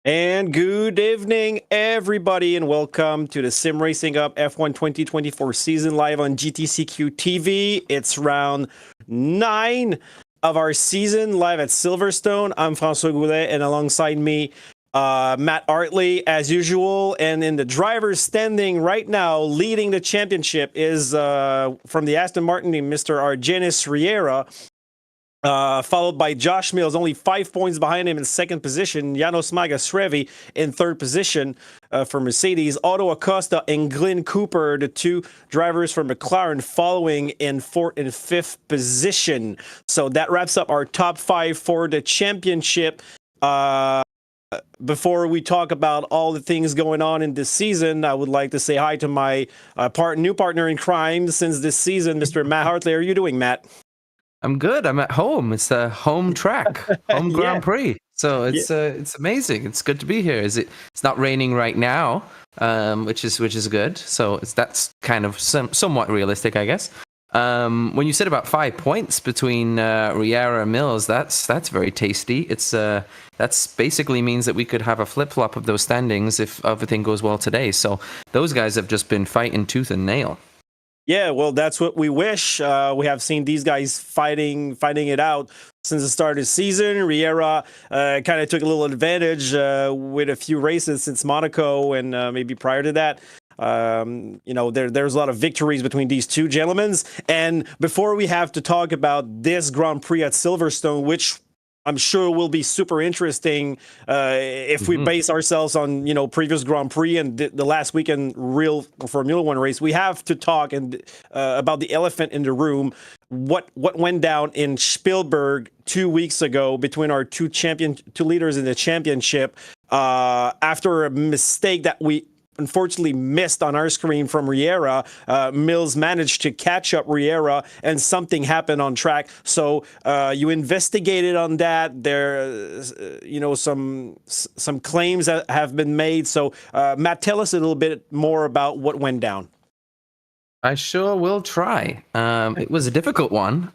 And good evening, everybody, and welcome to the SimRacingHub F1 2024 season live on GTCQ TV. It's round 9 of our season live at Silverstone. I'm François Goulet, and alongside me, Matt Artley, as usual. And in the driver's standing right now, leading the championship is from the Aston Martin, Mr. Argenis Riera. Followed by Josh Mills, only 5 points behind him in second position. Janos Magasrevi in third position for Mercedes. Otto Acosta and Glyn Cooper, the two drivers from McLaren, following in fourth and fifth position. So that wraps up our top 5 for the championship. Before we talk about all the things going on in this season, I would like to say hi to my new partner in crime since this season, Mr. Matt Hartley. How are you doing, Matt? I'm good. I'm at home. It's a home track, home Grand Prix. So it's amazing. It's good to be here. It's not raining right now, which is good. So that's kind of somewhat realistic, I guess. When you said about 5 points between Riera and Mills, that's very tasty. That's basically means that we could have a flip-flop of those standings if everything goes well today. So those guys have just been fighting tooth and nail. Yeah, well, that's what we wish. We have seen these guys fighting it out since the start of the season. Riera kind of took a little advantage with a few races since Monaco and maybe prior to that. There's a lot of victories between these two gentlemen. And before we have to talk about this Grand Prix at Silverstone, which I'm sure will be super interesting if we base ourselves on, previous Grand Prix and the last weekend real Formula One race. We have to talk about the elephant in the room. What went down in Spielberg 2 weeks ago between our two leaders in the championship after a mistake that we unfortunately missed on our screen from Riera. Mills managed to catch up Riera and something happened on track. So you investigated on that. There, some claims that have been made. So Matt, tell us a little bit more about what went down. I sure will try. It was a difficult one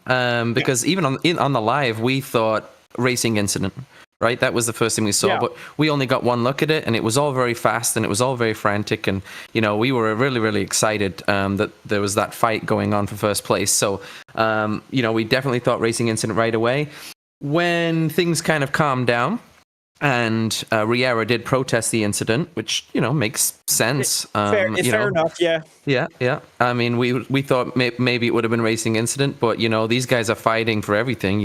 because even on the live, we thought racing incident. Right, that was the first thing we saw, but we only got one look at it, and it was all very fast, and it was all very frantic, and we were really, really excited that there was that fight going on for first place. So, we definitely thought racing incident right away. When things kind of calmed down, and Riera did protest the incident, which makes sense. Fair enough, yeah. Yeah. I mean, we thought maybe it would have been racing incident, but these guys are fighting for everything.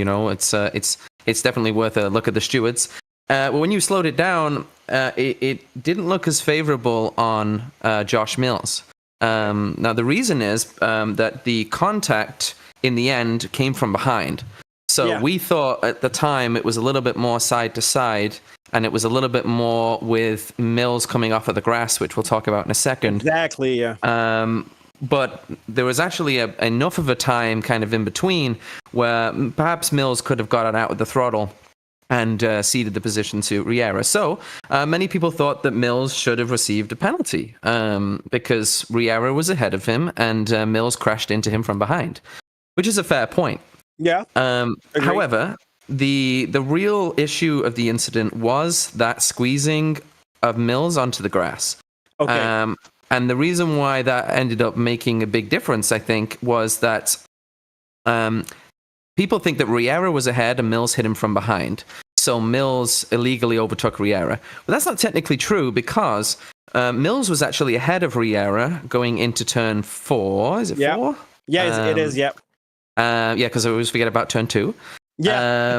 It's definitely worth a look at the stewards. When you slowed it down, it didn't look as favorable on Josh Mills. Now, the reason is that the contact in the end came from behind. So we thought at the time it was a little bit more side to side, and it was a little bit more with Mills coming off of the grass, which we'll talk about in a second. Exactly, yeah. But there was actually enough of a time kind of in between where perhaps Mills could have gotten out with the throttle and ceded the position to Riera. So many people thought that Mills should have received a penalty because Riera was ahead of him and Mills crashed into him from behind, which is a fair point. Yeah. However, the real issue of the incident was that squeezing of Mills onto the grass. Okay. And the reason why that ended up making a big difference, I think, was that people think that Riera was ahead and Mills hit him from behind. So Mills illegally overtook Riera. But that's not technically true because Mills was actually ahead of Riera going into turn 4. Is it 4? Yeah, it is, yep. Because I always forget about turn 2. Yeah.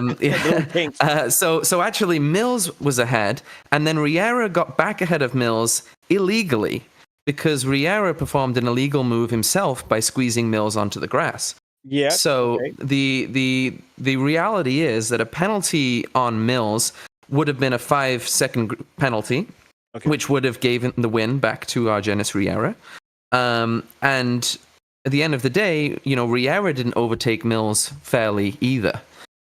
So actually Mills was ahead, and then Riera got back ahead of Mills illegally because Riera performed an illegal move himself by squeezing Mills onto the grass. Yeah. So the reality is that a penalty on Mills would have been a 5-second penalty, which would have given the win back to Argenis Riera. And at the end of the day, Riera didn't overtake Mills fairly either.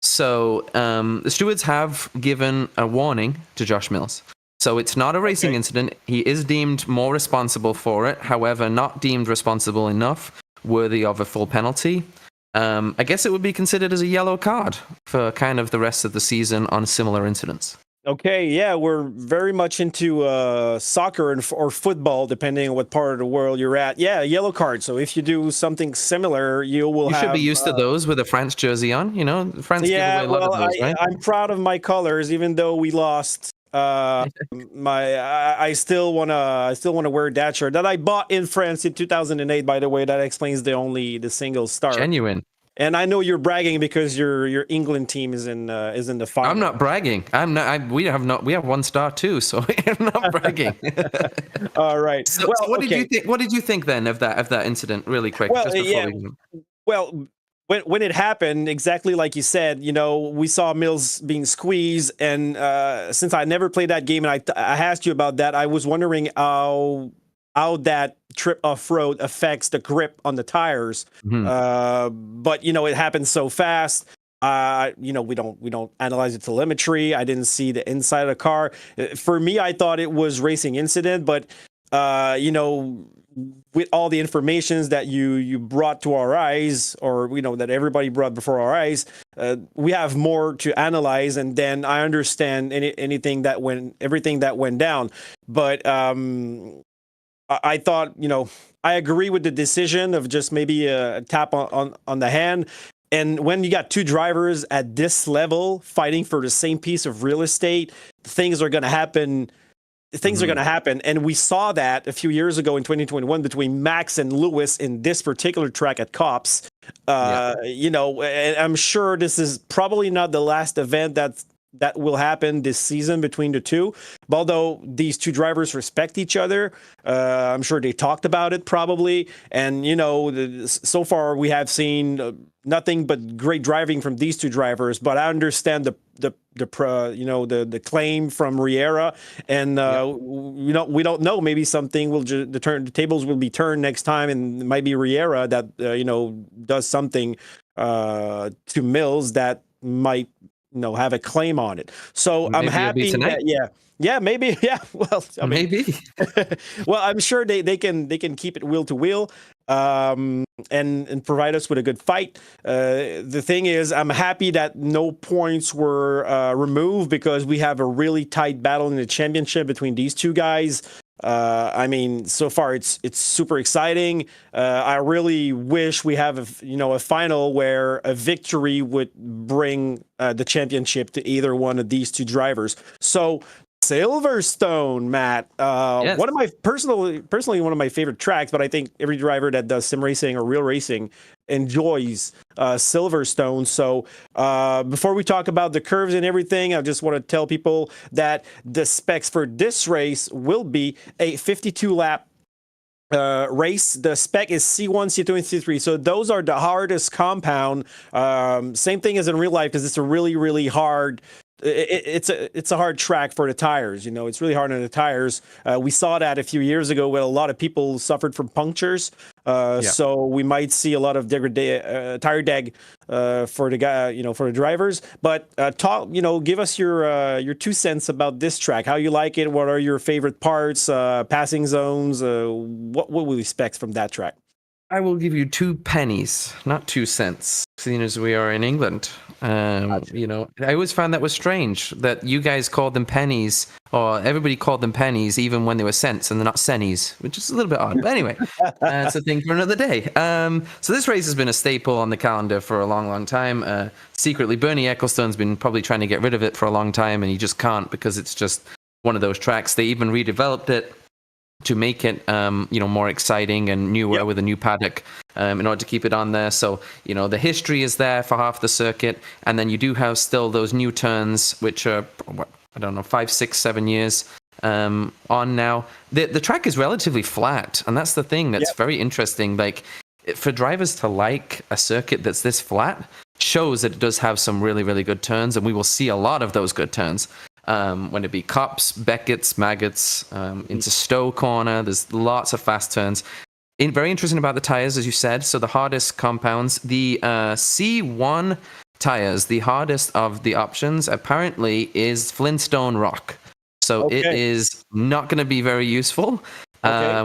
So the stewards have given a warning to Josh Mills. So it's not a racing incident. He is deemed more responsible for it. However, not deemed responsible enough, worthy of a full penalty. I guess it would be considered as a yellow card for kind of the rest of the season on similar incidents. Okay, yeah, we're very much into soccer or football, depending on what part of the world you're at. Yeah, yellow card. So if you do something similar, you will You should be have. used to those with a France jersey on. You know, France give Yeah, away a lot of well, those, right? I'm proud of my colors, even though we lost. I still wanna wear that shirt that I bought in France in 2008. By the way, that explains the single star. Genuine. And I know you're bragging because your England team is in the I'm final. not bragging. I'm not. We have not. We have 1 star too, so I'm not bragging. All right. So Well, what did you okay. think? What did you think then of that incident? Really quick, Well, just before yeah. we. Well, when it happened, exactly like you said, we saw Mills being squeezed, and since I never played that game, and I asked you about that, I was wondering how that trip off road affects the grip on the tires. Mhm. But it happened so fast. We don't analyze the telemetry. I didn't see the inside of the car. For me, I thought it was racing incident, but with all the informations that you brought to our eyes, or that everybody brought before our eyes, we have more to analyze, and then I understand everything that went down. But I thought, I agree with the decision of just maybe a tap on the hand. And when you got two drivers at this level fighting for the same piece of real estate, things are going to happen. Things are going to happen. And we saw that a few years ago in 2021 between Max and Lewis in this particular track at Cops. And I'm sure this is probably not the last event that will happen this season between the two. But although these two drivers respect each other, I'm sure they talked about it probably. And so far we have seen nothing but great driving from these two drivers. But I understand the claim from Riera, and we don't know. Maybe something will the tables will be turned next time, and it might be Riera that does something to Mills that might have a claim on it. So I'm Maybe it'll be happy tonight. that maybe well, I mean, Maybe. well, I'm sure they can keep it wheel to wheel, and provide us with a good fight. The thing is, I'm happy that no points were removed, because we have a really tight battle in the championship between these two guys. I mean, so far it's super exciting. I really wish we have a final where a victory would bring the championship to either one of these two drivers. So Silverstone, Matt. Yes. One of my personally one of my favorite tracks, but I think every driver that does sim racing or real racing enjoys Silverstone. So before we talk about the curves and everything, I just want to tell people that the specs for this race will be a 52 lap race. The spec is C1, C2, and C3. So those are the hardest compound. Same thing as in real life, because it's a really, really hard. It's a hard track for the tires. It's really hard on the tires. We saw that a few years ago when a lot of people suffered from punctures. So we might see a lot of tire deg for the drivers. But give us your 2 cents about this track. How you like it? What are your favorite parts? Passing zones? What will we expect from that track? I will give you 2 pennies, not 2 cents, seeing as we are in England. I always found that was strange that you guys called them pennies, or everybody called them pennies, even when they were cents, and they're not sennies, which is a little bit odd. But anyway, it's a thing for another day. So this race has been a staple on the calendar for a long, long time. Secretly, Bernie Ecclestone's been probably trying to get rid of it for a long time, and he just can't, because it's just one of those tracks. They even redeveloped it to make it more exciting and newer, with a new paddock, in order to keep it on there. So the history is there for half the circuit, and then you do have still those new turns, which are 5, 6, 7 years on now. The track is relatively flat, and that's the thing that's very interesting. Like, for drivers to like a circuit that's this flat shows that it does have some really, really good turns, and we will see a lot of those good turns. When it be Cops, Beckett's, Maggots, into Stowe Corner. There's lots of fast turns. Very interesting about the tires, as you said. So the hardest compounds, the C1 tires, the hardest of the options, apparently is Flintstone Rock. So it is not going to be very useful,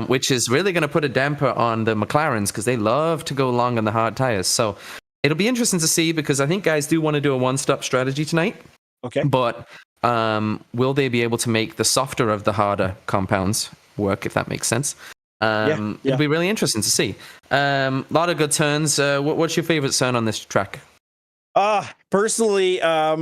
which is really going to put a damper on the McLarens, because they love to go long on the hard tires. So it'll be interesting to see, because I think guys do want to do a one-stop strategy tonight. Okay. But will they be able to make the softer of the harder compounds work, if that makes sense? It'll be really interesting to see. A lot of good turns. What's your favorite turn on this track? Personally, I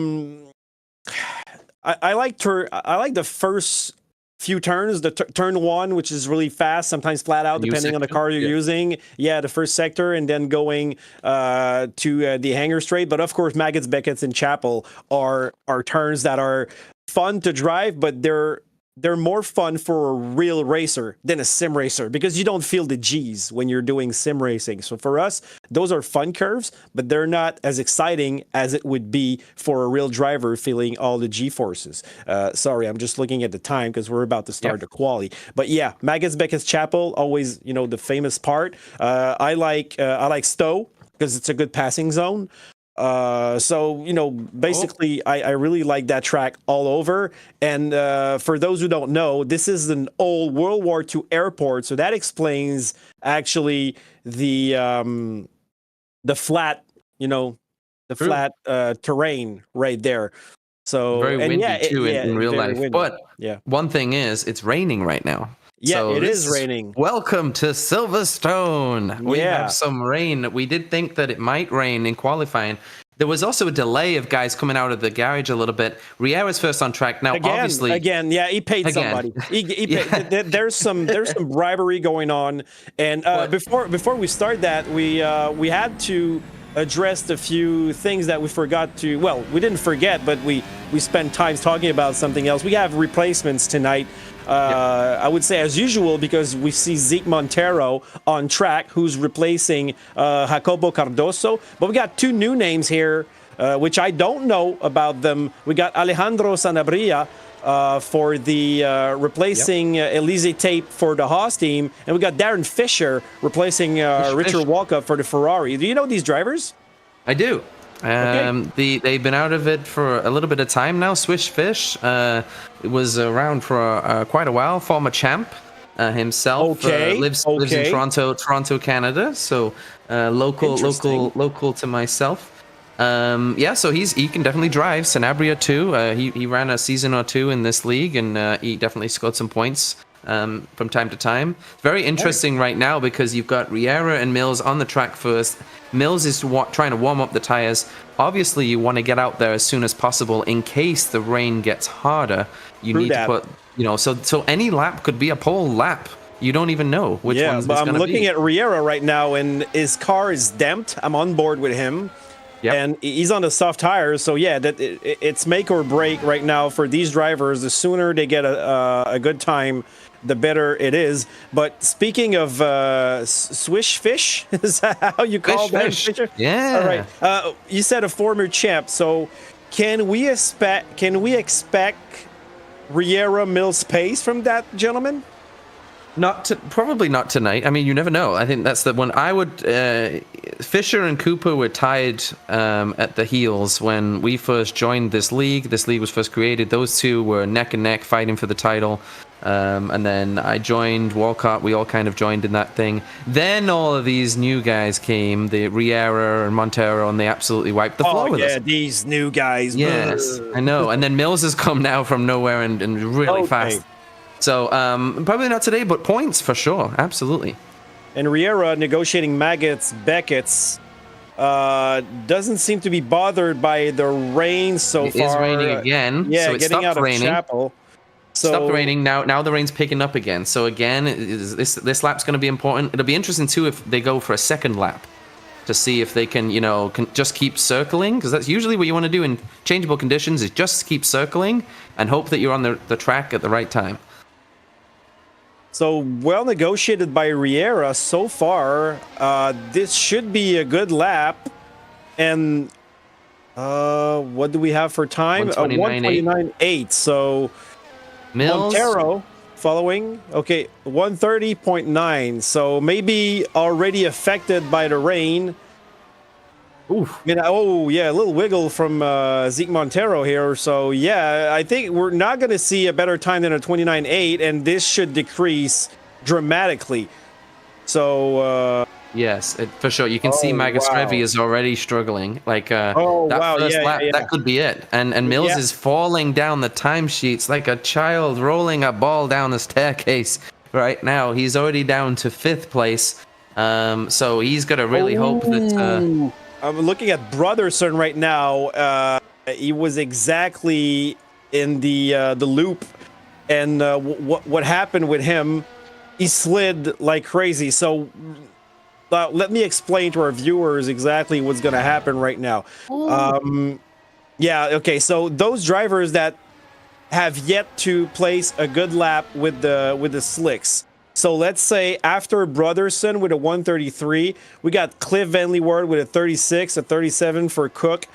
like the first few turns. The turn one, which is really fast, sometimes flat out, depending on the car you're using. Yeah, the first sector, and then going to the hangar straight. But of course, Maggots, Beckets, and Chapel are turns that are fun to drive, but they're more fun for a real racer than a sim racer, because you don't feel the G's when you're doing sim racing. So for us, those are fun curves, but they're not as exciting as it would be for a real driver feeling all the G forces. Sorry, I'm just looking at the time because we're about to start the quali. But yeah, Maggots, Beckets, Chapel, always, the famous part. I like Stowe because it's a good passing zone. Basically, I really like that track all over. And for those who don't know, this is an old World War II airport, so that explains actually the flat, flat terrain right there. So very windy too in real life. Windy. But one thing is, it's raining right now. Yeah, so it is raining. Welcome to Silverstone. We have some rain. We did think that it might rain in qualifying. There was also a delay of guys coming out of the garage a little bit. Riera's first on track. Now, obviously... he paid somebody. He paid, there's some bribery going on. And before we start that, we had to address a few things that we forgot to... Well, we didn't forget, but we spent time talking about something else. We have replacements tonight. I would say as usual, because we see Zeke Montero on track, who's replacing Jacobo Cardoso. But we got two new names here, which I don't know about them. We got Alejandro Sanabria for the replacing Elise Tape for the Haas team. And we got Darren Fisher replacing Richard Walkup for the Ferrari. Do you know these drivers? I do. They've been out of it for a little bit of time now. Swish Fish was around for quite a while. Former champ himself. Lives in Toronto, Canada. So local to myself. So he can definitely drive. Sanabria too. He ran a season or two in this league, and he definitely scored some points from time to time. Very interesting right now, because you've got Riera and Mills on the track first. Mills is trying to warm up the tires. Obviously, you want to get out there as soon as possible in case the rain gets harder. You need to put, so any lap could be a pole lap. You don't even know which one's going to be. I'm looking at Riera right now, and his car is damped. I'm on board with him. Yep. And he's on the soft tires, so it's make or break right now for these drivers. The sooner they get a good time, the better it is. But speaking of Swish Fish, is that how you call them? Yeah. All right. You said a former champ, so can we expect Riera Mills pace from that gentleman? Probably not tonight. I mean, you never know. I think that's the one. I would. Fisher and Cooper were tied at the heels when we first joined this league. This league was first created. Those two were neck and neck fighting for the title. And then I joined Walcott. We all kind of joined in that thing. Then all of these new guys came, the Riera and Montero, and they absolutely wiped the floor with us. Yeah, these new guys. Yes, I know. And then Mills has come now from nowhere and really fast. So probably not today, but points for sure. Absolutely. And Riera negotiating Maggots, Beckets, doesn't seem to be bothered by the rain so far. It is raining again. Yeah, so it getting stopped out raining. of Chapel. Stopped raining. Now the rain's picking up again. So again, this lap's going to be important. It'll be interesting too if they go for a second lap to see if they can just keep circling, because that's usually what you want to do in changeable conditions, is just keep circling and hope that you're on the track at the right time. So well negotiated by Riera so far. This should be a good lap. And what do we have for time? 129.8. So Mills. Montero following. Okay, 130.9. So maybe already affected by the rain. Oof. A little wiggle from Zeke Montero here. So, I think we're not going to see a better time than a 29.8, and this should decrease dramatically. So, Yes, for sure. You can see Oh, Magus wow. Revi is already struggling. Like Oh, that wow. first Yeah, lap, yeah, that could be it. And Mills yeah. is falling down the timesheets like a child rolling a ball down a staircase right now. He's already down to 5th place. So he's got to really hope that. Oh, I'm looking at Brotherson right now. He was exactly in the loop, and what happened with him? He slid like crazy. So let me explain to our viewers exactly what's going to happen right now. Yeah, okay. So those drivers that have yet to place a good lap with the slicks. So let's say after Brotherson with a 133, we got Cliff Van Leeuwen with a 36, a 37 for Cook.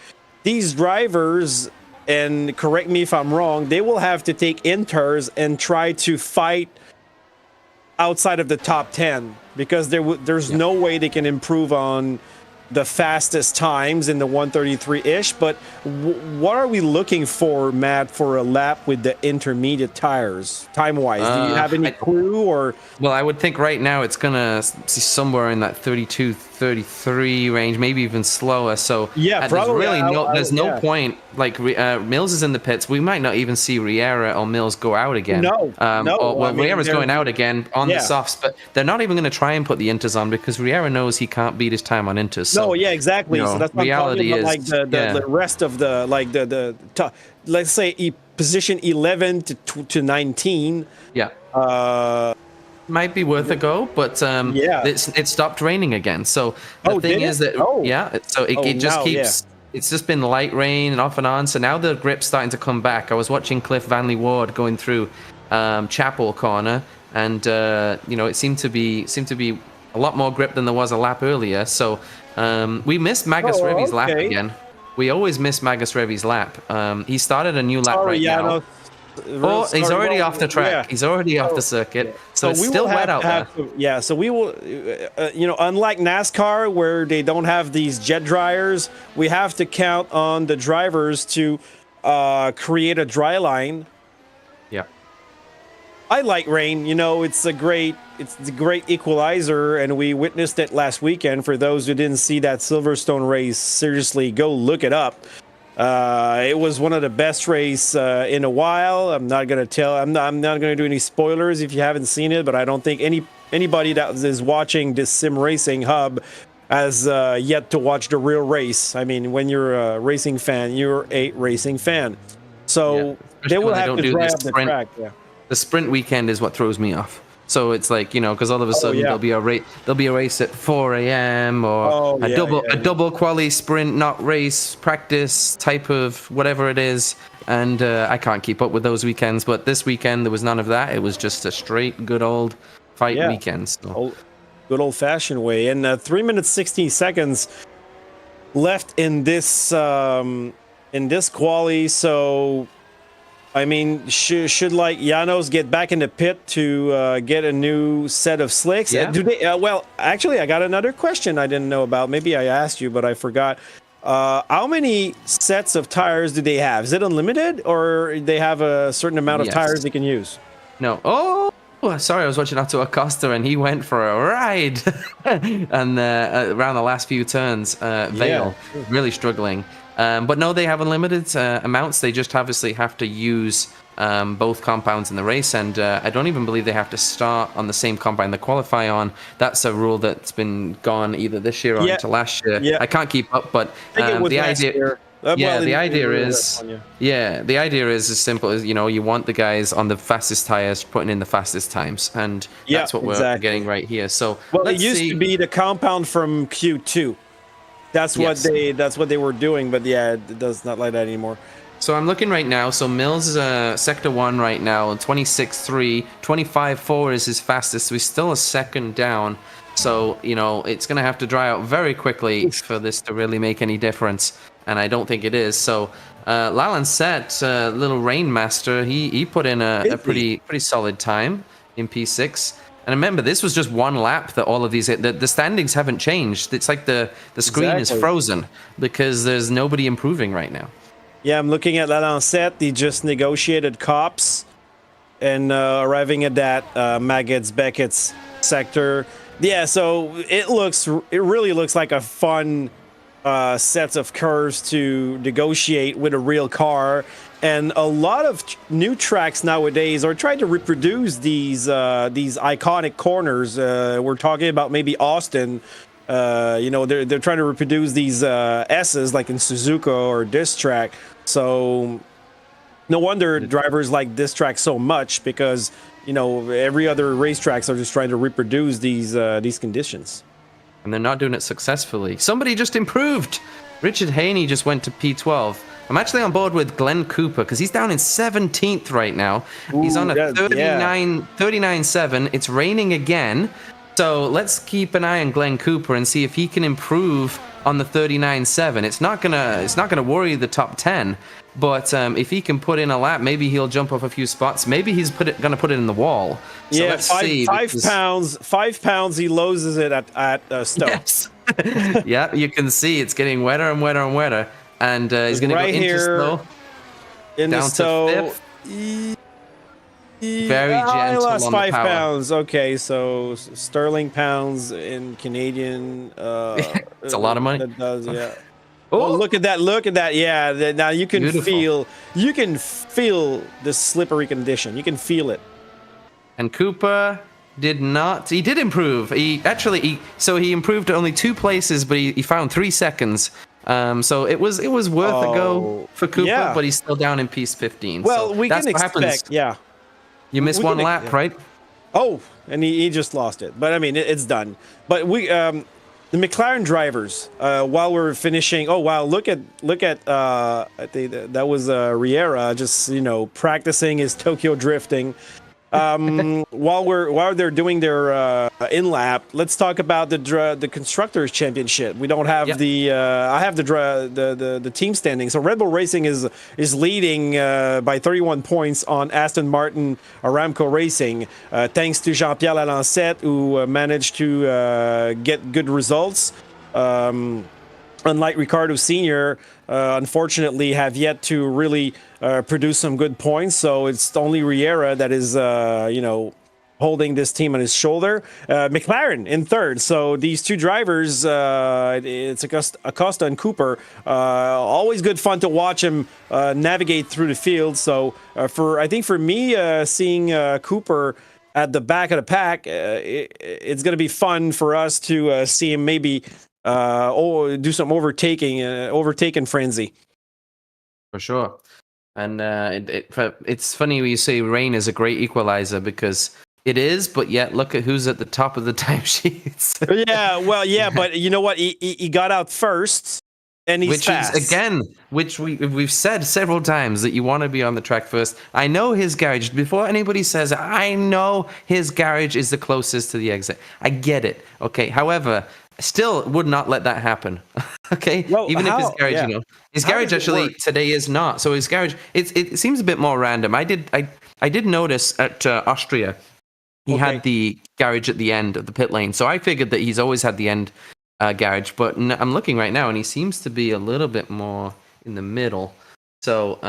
These drivers, and correct me if I'm wrong, they will have to take inters and try to fight outside of the top 10 because there's no way they can improve on the fastest times in the 133-ish. But what are we looking for, Matt, for a lap with the intermediate tires, time-wise? Do you have any clue? Or Well, I would think right now it's going to see somewhere in that 32, 33 range, maybe even slower. So yeah, probably. There's no point. Like Mills is in the pits. We might not even see Riera or Mills go out again. No. Riera's going out again on the softs, but they're not even going to try and put the inters on because Riera knows he can't beat his time on inters. So, no, yeah, exactly. So that's what reality I'm talking is about, like the rest of the let's say position 11 to 19. Yeah. Might be worth a go, but it stopped raining again. So the thing is that it just keeps. It's just been light rain and off and on. So now the grip's starting to come back. I was watching Cliff Van Leeuwen going through Chapel Corner, and it seemed to be a lot more grip than there was a lap earlier. So we missed Magus Revi's lap again. We always miss Magus Revi's lap. He started a new lap now. He's already off the track. Yeah. He's already off the circuit. So it's still wet out there. So we will, unlike NASCAR where they don't have these jet dryers, we have to count on the drivers to create a dry line. Yeah. I like rain. It's a great equalizer, and we witnessed it last weekend. For those who didn't see that Silverstone race, seriously, go look it up. It was one of the best races in a while. I'm not gonna do any spoilers if you haven't seen it, but I don't think anybody that is watching this SimRacingHub has yet to watch the real race. I mean, when you're a racing fan, you're a racing fan. So they will have to drive the track. Yeah. The sprint weekend is what throws me off. So it's like, because all of a sudden there'll be a race at 4 a.m. or a double quali sprint, not race, practice type of whatever it is. And I can't keep up with those weekends. But this weekend, there was none of that. It was just a straight, good old fight weekend. So. Good old fashioned way. And 3 minutes, 16 seconds left in this quali. So, I mean, should like Janos get back in the pit to get a new set of slicks? Yeah. Do they? Well, actually, I got another question I didn't know about. Maybe I asked you, but I forgot. How many sets of tires do they have? Is it unlimited, or they have a certain amount of tires they can use? No. Oh, sorry, I was watching Otto Acosta, and he went for a ride, and around the last few turns, Vale really struggling. But no, they have unlimited amounts. They just obviously have to use both compounds in the race, and I don't even believe they have to start on the same compound they qualify on. That's a rule that's been gone either this year or into last year. Yeah. I can't keep up, but the idea. The idea is as simple as you want the guys on the fastest tires putting in the fastest times, and that's what we're getting right here. So it used to be the compound from Q2. That's what they were doing, but it does not like that anymore. So I'm looking right now. So Mills is Sector 1 right now, 26.3, 25.4 is his fastest. So he's still a second down. So, it's going to have to dry out very quickly for this to really make any difference. And I don't think it is. So Lalancet, little Rainmaster, he put in a pretty solid time in P6. And remember, this was just one lap that all of these... The standings haven't changed. It's like the screen is frozen because there's nobody improving right now. Yeah, I'm looking at Lalancet. He just negotiated cops and arriving at that Beckett's sector. Yeah, so it really looks like a fun sets of curves to negotiate with a real car, and a lot of new tracks nowadays are trying to reproduce these iconic corners. We're talking about maybe Austin. They're trying to reproduce these S's like in Suzuka or this track. So no wonder drivers like this track so much, because every other racetracks are just trying to reproduce these conditions. And they're not doing it successfully. Somebody just improved. Richard Haney just went to P12. I'm actually on board with Glenn Cooper because he's down in 17th right now. He's on a 39.7. It's raining again. So let's keep an eye on Glenn Cooper and see if he can improve on the 39.7. It's not gonna worry the top 10, but if he can put in a lap, maybe he'll jump up a few spots. Maybe he's gonna put it in the wall. So yeah, let's see. 5 pounds. He loses it at Stowe. Yes. Yeah, you can see it's getting wetter and wetter and wetter, and he's gonna right go into here Stowe, down to 5th. Very gentle. I lost on 5 the power. pounds. Okay, so sterling pounds in Canadian. It's a lot of money. That does, yeah. Oh, Look at that! Look at that! Yeah. Now you can Beautiful. feel the slippery condition. You can feel it. And Cooper did not. He did improve. He improved only 2 places, but he found 3 seconds. So it was worth a go for Cooper, yeah. but he's still down in piece 15. Well, so we that's can what expect. happens. Yeah. You missed one lap, right? Oh, and he just lost it. But I mean, it's done. But the McLaren drivers, while we're finishing. Oh wow! Look at that was Riera just practicing his Tokyo drifting. While they're doing their in lap, let's talk about the constructors championship. We don't have I have the team standing. So Red Bull Racing is leading by 31 points on Aston Martin Aramco Racing, thanks to Jean-Pierre Lalancette, who managed to get good results. Unlike Ricardo Sr., unfortunately, have yet to really produce some good points. So it's only Riera that is, holding this team on his shoulder. McLaren in 3rd. So these 2 drivers, it's Acosta and Cooper. Always good fun to watch him navigate through the field. So I think for me, seeing Cooper at the back of the pack, it's going to be fun for us to see him maybe do some overtaking frenzy. For sure. And it's funny when you say rain is a great equalizer, because it is, but yet look at who's at the top of the timesheets. Yeah, well, yeah, but you know what? He got out first, and he's fast. Which we've said several times that you want to be on the track first. I know his garage. Before anybody says, I know his garage is the closest to the exit. I get it. Okay. However, still would not let that happen. Okay. Well, even if his garage, his garage actually today is not. So his garage, it seems a bit more random. I did notice at Austria, he had the garage at the end of the pit lane. So I figured that he's always had the end garage, but I'm looking right now and he seems to be a little bit more in the middle. So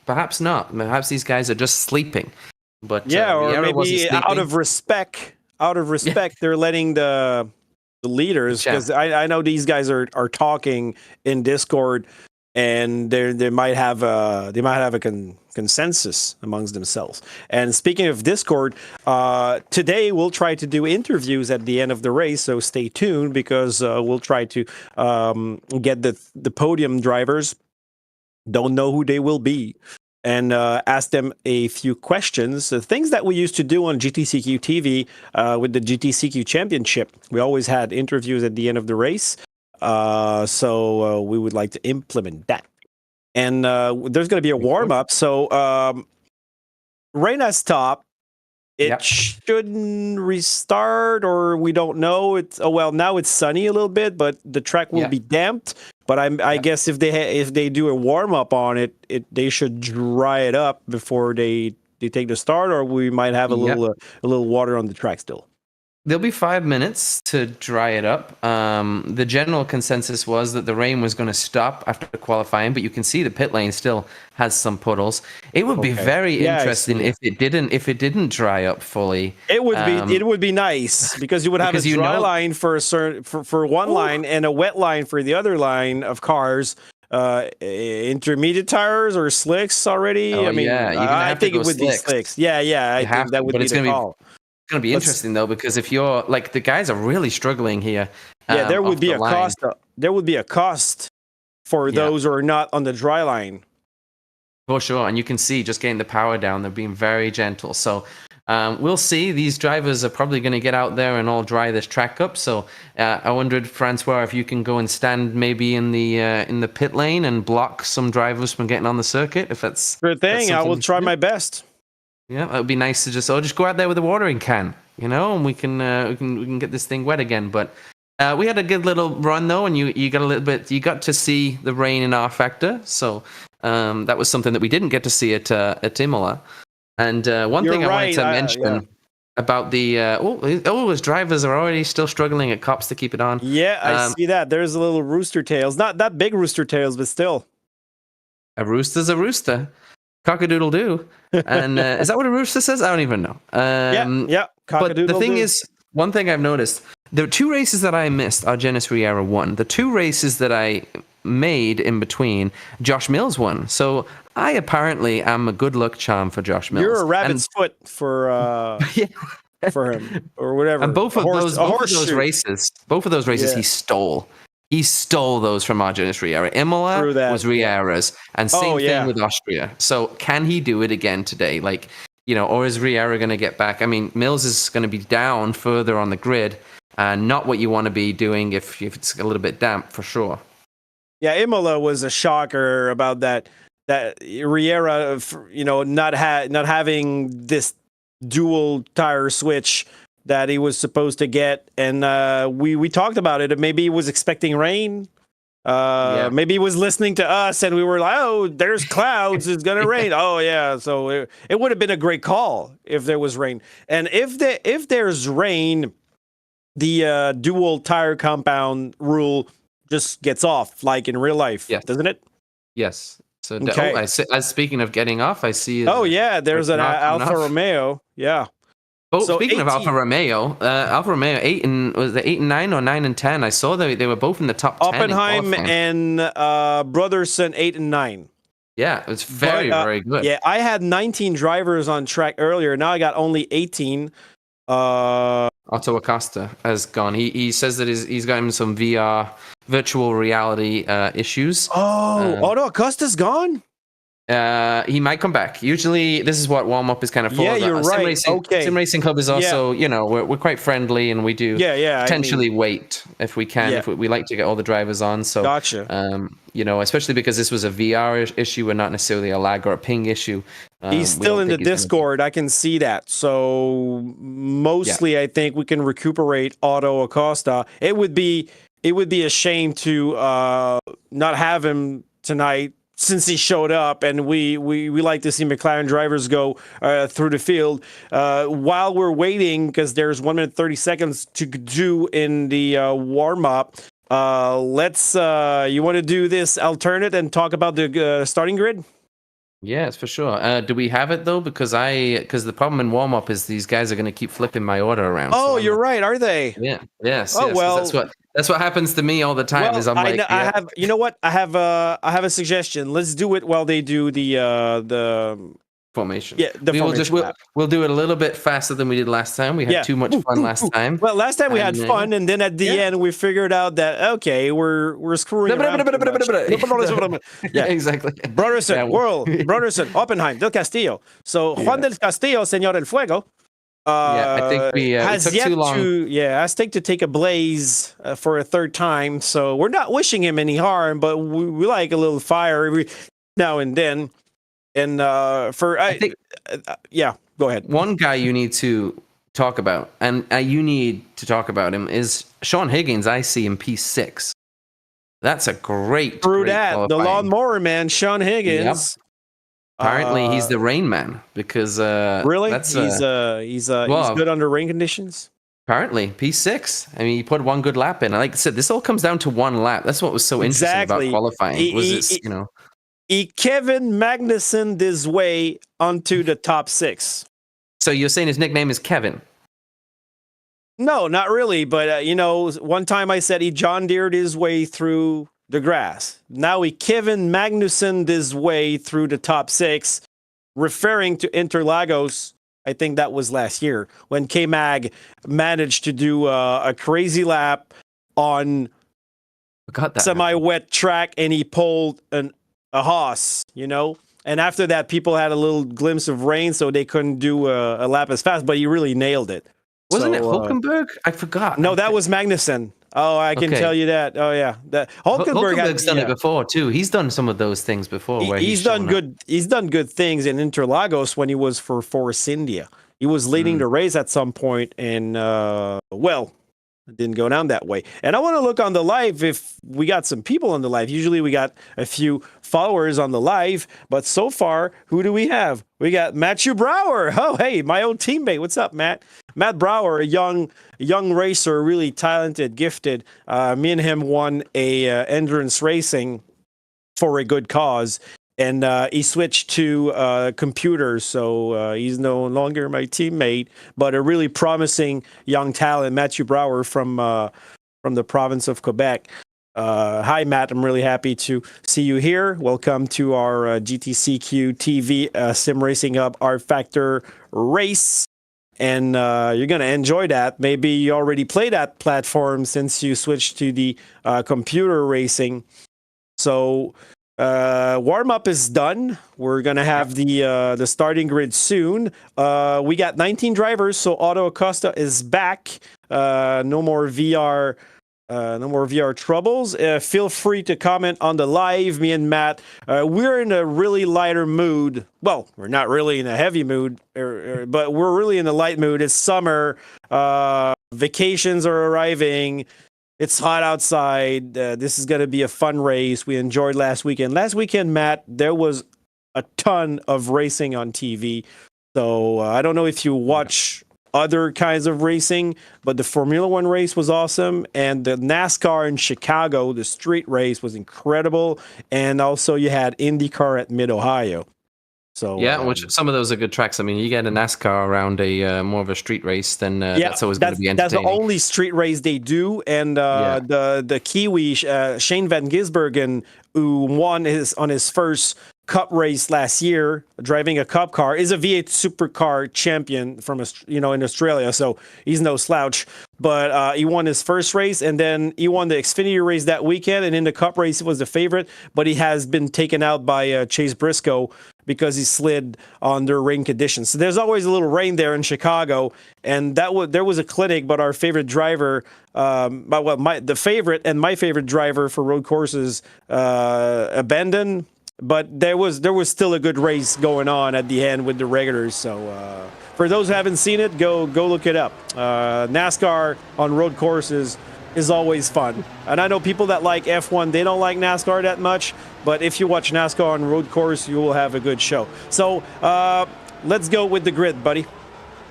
perhaps not. Perhaps these guys are just sleeping. But or maybe out of respect, they're letting the leaders, because I know these guys are talking in Discord, and they might have a consensus amongst themselves. And speaking of Discord, today we'll try to do interviews at the end of the race, so stay tuned, because we'll try to get the podium drivers. Don't know who they will be, and ask them a few questions, things that we used to do on GTCQ TV with the GTCQ Championship. We always had interviews at the end of the race, so we would like to implement that. And there's going to be a warm-up, so rain has stopped. It shouldn't restart, or we don't know. Now it's sunny a little bit, but the track will be damped. But I guess if they do a warm up on it, they should dry it up before they take the start, or we might have a little water on the track still. There'll be 5 minutes to dry it up. The general consensus was that the rain was going to stop after qualifying, but you can see the pit lane still has some puddles. It would be very interesting if it didn't dry up fully. It would be nice because you would have a dry line for for one line and a wet line for the other line of cars. Intermediate tires or slicks already. Oh, I mean, I think it would be slicks. Yeah, I think that would be the call. It's going to be interesting though, because if you're like, the guys are really struggling here. Yeah, there would be a cost. There would be a cost for those who are not on the dry line. For sure, and you can see just getting the power down. They're being very gentle. So we'll see. These drivers are probably going to get out there and all dry this track up. So I wondered, Francois, if you can go and stand maybe in the pit lane and block some drivers from getting on the circuit. If that's sure thing, I will try my best. Yeah, it would be nice to just go out there with a watering can, and we can get this thing wet again. But we had a good little run though, and you got to see the rain in RFactor, so that was something that we didn't get to see at Imola. And one thing I wanted to mention about the his drivers are already still struggling at cops to keep it on. Yeah, I see that. There's a little rooster tails, not that big rooster tails, but still. A rooster's a rooster. Cock-a-doodle-doo. And is that what a rooster says? I don't even know. Yeah. But the thing is, one thing I've noticed, the 2 races that I missed, Argenis Riera won. The 2 races that I made in between, Josh Mills won. So I apparently am a good luck charm for Josh Mills. You're a rabbit's foot for for him or whatever. And both of those races, he stole. He stole those from Argenis Riera. Imola was Riera's, and same thing with Austria. So can he do it again today? Or is Riera going to get back? I mean, Mills is going to be down further on the grid, and not what you want to be doing if it's a little bit damp, for sure. Yeah, Imola was a shocker about that Riera, not having this dual tire switch that he was supposed to get, and we talked about it. Maybe he was expecting rain. Maybe he was listening to us, and we were like, "Oh, there's clouds. It's gonna rain." Oh yeah, so it would have been a great call if there was rain. And if there's rain, the dual tire compound rule just gets off, like in real life, doesn't it? Yes. So speaking of getting off, I see. There's an Alfa Romeo. Yeah. Oh, so speaking of Alfa Romeo 8 and 9 or 9 and 10? I saw they were both in the top 10. Oppenheim and Brotherson 8 and 9. Yeah, it's very good. Yeah, I had 19 drivers on track earlier. Now I got only 18. Otto Acosta has gone. He says that he's got some VR virtual reality issues. Otto Acosta's gone? He might come back. Usually, this is what warm up is kind of for. Yeah, you're right. SimRacingHub is also, we're quite friendly, and we do potentially wait if we can. If we like to get all the drivers on. So, gotcha. Especially because this was a VR issue and not necessarily a lag or a ping issue. He's still in the Discord. I can see that. So mostly, I think we can recuperate Otto Acosta. It would be a shame to not have him tonight, since he showed up, and we like to see McLaren drivers go through the field. While we're waiting, because there's 1 minute 30 seconds to do in the warm-up, let's you want to do this alternate and talk about the starting grid? Yes, for sure. Do we have it though? Because the problem in warm up is these guys are going to keep flipping my order around. Oh, so you're right. Are they? Yeah. Yes. Oh, yes, well, that's what happens to me all the time. Is I have. You know what? I have a suggestion. Let's do it while they do the formation. Yeah, we'll do it a little bit faster than we did last time. We had too much fun last time. Well, last time we had fun, and then at the end we figured out that we're screwing around. Yeah, exactly. Brotherson, World, Brotherson, Oppenheim, Del Castillo. So Juan Del Castillo, Señor del Fuego. I think we has took yet too long. has to take a blaze for a third time. So we're not wishing him any harm, but we like a little fire every now and then. And go ahead. One guy you need to talk about, and you need to talk about him, is Sean Higgins. I see in P6. That's a great. Through that, the lawnmower man, Sean Higgins. Yep. Apparently, he's the rain man because really, he's good under rain conditions. Apparently, P6. I mean, he put one good lap in. Like I said, this all comes down to one lap. That's what was so interesting about qualifying. He Kevin Magnussen this way onto the top 6. So you're saying his nickname is Kevin? No, not really. But, one time I said he John Deered his way through the grass. Now he Kevin Magnussen this way through the top 6, referring to Interlagos. I think that was last year when K-Mag managed to do a crazy lap on semi-wet track, and he pulled a Haas, And after that, people had a little glimpse of rain, so they couldn't do a lap as fast, but he really nailed it. Wasn't it Hulkenberg? I forgot. No, that was Magnussen. Oh, I can tell you that. Oh, yeah. Hulkenberg's done it before, too. He's done some of those things before. He's done good things in Interlagos when he was for Force India. He was leading the race at some point, and, it didn't go down that way. And I want to look on the live if we got some people on the live. Usually we got a few followers on the live, but so far, who do we have? We got Matthew Brower. Oh, hey, my old teammate. What's up, Matt? Matt Brower, a young racer, really talented, gifted. Me and him won a endurance racing for a good cause. And he switched to computers, so he's no longer my teammate, but a really promising young talent, Matthew Brower from the province of Quebec. Hi, Matt. I'm really happy to see you here. Welcome to our GTCQ TV SimRacingHub RFactor race. And you're going to enjoy that. Maybe you already play that platform since you switched to the computer racing. So... warm up is done. We're gonna have the starting grid soon. We got 19 drivers, so Auto Acosta is back. No more VR troubles. Feel free to comment on the live. Me and Matt, we're in a really lighter mood. Well, we're not really in a heavy mood, but we're really in a light mood. It's summer. Vacations are arriving. It's hot outside. This is going to be a fun race. We enjoyed last weekend. Last weekend, Matt, there was a ton of racing on TV. So I don't know if you watch other kinds of racing, but the Formula One race was awesome. And the NASCAR in Chicago, the street race, was incredible. And also you had IndyCar at Mid-Ohio. So which some of those are good tracks. I mean, you get a NASCAR around a more of a street race, then that's always going to be entertaining. That's the only street race they do, and the Kiwi Shane Van Gisbergen, who won on his first Cup race last year, driving a Cup car, is a V8 Supercar champion from in Australia, so he's no slouch. But he won his first race, and then he won the Xfinity race that weekend, and in the Cup race he was the favorite, but he has been taken out by Chase Briscoe because he slid under rain conditions. So there's always a little rain there in Chicago, and there was a clinic, but our favorite driver, the favorite and my favorite driver for road courses abandoned. But there was still a good race going on at the end with the regulars. So for those who haven't seen it, go look it up. NASCAR on road courses is always fun. And I know people that like F1, they don't like NASCAR that much. But if you watch NASCAR on road course, you will have a good show. So let's go with the grid, buddy.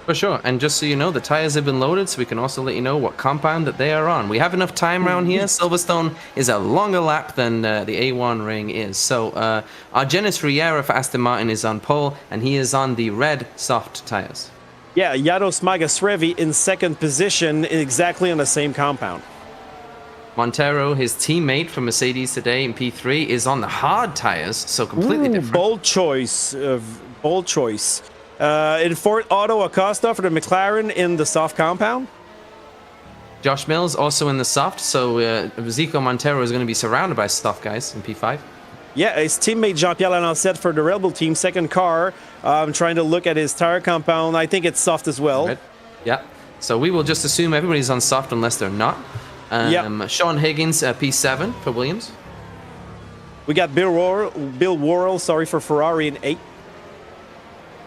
For sure. And just so you know, the tires have been loaded, so we can also let you know what compound that they are on. We have enough time around here. Silverstone is a longer lap than the A1 ring is. So Argenis Riera for Aston Martin is on pole, and he is on the red soft tires. Yeah, Janos Magasrevi in second position, exactly on the same compound. Montero, his teammate from Mercedes today in P3, is on the hard tires, so completely different. Bold choice. In fourth, Auto Acosta for the McLaren in the soft compound. Josh Mills also in the soft, so Zico Montero is going to be surrounded by soft guys in P5. Yeah, his teammate Jean-Pierre Lancette for the Red Bull team, second car. I'm trying to look at his tire compound. I think it's soft as well. Right. Yeah, so we will just assume everybody's on soft unless they're not. Sean Higgins, P7 for Williams. We got Bill Worrell, for Ferrari in 8.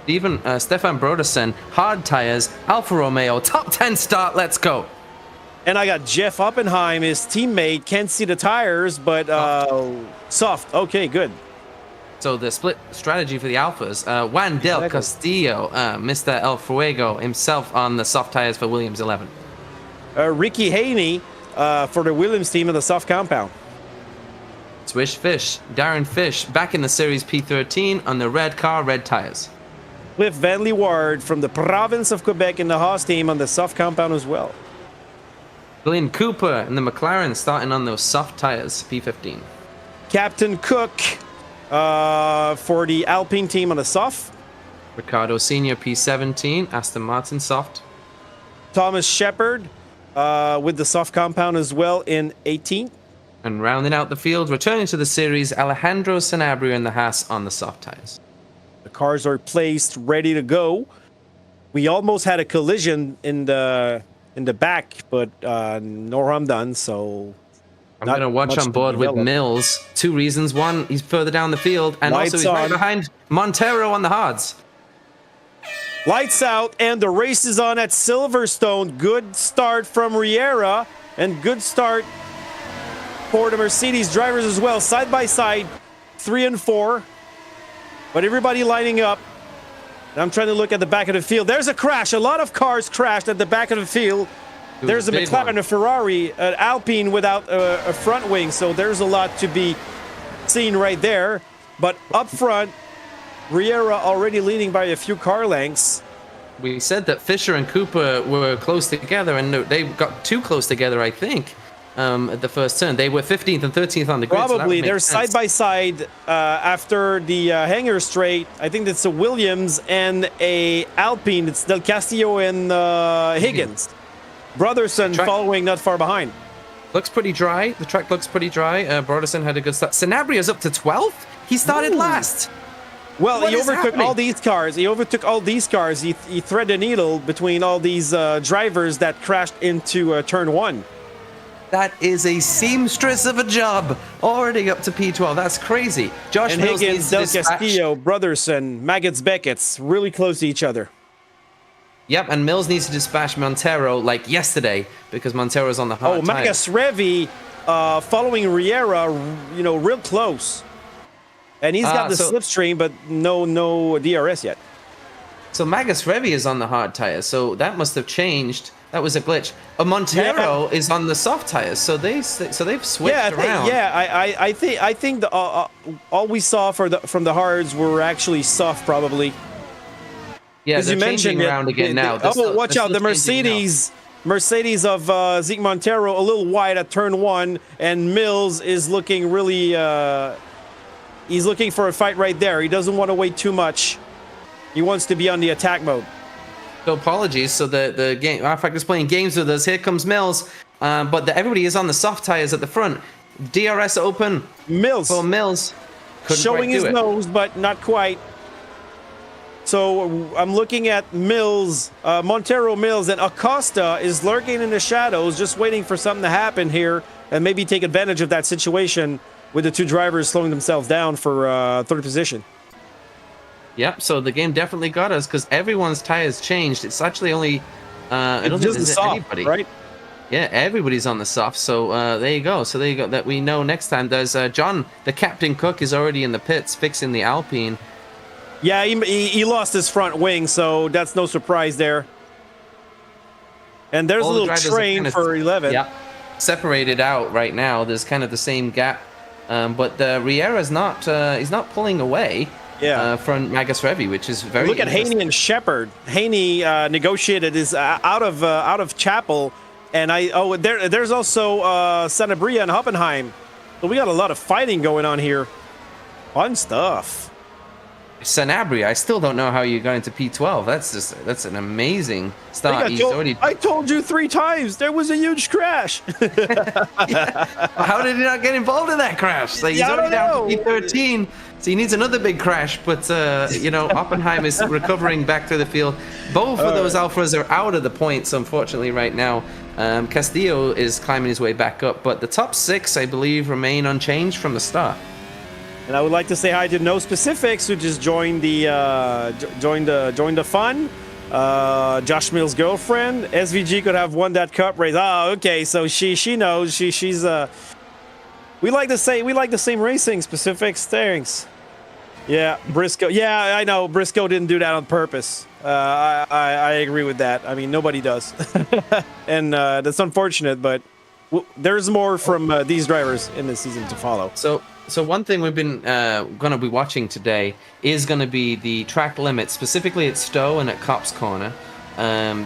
Even Stefan Brodersen, hard tires, Alfa Romeo, top 10 start, let's go. And I got Jeff Oppenheim, his teammate, can't see the tires, but soft. Okay, good. So the split strategy for the Alphas, Juan Del Castillo, Mr. El Fuego himself on the soft tires for Williams 11. Ricky Haney for the Williams team in the soft compound. Swish Fish, Darren Fish, back in the Series P13 on the red car, red tires. Cliff Van Leeuward from the province of Quebec in the Haas team on the soft compound as well. Glenn Cooper in the McLaren starting on those soft tires, P15. Captain Cook for the Alpine team on the soft. Ricardo Senior P17, Aston Martin soft. Thomas Shepard with the soft compound as well in 18th. And rounding out the field, returning to the series, Alejandro Sanabria in the Haas on the soft tires. The cars are placed, ready to go. We almost had a collision in the back, but no harm done. So I'm going to watch on board with Mills. 2 reasons. One, he's further down the field, and also he's right behind Montero on the hards. Lights out, and the race is on at Silverstone. Good start from Riera, and good start for the Mercedes drivers as well. Side by side, 3 and 4. But everybody lining up. And I'm trying to look at the back of the field. There's a crash. A lot of cars crashed at the back of the field. There's a McLaren, a Ferrari, an Alpine without a front wing. So there's a lot to be seen right there. But up front, Riera already leading by a few car lengths. We said that Fisher and Cooper were close together, and they got too close together, I think, at the first turn. They were 15th and 13th on the grid. Probably. So they're side by side after the hanger straight. I think that's a Williams and a Alpine. It's Del Castillo and Higgins. Brotherson following not far behind. Looks pretty dry. The track looks pretty dry. Brotherson had a good start. Sanabria's up to 12th. He started last. Well, he overtook all these cars. He threaded the needle between all these drivers that crashed into turn 1. That is a seamstress of a job. Already up to P12. That's crazy. Josh and Mills Higgins, Del Castillo, Brotherson, Maggots, Beckett's really close to each other. Yep, and Mills needs to dispatch Montero like yesterday because Montero's on the hard tire. Magas Revi following Riera, real close. And he's got the slipstream, but no DRS yet. So Magas Revi is on the hard tires, so that must have changed. That was a glitch. Montero is on the soft tires, so they've switched around. I think all we saw from the hards were actually soft, probably. Yeah, they're changing around again now. Watch out! The Mercedes of Zeke Montero a little wide at turn 1, and Mills is looking really. He's looking for a fight right there. He doesn't want to wait too much. He wants to be on the attack mode. So apologies. So the game, RFactor is playing games with us. Here comes Mills, but everybody is on the soft tires at the front. DRS open. Mills. For Mills. Showing his nose, but not quite. So I'm looking at Mills, Montero Mills, and Acosta is lurking in the shadows, just waiting for something to happen here and maybe take advantage of that situation with the 2 drivers slowing themselves down for 3rd position. Yep, so the game definitely got us because everyone's tires changed. It's actually only I don't think there's anybody. Right? Yeah, everybody's on the soft. So there you go. So there you go. That we know next time. There's John, the Captain Cook, is already in the pits fixing the Alpine. Yeah, he lost his front wing, so that's no surprise there. And there's a little train for 11. Yeah, separated out right now. There's kind of the same gap, but Riera's not. He's not pulling away. Yeah, from Magas Revi, which is very. Look at Haney and Shepard. Haney negotiated his out of Chapel, and there's also Sanabria and Hoppenheim. So we got a lot of fighting going on here. Fun stuff. Sanabria, I still don't know how you got into P12. That's an amazing start. I told you 3 times there was a huge crash. Yeah. How did he not get involved in that crash? So he's already down to P13, so he needs another big crash. But Oppenheim is recovering back to the field. Both of those Alphas are out of the points, unfortunately, right now. Castillo is climbing his way back up, but the top 6, I believe, remain unchanged from the start. And I would like to say hi to No Specifics, who just joined the fun. Josh Mills' girlfriend. SVG could have won that cup race. Oh, okay. So she knows. She's we like the same racing. Specifics. Thanks. Yeah, Briscoe. Yeah, I know. Briscoe didn't do that on purpose. I agree with that. I mean, nobody does, and that's unfortunate. But there's more from these drivers in this season to follow. So one thing we've been going to be watching today is going to be the track limits, specifically at Stowe and at Copse Corner,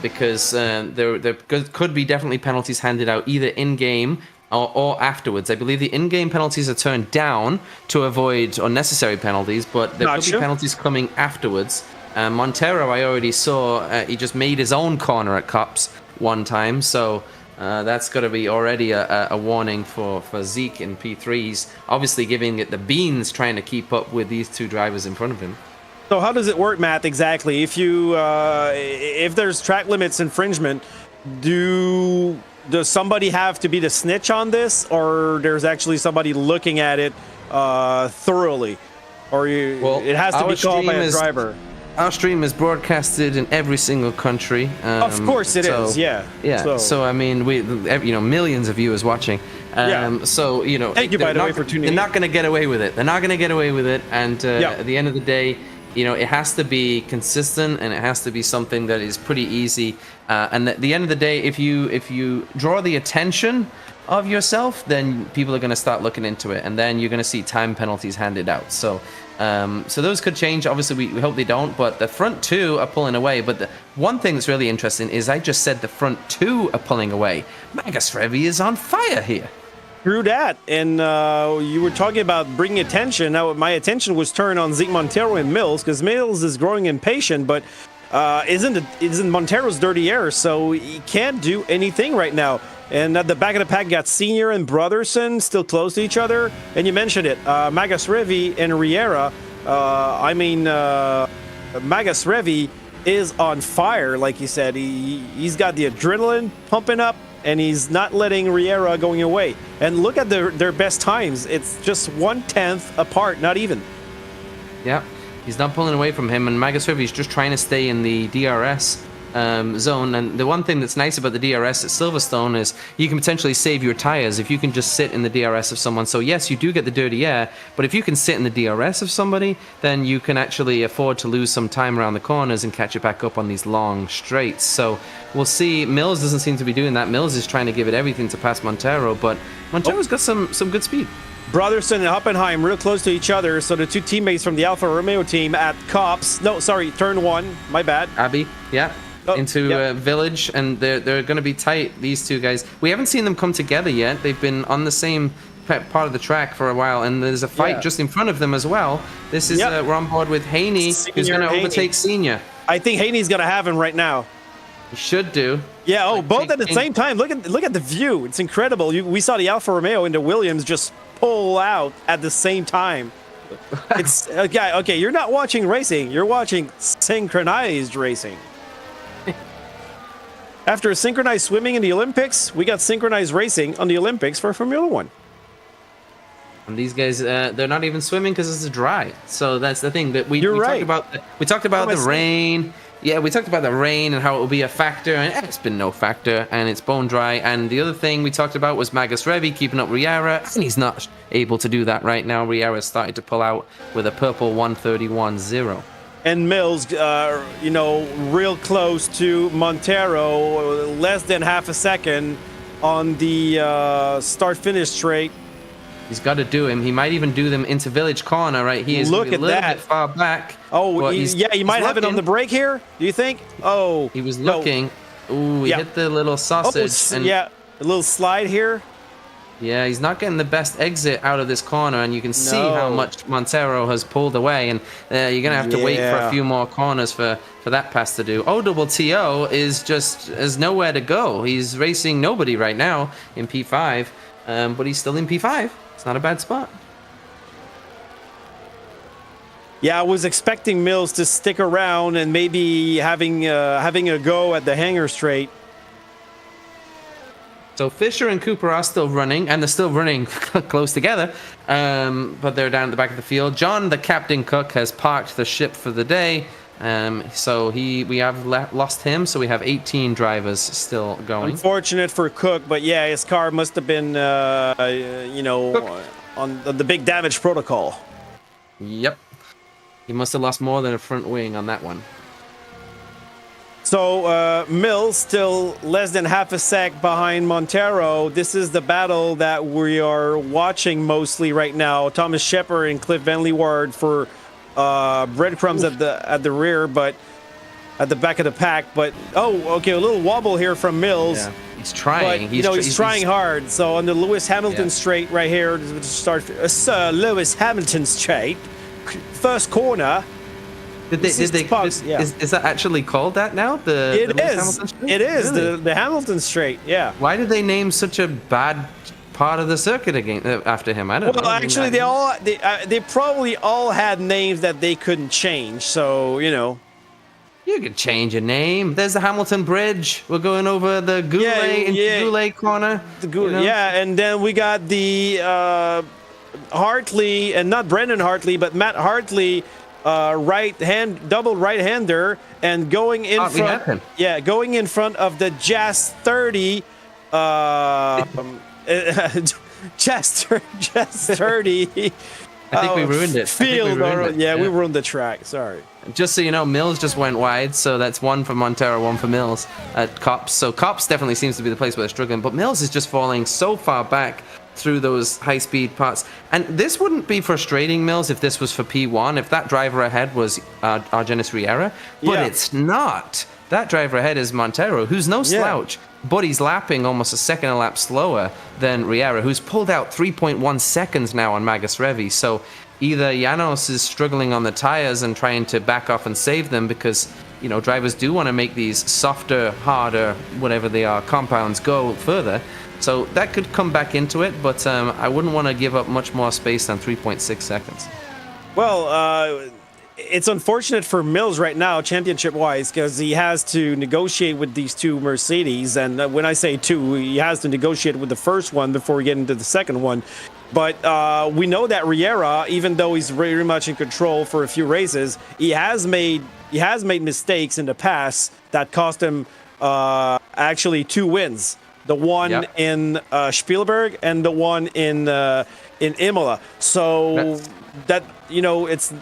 because there could be definitely penalties handed out either in game or afterwards. I believe the in-game penalties are turned down to avoid unnecessary penalties, but there could be penalties coming afterwards. Montero, I already saw, he just made his own corner at Copse one time, so that's got to be already a warning for Zeke in P3s. Obviously giving it the beans trying to keep up with these two drivers in front of him. So how does it work, Matt, exactly? If you if there's track limits infringement, does somebody have to be the snitch on this, or there's actually somebody looking at it thoroughly? Or it has to be called by a driver? Our stream is broadcasted in every single country. Of course it is, yeah. Yeah. So I mean, millions of viewers watching. So thank you by the way for tuning in. They're not going to get away with it. They're not going to get away with it. And at the end of the day, it has to be consistent, and it has to be something that is pretty easy. And at the end of the day, if you draw the attention of yourself, then people are going to start looking into it, and then you're going to see time penalties handed out. So those could change. Obviously, we hope they don't, but the front two are pulling away. But the one thing that's really interesting is I just said the front two are pulling away. Magus Revi is on fire here. Through that, and you were talking about bringing attention. Now, my attention was turned on Zeke Montero and Mills, because Mills is growing impatient, but isn't Montero's dirty air, so he can't do anything right now. And at the back of the pack, got Senior and Brotherson still close to each other. And you mentioned it, Magus Revi and Riera. Magus Revi is on fire, like you said. He's got the adrenaline pumping up, and he's not letting Riera going away. And look at their best times. It's just 1/10 apart, not even. Yeah, he's not pulling away from him, and Magus Revi is just trying to stay in the DRS zone. And the one thing that's nice about the DRS at Silverstone is you can potentially save your tires if you can just sit in the DRS of someone. So yes, you do get the dirty air, but if you can sit in the DRS of somebody, then you can actually afford to lose some time around the corners and catch it back up on these long straights. So we'll see. Mills doesn't seem to be doing that. Mills is trying to give it everything to pass Montero, but Montero's got some good speed. Brotherson and Hoppenheim real close to each other, so the two teammates from the Alfa Romeo team at Copse. No, sorry, turn one. My bad. Abbey, yeah. Into Village, and they're going to be tight, these two guys. We haven't seen them come together yet. They've been on the same part of the track for a while, and there's a fight just in front of them as well. This is we're on board with Haney, who's going to overtake Senior. I think Haney's going to have him right now. He should do. Yeah, both at the same time. Look at the view. It's incredible. We saw the Alfa Romeo into Williams just pull out at the same time. It's okay, you're not watching racing. You're watching synchronized racing. After synchronized swimming in the Olympics, we got synchronized racing on the Olympics for Formula One. And these guys, they're not even swimming because it's dry. So that's the thing that we talked about. We talked about the rain. Yeah, we talked about the rain and how it will be a factor, and it's been no factor, and it's bone dry. And the other thing we talked about was Magus Revi keeping up Riera, and he's not able to do that right now. Riera's starting to pull out with a purple 1:31.0. And Mills, real close to Montero, less than half a second on the start-finish straight. He's got to do him. He might even do them into Village Corner right here. Look at that. A little bit far back. Oh, he might have it on the break here. Do you think? Oh, he was looking. No. Ooh, he hit the little sausage. A little slide here. Yeah, he's not getting the best exit out of this corner, and you can see how much Montero has pulled away, and you're going to have to wait for a few more corners for that pass to do. OTTO is nowhere to go. He's racing nobody right now in P5, but he's still in P5. It's not a bad spot. Yeah, I was expecting Mills to stick around and maybe having a go at the hangar straight. So Fisher and Cooper are still running, and they're still running close together, but they're down at the back of the field. John, the Captain Cook, has parked the ship for the day, so we have lost him, so we have 18 drivers still going. Unfortunate for Cook, but yeah, his car must have been, on the big damage protocol. Yep. He must have lost more than a front wing on that one. So Mills still less than half a sec behind Montero. This is the battle that we are watching mostly right now. Thomas Shepard and Cliff Van Leeuwen for breadcrumbs at the rear, but at the back of the pack. But okay, a little wobble here from Mills. Yeah. He's trying. But, he's trying hard. So on the Lewis Hamilton straight right here to start. Sir Lewis Hamilton straight, first corner. Is that actually called that now? It is really? the Hamilton Straight. Yeah. Why did they name such a bad part of the circuit again after him? I don't know. Well, actually, they probably all had names that they couldn't change. So you could change a name. There's the Hamilton Bridge. We're going over the Goulet corner. And then we got the Hartley, and not Brendan Hartley, but Matt Hartley. Double right-hander, and going in front. Yeah, going in front of the Jazz 30. Jazz 30. I think we ruined it. We ruined the track. Sorry. Just so you know, Mills just went wide, so that's one for Montero, one for Mills at Copse. So Copse definitely seems to be the place where they're struggling, but Mills is just falling so far back through those high-speed parts. And this wouldn't be frustrating, Mills, if this was for P1, if that driver ahead was Argenis Riera, but it's not. That driver ahead is Montero, who's no slouch, but he's lapping almost a second a lap slower than Riera, who's pulled out 3.1 seconds now on Magus Revi. So either Janos is struggling on the tires and trying to back off and save them because, drivers do want to make these softer, harder, whatever they are, compounds go further. So that could come back into it, but I wouldn't want to give up much more space than 3.6 seconds. Well, it's unfortunate for Mills right now, championship-wise, because he has to negotiate with these two Mercedes. And when I say two, he has to negotiate with the first one before we get into the second one. But we know that Riera, even though he's very much in control for a few races, he has made mistakes in the past that cost him actually 2 wins. The one in Spielberg and the one in Imola. So it's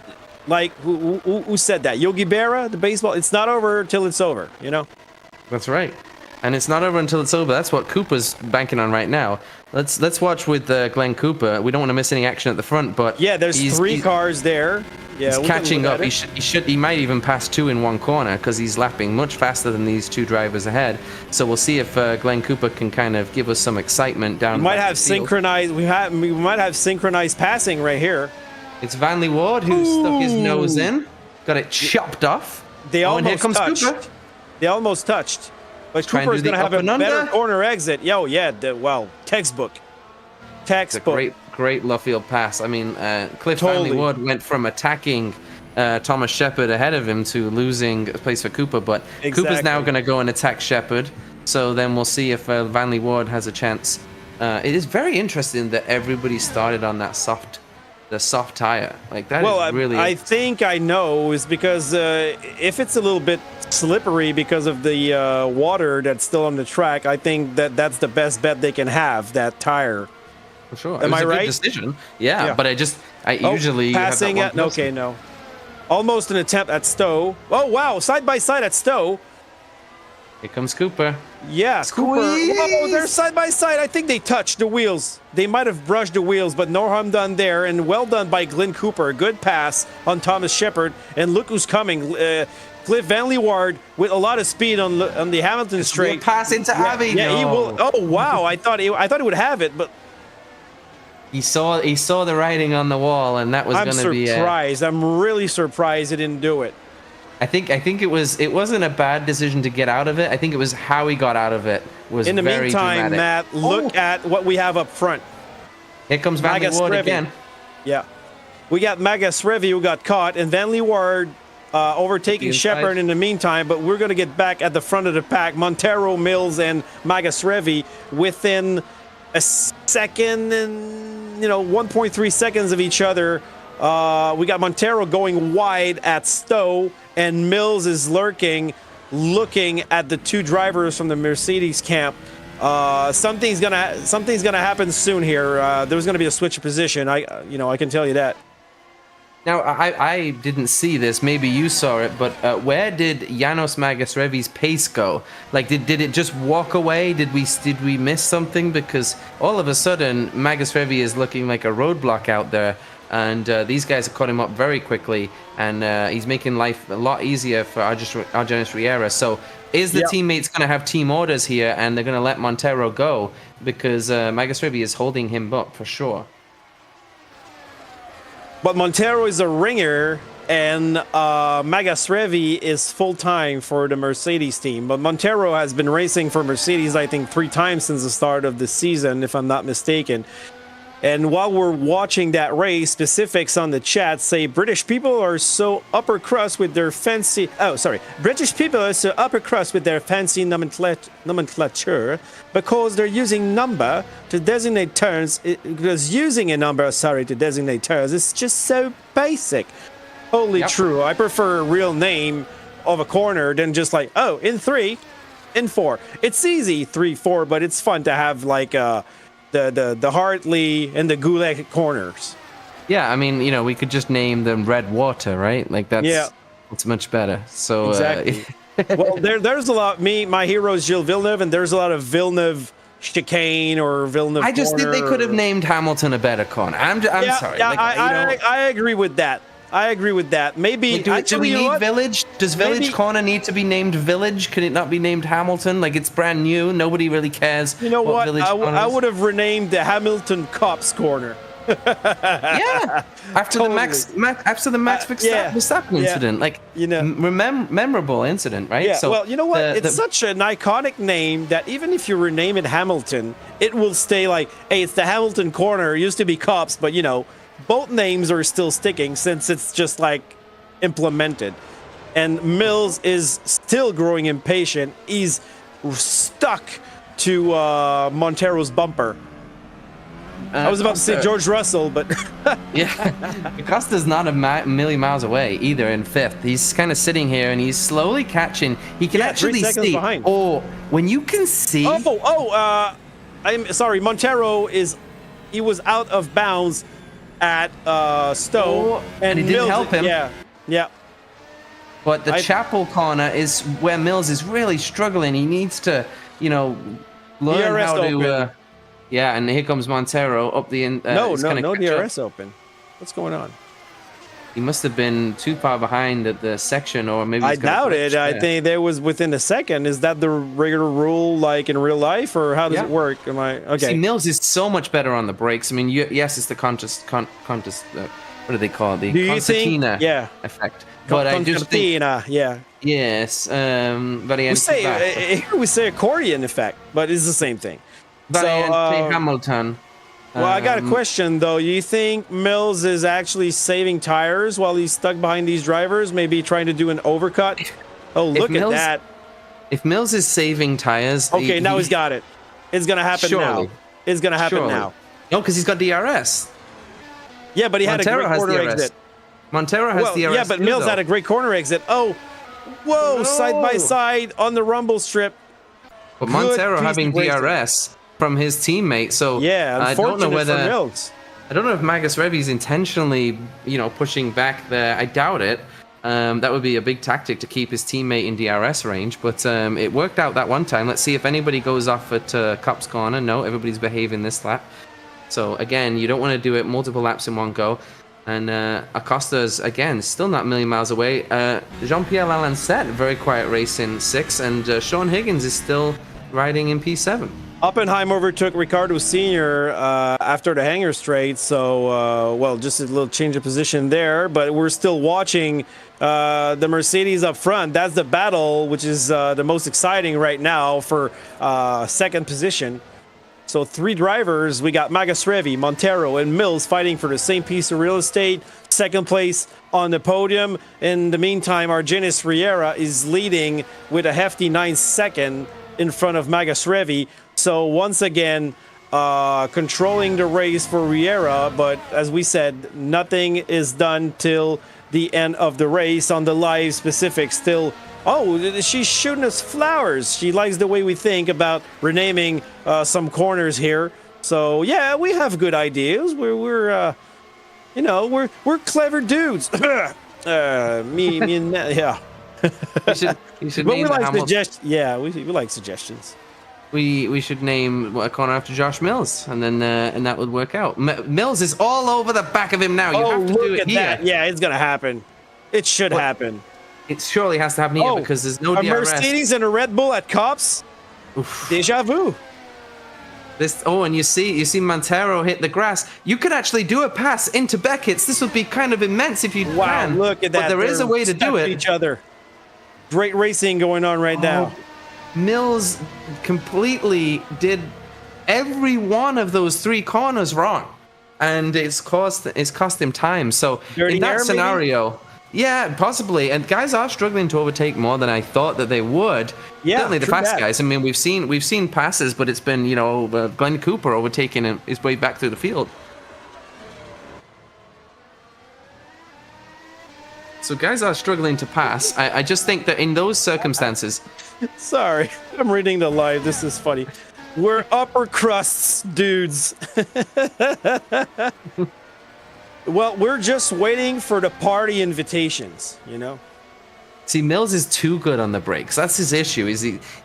like who said that? Yogi Berra, the baseball. It's not over till it's over. That's right, and it's not over until it's over. That's what Cooper's banking on right now. Let's watch with Glenn Cooper. We don't want to miss any action at the front, but there's 3 cars there. Yeah, he's catching up. He might even pass 2 in one corner because he's lapping much faster than these 2 drivers ahead. So we'll see if Glenn Cooper can kind of give us some excitement down. We might have synchronized. We might have synchronized passing right here. It's Van Leeuwen who stuck his nose in, got it chopped off. They almost here comes touched. Cooper. They almost touched. But Cooper's going to have a better corner exit. Textbook. It's a great left field pass. I mean, Cliff Van Leeuwen went from attacking Thomas Shepard ahead of him to losing a place for Cooper, but Cooper's now going to go and attack Shepard. So then we'll see if Van Leeuwen has a chance. It is very interesting that everybody started on that soft tire. Like that is really... I think I know is because if it's a little bit slippery because of the water that's still on the track, I think that's the best bet they can have, that tire. For sure. Am I right? Good decision. Yeah, but I usually passing it. Okay, no. Almost an attempt at Stowe. Oh wow, side by side at Stowe. Here comes Cooper. Yeah, Cooper. Whoa, they're side by side. I think they touched the wheels. They might have brushed the wheels, but no harm done there. And well done by Glenn Cooper. Good pass on Thomas Shepard. And look who's coming. Cliff Van Leeuwen with a lot of speed on the Hamilton straight. Pass into Avi. Yeah, he will. Oh wow, I thought he would have it, but. He saw the writing on the wall, and that was going to be. I'm surprised. I'm really surprised he didn't do it. I think it wasn't a bad decision to get out of it. I think it was how he got out of it was in the very meantime, dramatic. Matt, look at what we have up front. Here comes Van Leeuwen again. Yeah, we got Magus Revi who got caught, and Van Leeuwen overtaking Shepard in the meantime. But we're going to get back at the front of the pack. Montero, Mills, and Magus Revi within a second and 1.3 seconds of each other. We got Montero going wide at Stowe, and Mills is looking at the 2 drivers from the Mercedes camp. Something's gonna happen soon here. There's gonna be a switch of position. I can tell you that. Now, I didn't see this. Maybe you saw it, but where did Janos Magasrevi's pace go? Like, did it just walk away? Did we miss something? Because all of a sudden, Magasrevi is looking like a roadblock out there, and these guys have caught him up very quickly, and he's making life a lot easier for Argenis Riera. So, is the teammates going to have team orders here, and they're going to let Montero go? Because Magasrevi is holding him up for sure. But Montero is a ringer, and Magasrevi is full-time for the Mercedes team. But Montero has been racing for Mercedes, I think, 3 times since the start of the season, if I'm not mistaken. And while we're watching that race, specifics on the chat say British people are so upper crust with their fancy... Oh, sorry. British people are so upper crust with their fancy nomenclature because they're using number to designate turns. Because using a number, sorry, to designate turns is just so basic. Totally true. I prefer a real name of a corner than just like, oh, in 3, in 4. It's easy, 3, 4, but it's fun to have like... the Hartley and the Gulag corners. Yeah, I mean, you know, we could just name them Red Water, right? Like that's much better. So exactly. Well, there's a lot. My hero is Gilles Villeneuve, and there's a lot of Villeneuve chicane or Villeneuve. I just think they could have named Hamilton a better corner. I'm sorry. Yeah, I agree with that. I agree with that. Maybe do we need Village? Does Village Corner need to be named Village? Can it not be named Hamilton? Like, it's brand new. Nobody really cares. You know what? I would have renamed the Hamilton Cops Corner. Yeah, after the Max Verstappen incident, like, you know, memorable incident, right? Yeah. So well, you know what? It's such an iconic name that even if you rename it Hamilton, it will stay like, hey, it's the Hamilton Corner. It used to be Cops, but you know. Both names are still sticking since it's just like implemented. And Mills is still growing impatient. He's stuck to Montero's bumper. I was about to say George Russell, but... Yeah, Acosta's not a million miles away either in 5th. He's kind of sitting here and he's slowly catching. He can actually see. Behind. Oh, when you can see... I'm sorry, Montero he was out of bounds at Stowe, and he didn't help him. Yeah. But the Chapel corner is where Mills is really struggling. He needs to, you know, learn how to. And here comes Montero up the end. No DRS open. What's going on? He must have been too far behind at the section, or maybe. I doubt it. I think there was within a second. Is that the regular rule, like in real life, or how does it work? Am I okay? See, Mills is so much better on the brakes. I mean, yes, it's the what do they call it? The concertina effect. But I just think, yes, we say accordion effect, but it's the same thing. Hamilton. Well, I got a question, though. You think Mills is actually saving tires while he's stuck behind these drivers? Maybe trying to do an overcut? Oh, look at that. If Mills is saving tires... Okay, now he's got it. It's going to happen now. It's going to happen now. No, because he's got DRS. Yeah, but he had a great corner exit. Montero has DRS. Yeah, but Mills had a great corner exit. Oh, whoa, side by side on the rumble strip. But Montero having DRS... from his teammate, so I don't know whether I don't know if Magasrevi's intentionally, you know, pushing back there. I doubt it. That would be a big tactic to keep his teammate in DRS range, but it worked out that one time. Let's see if anybody goes off at Cop's corner. No, everybody's behaving this lap. So again, you don't want to do it multiple laps in one go. And Acosta's again still not a million miles away. Jean-Pierre Lalancette, very quiet race in 6, and Sean Higgins is still riding in P7. Oppenheim overtook Ricardo Sr. After the hangar straight, so, just a little change of position there, but we're still watching the Mercedes up front. That's the battle, which is the most exciting right now for second position. So 3 drivers, we got Magasrevi, Montero, and Mills fighting for the same piece of real estate, second place on the podium. In the meantime, Argenis Riera is leading with a hefty 9-second in front of Magasrevi. So once again, controlling the race for Riera, but as we said, nothing is done till the end of the race. On the live specifics, still, she's shooting us flowers. She likes the way we think about renaming some corners here. So yeah, we have good ideas. We're You know, we're clever dudes. Me and yeah. You should But name we the like Hamilton. Yeah, we like suggestions. We should name a corner after Josh Mills, and then and that would work out. Mills is all over the back of him now. You have to do it here. That. Yeah, it's gonna happen. It should happen. It surely has to happen here because there's no a DRS. Mercedes and a Red Bull at Cops. Deja vu. And you see Montero hit the grass. You could actually do a pass into Beckett's. This would be kind of immense if you can. Look at that. But there is a way to do it. Each other. Great racing going on right now. Mills completely did every one of those 3 corners wrong, and it's cost him time. So in that scenario, yeah, possibly. And guys are struggling to overtake more than I thought that they would. Yeah, certainly the fast guys. I mean, we've seen passes, but it's been Glenn Cooper overtaking his way back through the field. So guys are struggling to pass. I just think that in those circumstances... Sorry, I'm reading the live. This is funny. We're upper crusts dudes. Well, we're just waiting for the party invitations, you know? See, Mills is too good on the brakes. That's his issue.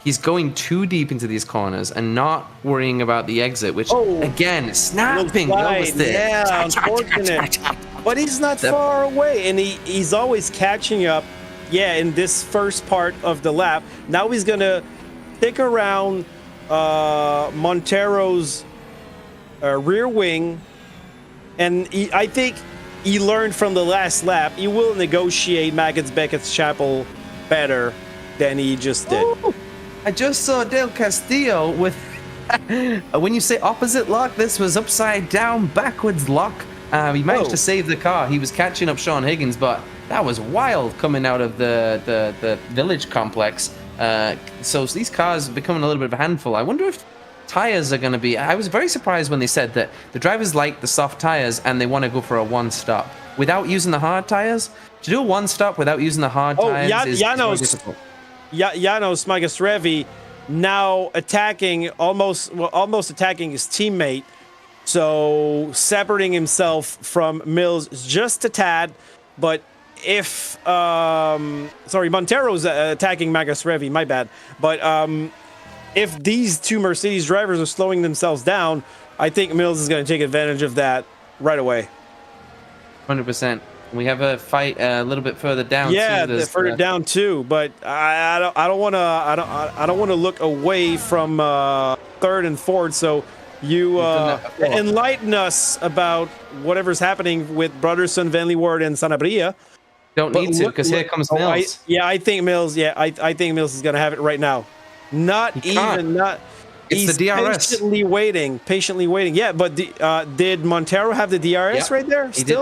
He's going too deep into these corners and not worrying about the exit, which, again, snapping. Yeah, unfortunate. But he's not far away, and he's always catching up, in this first part of the lap. Now he's going to stick around Montero's rear wing, and I think he learned from the last lap. He will negotiate Beckett's Chapel better than he just did. Ooh, I just saw Del Castillo with... when you say opposite lock, this was upside down, backwards lock. He managed to save the car. He was catching up Sean Higgins, but that was wild coming out of the village complex. So these cars are becoming a little bit of a handful. I wonder if tires are going to be... I was very surprised when they said that the drivers like the soft tires and they want to go for a one-stop without using the hard tires. To do a one-stop without using the hard tires is very difficult. Janos Magasrevi now almost attacking his teammate. So separating himself from Mills just a tad, but if Montero's attacking Magasrevi, my bad. But if these 2 Mercedes drivers are slowing themselves down, I think Mills is going to take advantage of that right away. 100%. We have a fight a little bit further down. Yeah, further down too. But I don't want to look away from 3rd and 4th. So you enlighten us about whatever's happening with Brotherson, Van Leeuwarden, and Sanabria. Don't need to, because here comes Mills. I think Mills. Yeah, I think Mills is going to have it right now. He's the DRS. Patiently waiting. Yeah, but did Montero have the DRS right there? He did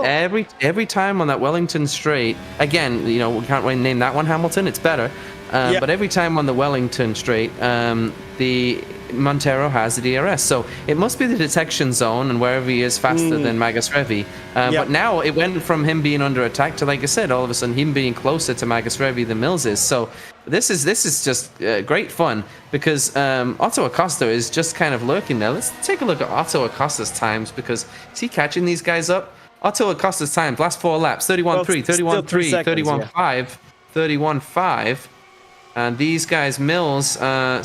every time on that Wellington straight. Again, we can't really name that one Hamilton. It's better. But every time on the Wellington straight, the Montero has the DRS. So it must be the detection zone and wherever he is faster than Magasrevi. But now it went from him being under attack to, like I said, all of a sudden him being closer to Magasrevi than Mills is. So this is just great fun because Otto Acosta is just kind of lurking there. Let's take a look at Otto Acosta's times, because is he catching these guys up? Otto Acosta's times, last 4 laps, 31.3, 31.3, 31.5, 31.5. And these guys, Mills,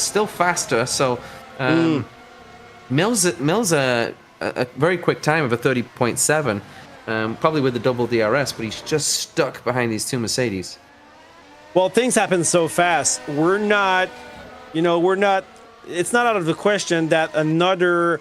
still faster. So Mills a very quick time of a 30.7, probably with the double DRS, but he's just stuck behind these 2 Mercedes. Well, things happen so fast. It's not out of the question that another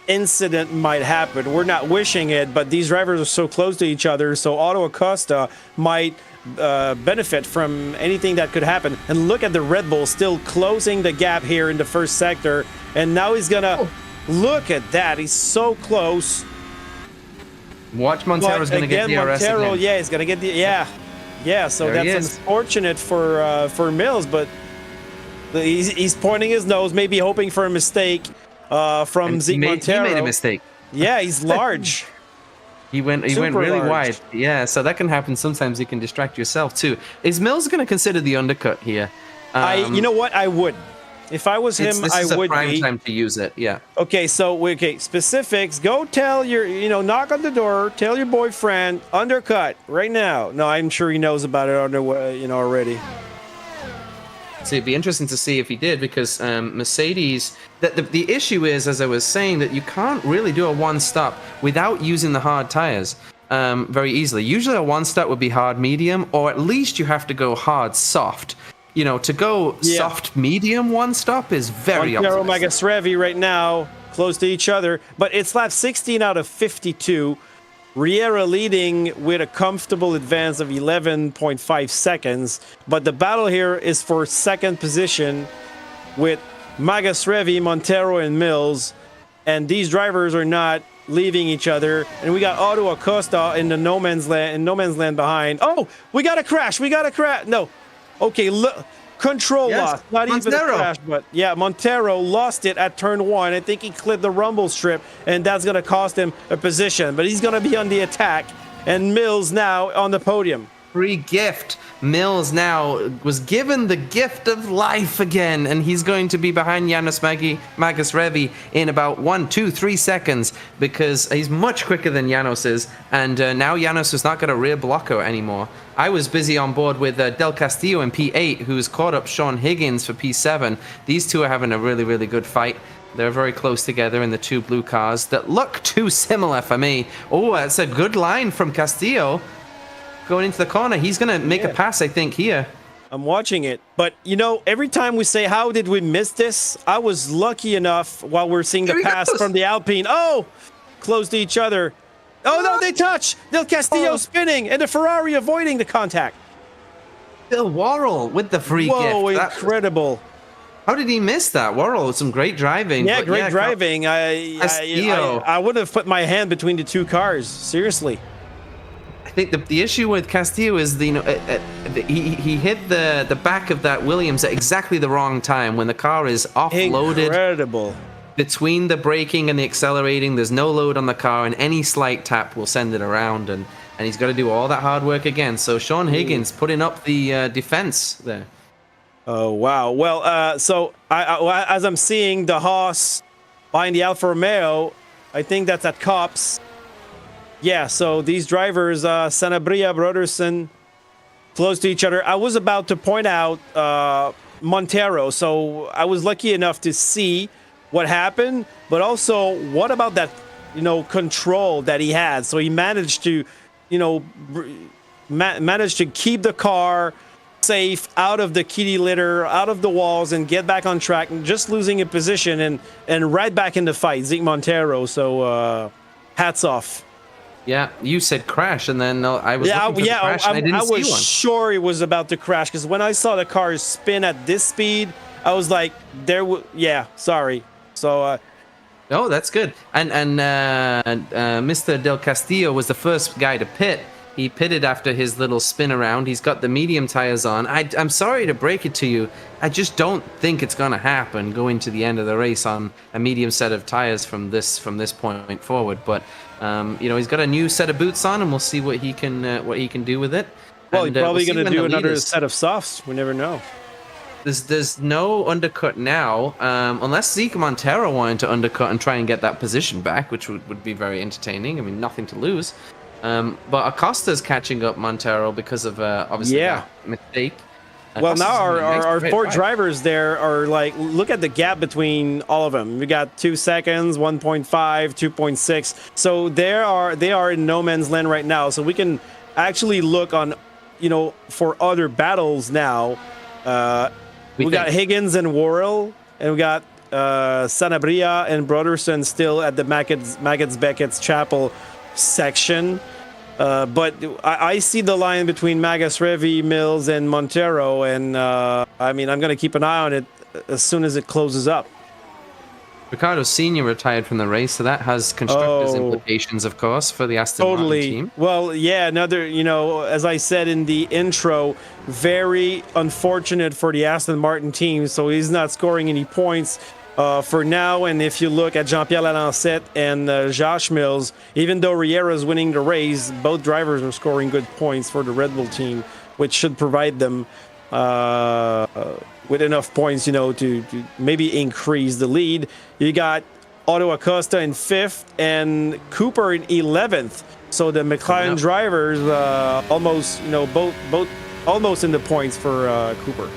incident might happen. We're not wishing it, but these drivers are so close to each other. So Otto Acosta might benefit from anything that could happen. And look at the Red Bull still closing the gap here in the first sector. And now he's gonna look at that. He's so close. Watch Montero's gonna get DRS again. Yeah, he's gonna get the So that's unfortunate for Mills, but he's pointing his nose, maybe hoping for a mistake from Zeke Montero. He made a mistake. Yeah, he's large. He went really wide. Yeah, so that can happen. Sometimes you can distract yourself too. Is Mills going to consider the undercut here? You know what? I would. If I was him, This I is a would prime be. time to use it. Yeah. Okay, so specifics. Go tell your, knock on the door. Tell your boyfriend undercut right now. No, I'm sure he knows about it already. So it'd be interesting to see if he did, because Mercedes. The issue is, as I was saying, that you can't really do a one-stop without using the hard tires very easily. Usually a one-stop would be hard medium, or at least you have to go hard soft. To go soft medium one-stop is very Montero, optimistic. Magasrevi right now close to each other, but it's lap 16 out of 52. Riera leading with a comfortable advance of 11.5 seconds, but the battle here is for second position with Magasrevi, Montero, and Mills, and these drivers are not leaving each other. And we got Auto Acosta in the no man's land behind. Oh, we got a crash! No, okay, look. Control loss, not even a crash, but yeah, Montero lost it at turn 1. I think he clipped the rumble strip, and that's going to cost him a position, but he's going to be on the attack, and Mills now on the podium. Free gift. Mills now was given the gift of life again, and he's going to be behind Janos Magasrevi in about 1, 2, 3 seconds, because he's much quicker than Janos is, and now Janos is not going to rear blocker anymore. I was busy on board with Del Castillo in P8, who's caught up Sean Higgins for P7. These two are having a really, really good fight. They're very close together in the two blue cars that look too similar for me. Oh, that's a good line from Castillo. Going into the corner, he's going to make a pass, I think, here. I'm watching it, but every time we say, how did we miss this? I was lucky enough while we're seeing the pass from the Alpine. Oh, close to each other. Oh, no, they touch. Del Castillo spinning, and the Ferrari avoiding the contact. Bill Worrell with the free gift. Whoa, incredible. How did he miss that? Worrell with some great driving. Yeah, great driving. I would have put my hand between the two cars. Seriously. I think the issue with Castillo is he hit the back of that Williams at exactly the wrong time when the car is offloaded. Incredible. Between the braking and the accelerating, there's no load on the car, and any slight tap will send it around, and he's got to do all that hard work again. So Sean Higgins putting up the defense there. Oh, wow. Well, so as I'm seeing the Haas behind the Alfa Romeo, I think that's at Cops. Yeah, so these drivers, Sanabria, Broderson, close to each other. I was about to point out Montero, so I was lucky enough to see what happened, but also what about that, control that he had? So he managed to, managed to keep the car safe out of the kitty litter, out of the walls, and get back on track, and just losing a position and right back in the fight, Zeke Montero. So hats off. Yeah, you said crash, and then I was looking for the crash, and I didn't see one. I was sure he was about to crash, because when I saw the car spin at this speed, I was like, sorry. So, oh, that's good. And Mr. Del Castillo was the first guy to pit. He pitted after his little spin around. He's got the medium tires on. I'm sorry to break it to you. I just don't think it's going to happen going to the end of the race on a medium set of tires from this point forward. But he's got a new set of boots on, and we'll see what he can do with it. Well, he's probably going to do another set of softs. We never know. There's no undercut now, unless Zeke Montero wanted to undercut and try and get that position back, which would be very entertaining. I mean, nothing to lose. But Acosta's catching up Montero because of obviously that mistake. Well, now our four drivers there are like, look at the gap between all of them. We got 2 seconds, 1.5, 2.6. So they are in no man's land right now. So we can actually look on, for other battles now. We got Higgins and Worrell, and we got Sanabria and Broderson still at the Maggots Beckett's Chapel section. But I see the line between Magasrevi, Mills, and Montero, and I'm going to keep an eye on it as soon as it closes up. Ricardo Sr. retired from the race, so that has constructors implications, of course, for the Aston Martin team. Well, yeah, another, as I said in the intro, very unfortunate for the Aston Martin team, so he's not scoring any points for now. And if you look at Jean-Pierre Lalancette and Josh Mills, even though Riera's winning the race, both drivers are scoring good points for the Red Bull team, which should provide them with enough points, to maybe increase the lead. You got Otto Acosta in 5th and Cooper in 11th. So the McLaren drivers almost, both almost in the points for Cooper.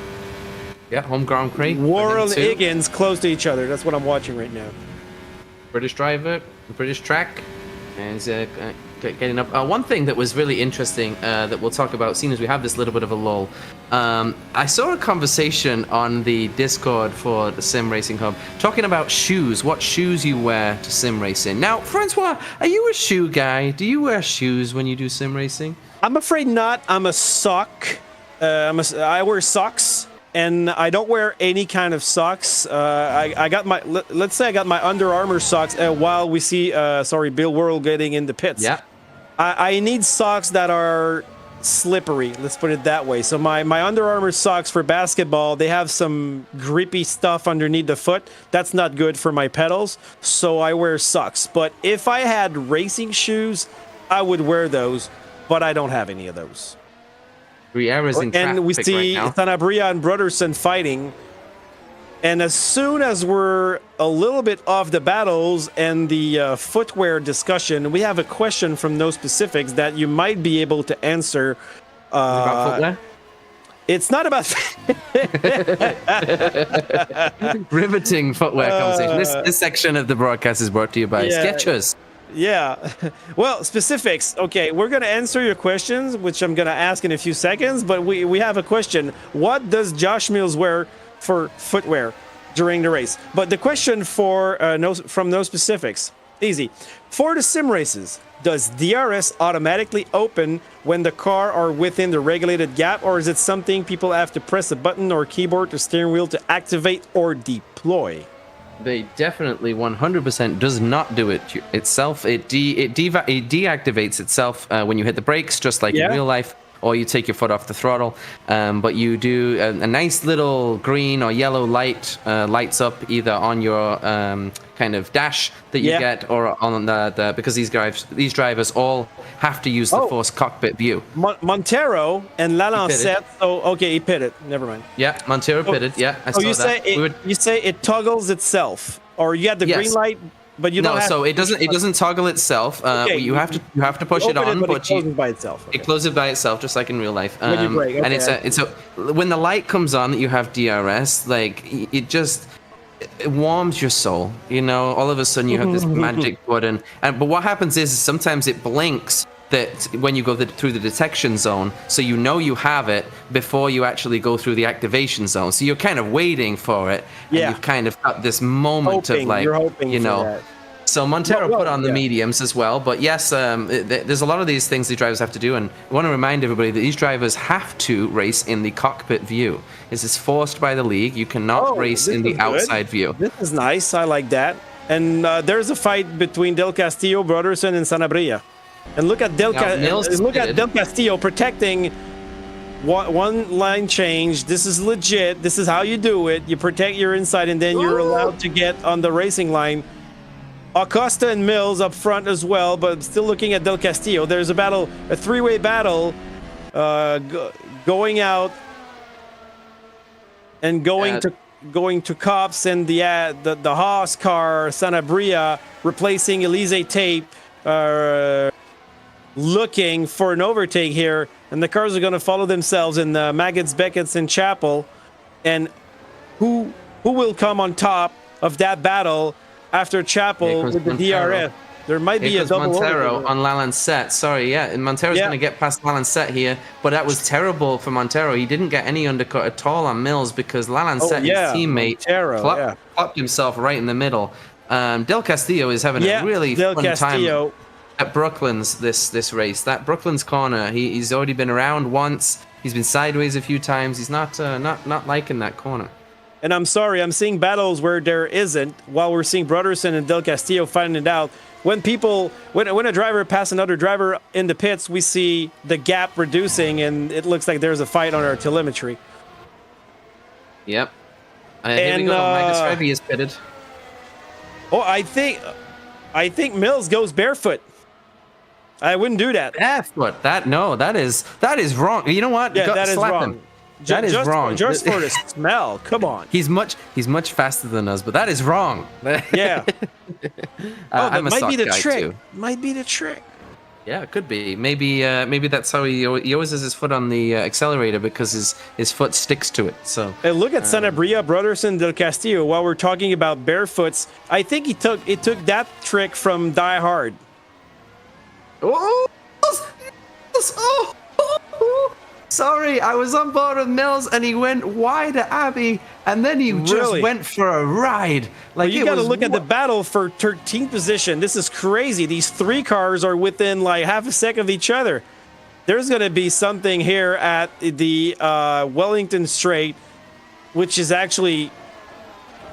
Yeah, home Grand Prix. Worrell and Higgins close to each other. That's what I'm watching right now. British driver, British track, and getting up. One thing that was really interesting that we'll talk about, seeing as we have this little bit of a lull. I saw a conversation on the Discord for the Sim Racing Hub talking about shoes, what shoes you wear to sim racing. Now, Francois, are you a shoe guy? Do you wear shoes when you do sim racing? I'm afraid not. I'm a sock. I wear socks. And I don't wear any kind of socks. I got my, let's say I got my Under Armour socks while we see, Bill Worrell getting in the pits. Yeah. I need socks that are slippery, let's put it that way. So my Under Armour socks for basketball, they have some grippy stuff underneath the foot. That's not good for my pedals, so I wear socks. But if I had racing shoes, I would wear those, but I don't have any of those. And we see Sanabria and Brotherson fighting. And as soon as we're a little bit off the battles and the footwear discussion, we have a question from No Specifics that you might be able to answer. About footwear? It's not about riveting footwear conversation. This section of the broadcast is brought to you by Skechers. Yeah. Well, specifics. Okay, we're going to answer your questions, which I'm going to ask in a few seconds, but we have a question. What does Josh Mills wear for footwear during the race? But the question from No Specifics, easy. For the sim races, does DRS automatically open when the car are within the regulated gap, or is it something people have to press a button or keyboard or steering wheel to activate or deploy? They definitely 100% does not do it itself. It deactivates itself when you hit the brakes, just like in real life, or you take your foot off the throttle. But you do a nice little green or yellow light lights up either on your kind of dash that you get, or on the because these drivers all have to use the forced cockpit view. Montero and Lalancette. Oh, okay, he pitted. Never mind. Yeah, Montero pitted. Yeah, I saw that. You say it toggles itself, or you have the green light, but you don't have. No, so it doesn't toggle itself. Okay, you have to push it on, but it closes by itself. Okay. It closes by itself, just like in real life. When you brake, and it's when the light comes on that you have DRS, like it warms your soul. All of a sudden you have this magic button, but what happens is sometimes it blinks that when you go through the detection zone, so you have it before you actually go through the activation zone. So you're kind of waiting for it, and you've kind of got this moment of like, So Montero put on the mediums as well, but yes, there's a lot of these things the drivers have to do, and I want to remind everybody that these drivers have to race in the cockpit view. This is forced by the league. You cannot race in the outside view. This is nice. I like that. And there's a fight between Del Castillo, Brotherson, and Sanabria. And look at Del Castillo protecting one line change. This is legit. This is how you do it. You protect your inside, and then you're allowed to get on the racing line. Acosta and Mills up front as well, but still looking at Del Castillo. There's a three-way battle going out and going to Cops and the Haas car, Sanabria, replacing Elise Tape, looking for an overtake here, and the cars are going to follow themselves in Maggots, Beckett's, and Chapel. And who will come on top of that battle after Chapel with the DRS? There might be a double Montero on Lalancette. Sorry, and Montero's going to get past Lalancette here, but that was terrible for Montero. He didn't get any undercut at all on Mills because Lalancette, his teammate, flopped himself right in the middle. Del Castillo is having a really fun time at Brooklands this race. That Brooklands corner, he's already been around once. He's been sideways a few times. He's not liking that corner. And I'm sorry, I'm seeing battles where there isn't, while we're seeing Brotherson and Del Castillo fighting it out. When a driver passes another driver in the pits, we see the gap reducing, and it looks like there's a fight on our telemetry. Yep. Here we go. Magus Revy is pitted. Oh, I think Mills goes barefoot. I wouldn't do that. Barefoot? That is wrong. You know what? Yeah, that is wrong. Him. That is just wrong. Just for the smell. Come on. He's much faster than us, but that is wrong. Yeah. That I'm a might be the guy trick. too. Might be the trick. Yeah, it could be. Maybe that's how he always has his foot on the accelerator because his foot sticks to it. So. Hey, look at Sanabria, Broderson, Del Castillo. While we're talking about barefoots, I think he took that trick from Die Hard. Oh! Sorry, I was on board with Mills and he went wide at Abbey and then he just went for a ride. Like, you got to look at the battle for 13th position. This is crazy. These three cars are within like half a second of each other. There's going to be something here at the Wellington Straight, which is actually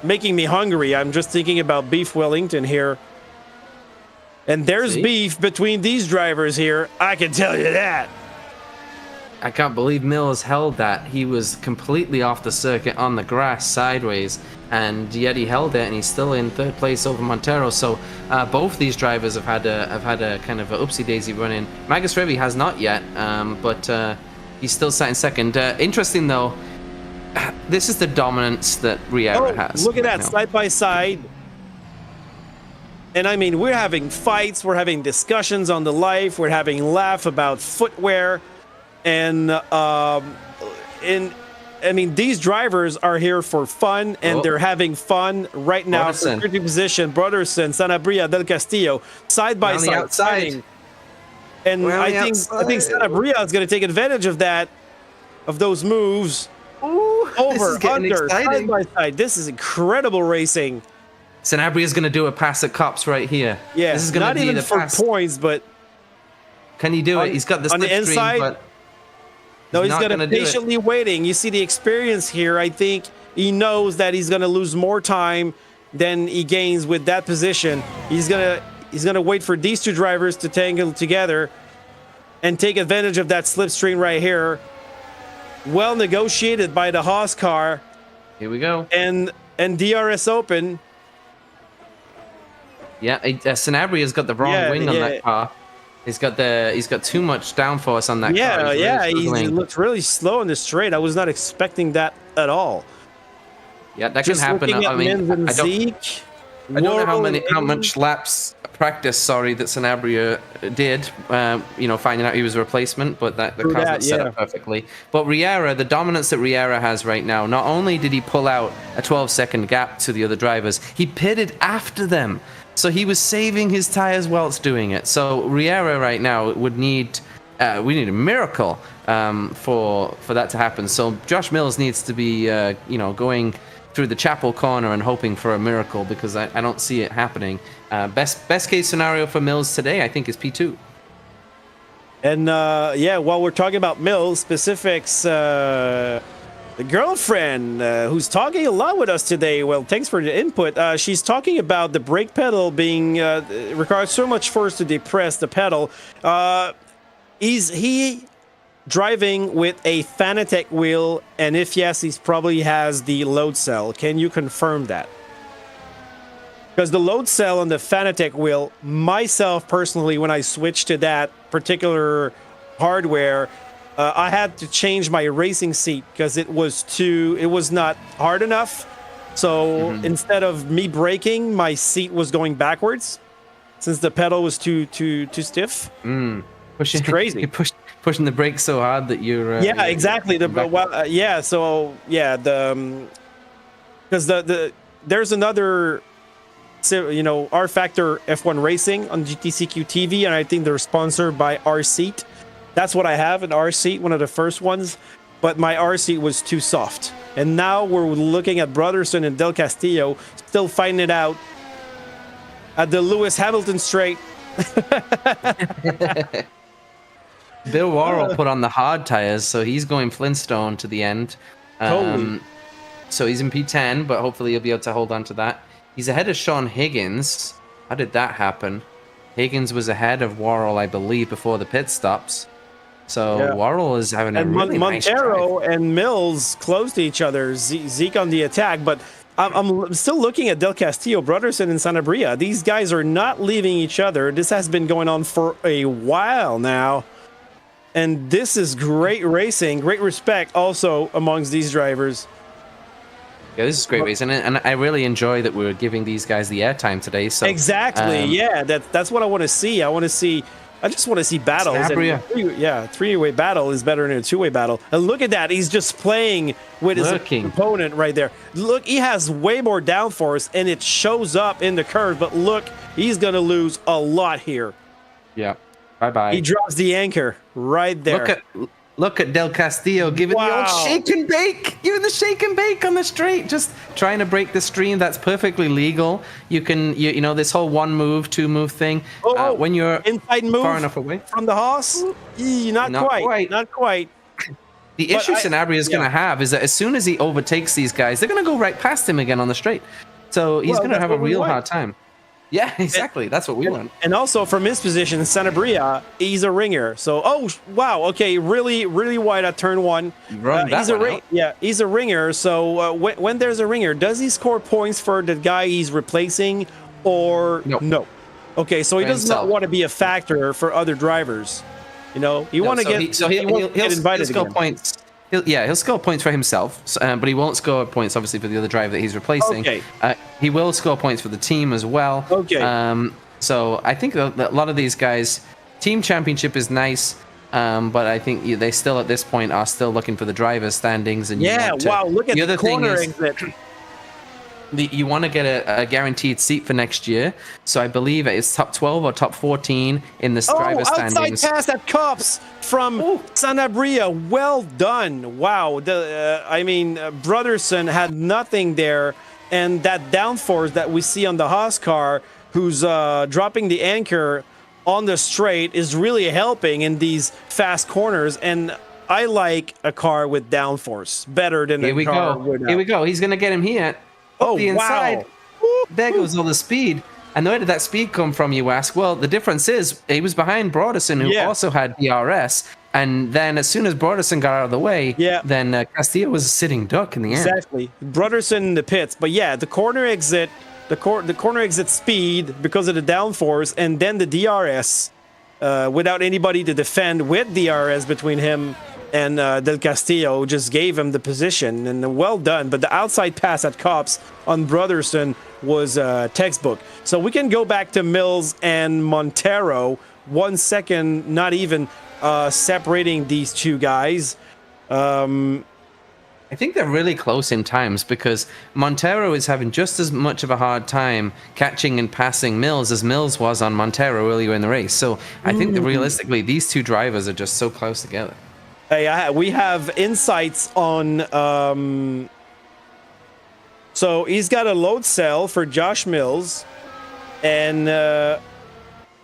making me hungry. I'm just thinking about beef Wellington here. And there's beef between these drivers here. I can tell you that. I can't believe Mills held that. He was completely off the circuit on the grass sideways, and yet he held it, and he's still in third place over Montero. So both these drivers have had a kind of a oopsie daisy run in. Magus Revi has not yet, but he's still sat in second. Interesting though, this is the dominance that Riera has. Look at that side by side. And I mean, we're having fights, we're having discussions on the life, we're having laugh about footwear. And I mean, these drivers are here for fun, and they're having fun right now. For 30 position, Broderson, Sanabria, Del Castillo, side by side, outside. And I think Sanabria is going to take advantage of that, of those moves. Ooh, over, under, side by side. This is incredible racing. Sanabria is going to do a pass at Cops right here. Yeah, this is going not to be even the for pass. Points, but can he do it? He's got the on the inside. But no, he's going to patiently waiting. You see the experience here. I think he knows that he's going to lose more time than he gains with that position. He's gonna wait for these two drivers to tangle together and take advantage of that slipstream right here. Well negotiated by the Haas car. Here we go. And DRS open. Yeah, Sanabria's got the wrong wing on that car. He's got too much downforce on that car. He looks really slow in the straight. I was not expecting that at all. Yeah, that can happen. I mean, I don't know how much laps practice that Sanabria did, finding out he was a replacement, but the car's not set up perfectly. But Riera, the dominance that Riera has right now, not only did he pull out a 12-second gap to the other drivers, he pitted after them. So he was saving his tires whilst doing it. So Riera right now would need a miracle for that to happen. So Josh Mills needs to be going through the chapel corner and hoping for a miracle, because I don't see it happening. Best case scenario for Mills today, I think, is P2. And while we're talking about Mills specifics, the girlfriend who's talking a lot with us today, well, thanks for the input. She's talking about the brake pedal being requires so much force to depress the pedal. Is he driving with a Fanatec wheel? And if yes, he probably has the load cell. Can you confirm that? Because the load cell on the Fanatec wheel, myself personally, when I switched to that particular hardware, I had to change my racing seat because it was not hard enough. So instead of me braking, my seat was going backwards since the pedal was too stiff. It's crazy. You're pushing the brake so hard that you're exactly. Because there's another RFactor F1 Racing on GTCQ TV, and I think they're sponsored by R-Seat. That's what I have, an R-Seat, one of the first ones, but my R-Seat was too soft. And now we're looking at Broderson and Del Castillo still fighting it out at the Lewis Hamilton straight. Bill Worrell put on the hard tires, so he's going Flintstone to the end. Totally. So he's in P10, but hopefully he'll be able to hold on to that. He's ahead of Sean Higgins. How did that happen? Higgins was ahead of Worrell, I believe, before the pit stops. So Worrell is having a really nice drive. Montero and Mills close to each other. Zeke on the attack, but I'm still looking at Del Castillo, Broderson, and Sanabria. These guys are not leaving each other. This has been going on for a while now. And this is great racing, great respect also amongst these drivers. Yeah, this is great racing, and I really enjoy that we're giving these guys the airtime today. So exactly, yeah, that's what I want to see. I just want to see battles. And three-way battle is better than a two-way battle. And look at that, he's just playing with his opponent right there. Look, he has way more downforce, and it shows up in the curve. But look, he's gonna lose a lot here. Yeah, bye-bye. He drops the anchor right there. Look at Del Castillo giving the old shake and bake, giving the shake and bake on the straight, just trying to break the stream. That's perfectly legal. You can, you know, this whole 1 move, 2 move thing. When you're inside move far enough away from the Haas, not quite. The issue Sanabria is going to have is that as soon as he overtakes these guys, they're going to go right past him again on the straight. So he's going to have a real hard time. Yeah, exactly. That's what we want. And also from his position, Sanabria, he's a ringer. So, okay, really, really wide at turn 1. He's a ringer. So when there's a ringer, does he score points for the guy he's replacing, or no? Okay, so he does not want to be a factor for other drivers. You know, he want to get invited to points. He'll score points for himself, but he won't score points, obviously, for the other driver that he's replacing. Okay. He will score points for the team as well. Okay. So I think that a lot of these guys, team championship is nice, but I think they still, at this point, are still looking for the driver's standings. And look at the corner exit. You want to get a guaranteed seat for next year. So I believe it's top 12 or top 14 in the driver standings. Outside pass at Cops from Sanabria. Well done. Wow. Brotherson had nothing there. And that downforce that we see on the Haas car, who's dropping the anchor on the straight, is really helping in these fast corners. And I like a car with downforce better than a car without. Here we go. He's going to get him here. The inside. Wow. There goes all the speed. And where did that speed come from, you ask? Well, the difference is he was behind Broderson, who also had DRS. And then as soon as Broderson got out of the way, then Castillo was a sitting duck in the end. Exactly. Broderson in the pits. But the corner exit, the corner exit speed because of the downforce, and then the DRS without anybody to defend with DRS between him and Del Castillo just gave him the position, and well done. But the outside pass at Cops on Brotherson was textbook. So we can go back to Mills and Montero. 1 second, not even separating these two guys. I think they're really close in times because Montero is having just as much of a hard time catching and passing Mills as Mills was on Montero earlier in the race. So I think that realistically, these two drivers are just so close together. Hey, we have insights on. So he's got a load cell for Josh Mills, and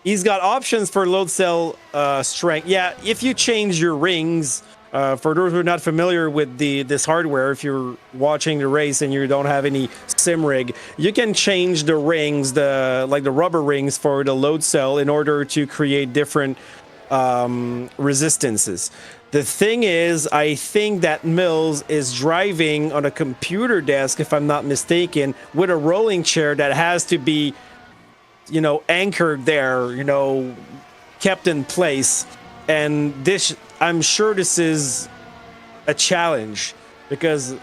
he's got options for load cell strength. Yeah, if you change your rings, for those who are not familiar with this hardware, if you're watching the race and you don't have any sim rig, you can change the rings, the rubber rings for the load cell in order to create different resistances. The thing is, I think that Mills is driving on a computer desk, if I'm not mistaken, with a rolling chair that has to be, anchored there, kept in place. And I'm sure this is a challenge because,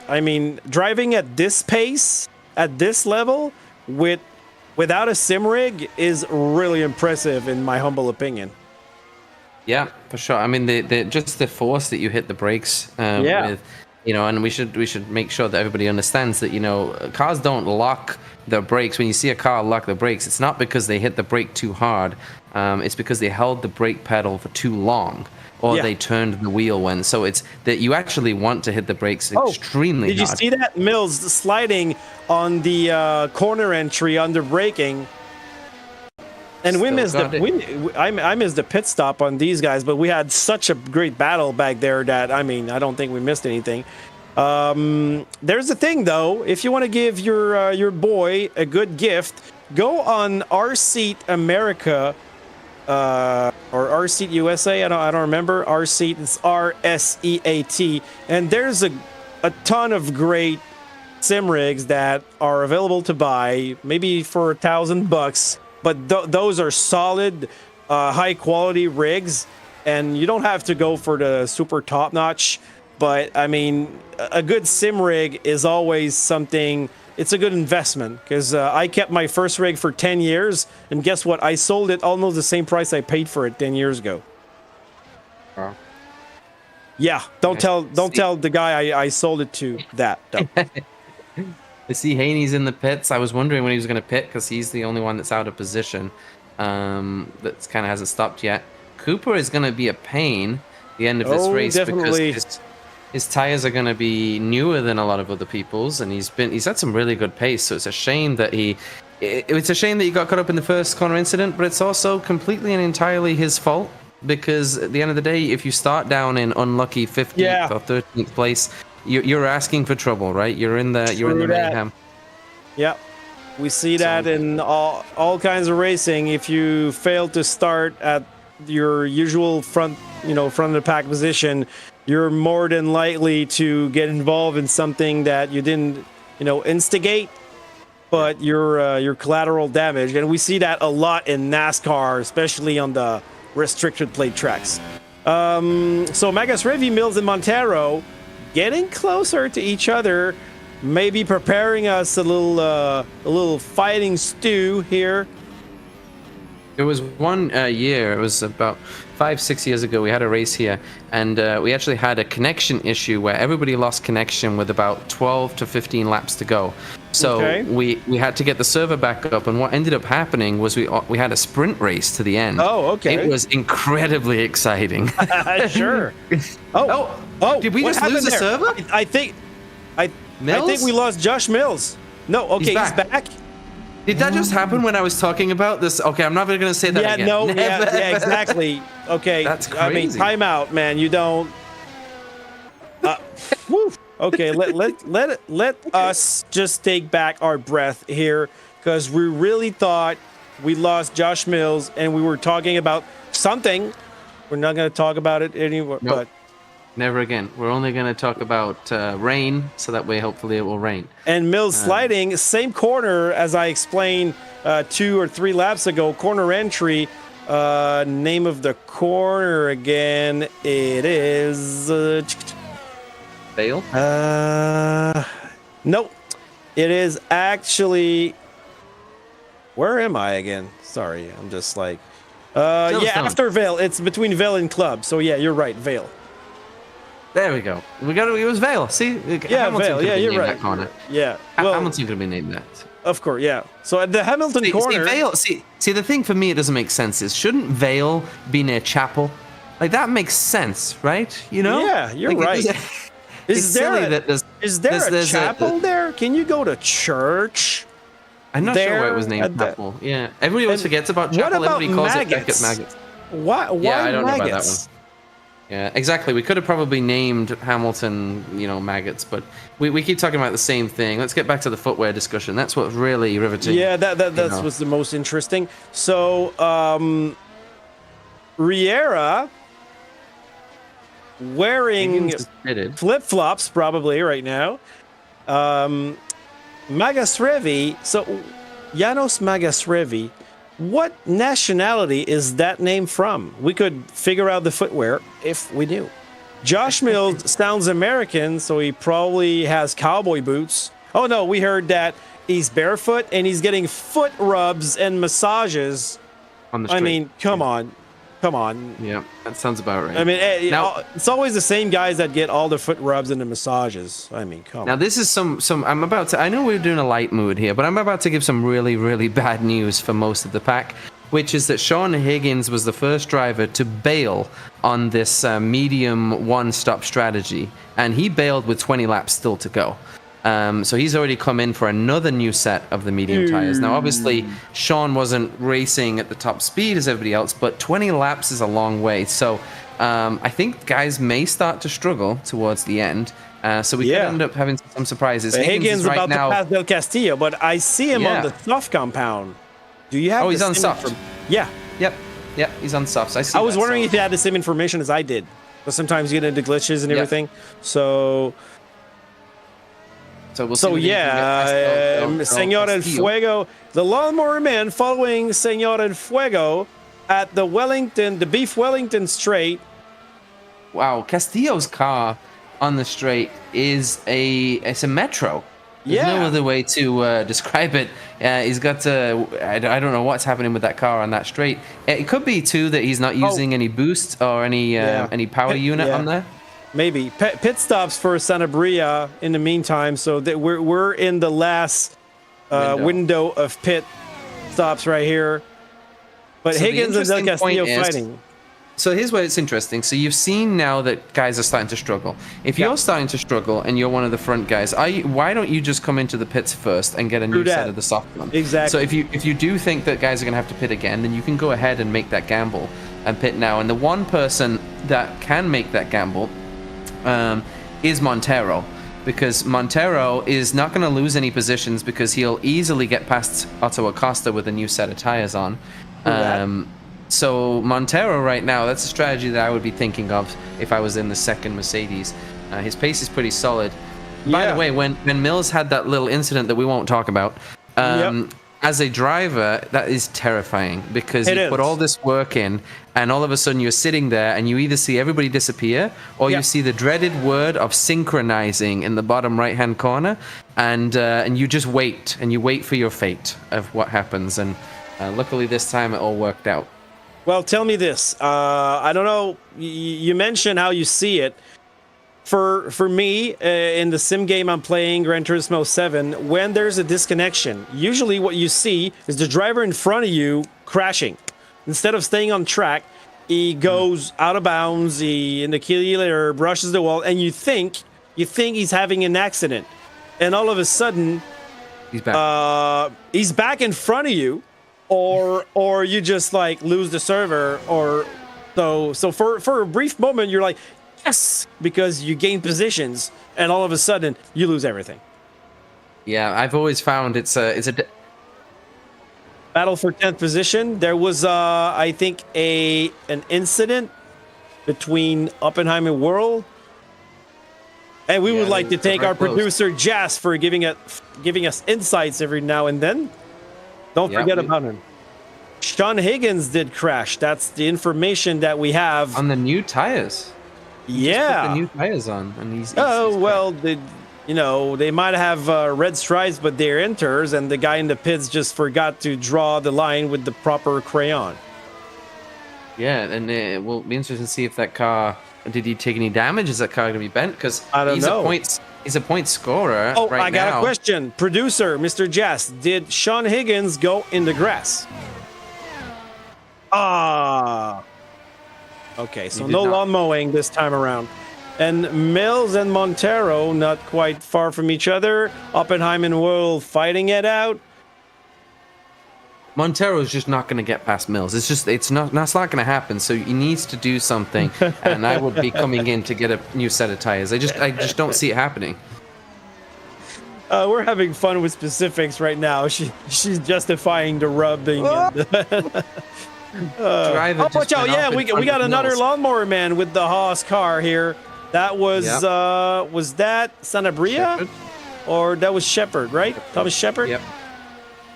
driving at this pace, at this level, without a sim rig is really impressive, in my humble opinion. Yeah, for sure. Just the force that you hit the brakes with, and we should make sure that everybody understands that, cars don't lock their brakes. When you see a car lock the brakes, it's not because they hit the brake too hard. It's because they held the brake pedal for too long, or they turned the wheel when. So it's that you actually want to hit the brakes extremely hard. Did you see that? Mills sliding on the corner entry under braking. And I missed the pit stop on these guys, but we had such a great battle back there that, I don't think we missed anything. There's the thing, though. If you want to give your boy a good gift, go on R Seat America or R Seat USA. I don't remember. R Seat, it's RSEAT. And there's a ton of great sim rigs that are available to buy, maybe for $1,000. But those are solid, high-quality rigs. and you don't have to go for the super top notch. But I mean, a good sim rig is always something. It's a good investment because I kept my first rig for 10 years, and guess what? I sold it almost the same price I paid for it 10 years ago. Wow. Yeah, don't tell the guy I sold it to that. Though. I see Haney's in the pits. I was wondering when he was going to pit because he's the only one that's out of position. That kind of hasn't stopped yet. Cooper is going to be a pain at the end of this race definitely. because his tires are going to be newer than a lot of other people's, and he's had some really good pace. So it's a shame that he got caught up in the first corner incident, but it's also completely and entirely his fault because at the end of the day, if you start down in unlucky 15th or 13th place, you're asking for trouble, right? You're in the mayhem. Yep. We see that in all kinds of racing. If you fail to start at your usual front of the pack position, you're more than likely to get involved in something that you didn't, instigate, but your collateral damage. And we see that a lot in NASCAR, especially on the restricted plate tracks. So Magus Revi, Mills, and Montero getting closer to each other, maybe preparing us a little fighting stew here. There was one year, it was about 5-6 years ago, we had a race here, and we actually had a connection issue where everybody lost connection with about 12 to 15 laps to go. So we had to get the server back up, and what ended up happening was we had a sprint race to the end. Oh, okay. It was incredibly exciting. Sure. Oh, did we just lose the server? I think we lost Josh Mills. No, okay, he's back. Did that just happen when I was talking about this? Okay, I'm not going to say that again. Yeah, exactly. Okay, that's crazy. I mean, time out, man. You don't. Woo. Okay, let us just take back our breath here because we really thought we lost Josh Mills and we were talking about something. We're not going to talk about it anymore. Nope. But never again. We're only going to talk about rain, so that way hopefully it will rain. And Mills sliding, same corner as I explained 2 or 3 laps ago, corner entry. Name of the corner again, it is... Vale? Nope. It is actually... Where am I again? Sorry, I'm just like... yeah, after Vale. It's between Vale and Club. So yeah, you're right, Vale. There we go. It was Vale. See? Yeah, Vale. Yeah, you're right. That corner. Yeah. Well, Hamilton could have been named that. Of course, yeah. So at the Hamilton corner... See, the thing for me it doesn't make sense is, shouldn't Vale be near Chapel? Like, that makes sense, right? Yeah, you're right. Is there a chapel there? Can you go to church? I'm not sure why it was named Chapel. Yeah. Everybody always forgets about Chapel. Everybody calls it Beckett Maggots. Why I don't know about that maggots? one. Yeah, exactly. We could have probably named Hamilton, maggots, but we keep talking about the same thing. Let's get back to the footwear discussion. That's what's really riveting. Yeah, that was the most interesting. So, Riera wearing flip-flops probably right now. Magasrevi. So, Janos Magasrevi. What nationality is that name from? We could figure out the footwear if we knew. Josh Mills sounds American, so he probably has cowboy boots. Oh no, we heard that he's barefoot and he's getting foot rubs and massages. On the street. I mean, come on. Yeah, that sounds about right. I mean, it's always the same guys that get all the foot rubs and the massages. I mean, come on. Now, this is some. I know we're doing a light mood here, but I'm about to give some really, really bad news for most of the pack, which is that Sean Higgins was the first driver to bail on this medium one-stop strategy, and he bailed with 20 laps still to go. So he's already come in for another new set of the medium tires. Now, obviously, Sean wasn't racing at the top speed as everybody else, but 20 laps is a long way. So I think guys may start to struggle towards the end. So we could end up having some surprises. Higgins is right about now, to pass Del Castillo, but I see him on the soft compound. Do you have? Oh, he's on soft. Yeah. Yep, he's on softs. I was wondering if he had the same information as I did, but sometimes you get into glitches and everything. So we'll see Señor El Fuego, the Lawnmower Man following Señor El Fuego. at the Beef Wellington straight. Wow, Castillo's car on the straight is it's a Metro. There's no other way to describe it. He's got I don't know what's happening with that car on that straight. It could be too that he's not using any boost or any power unit on there. Maybe pit stops for Sanabria in the meantime, so that we're in the last window of pit stops right here. But so Higgins and Del Castillo fighting. So here's where it's interesting. So you've seen now that guys are starting to struggle. If you're starting to struggle and you're one of the front guys, why don't you just come into the pits first and get a new set of the soft one? Exactly. So if you do think that guys are going to have to pit again, then you can go ahead and make that gamble and pit now. And the one person that can make that gamble is Montero, because Montero is not going to lose any positions because he'll easily get past Otto Acosta with a new set of tires on. So Montero right now, that's a strategy that I would be thinking of if I was in the second Mercedes. His pace is pretty solid. By the way, when Mills had that little incident that we won't talk about, as a driver, that is terrifying because you put all this work in and all of a sudden you're sitting there and you either see everybody disappear or you see the dreaded word of synchronizing in the bottom right-hand corner and you just wait and you wait for your fate of what happens. And luckily this time it all worked out. Well, tell me this. I don't know. You mentioned how you see it. For me, in the sim game I'm playing, Gran Turismo 7, when there's a disconnection, usually what you see is the driver in front of you crashing. Instead of staying on track, he goes out of bounds, he in the killer brushes the wall, and you think he's having an accident. And all of a sudden, he's back in front of you. Or you just like lose the server, or so for a brief moment you're like yes, because you gain positions, and all of a sudden you lose everything. Yeah, I've always found it's a battle for 10th position. There was I think an incident between Oppenheim and World, and we would like to thank our producer Jas for giving us insights every now and then. Don't forget about him. Sean Higgins did crash. That's the information that we have. On the new tires. Yeah. Put the new tires on. And he's well, they might have red stripes, but they're inters, and the guy in the pits just forgot to draw the line with the proper crayon. Yeah, and it will be interesting to see if that car, did he take any damage? Is that car going to be bent? Because he's a point scorer right now. I got a question. Producer, Mr. Jas, did Sean Higgins go in the grass? Okay, so no lawn mowing this time around. And Mills and Montero not quite far from each other. Oppenheim and World fighting it out. Montero's just not going to get past Mills. It's not going to happen. So he needs to do something, and I would be coming in to get a new set of tires. I just don't see it happening. We're having fun with specifics right now. She's justifying the rubbing. Watch out! Yeah, we got another lawnmower man with the Haas car here. That was that Sanabria, Shepherd. Or that was Shepard, right? Thomas Shepard. Yep.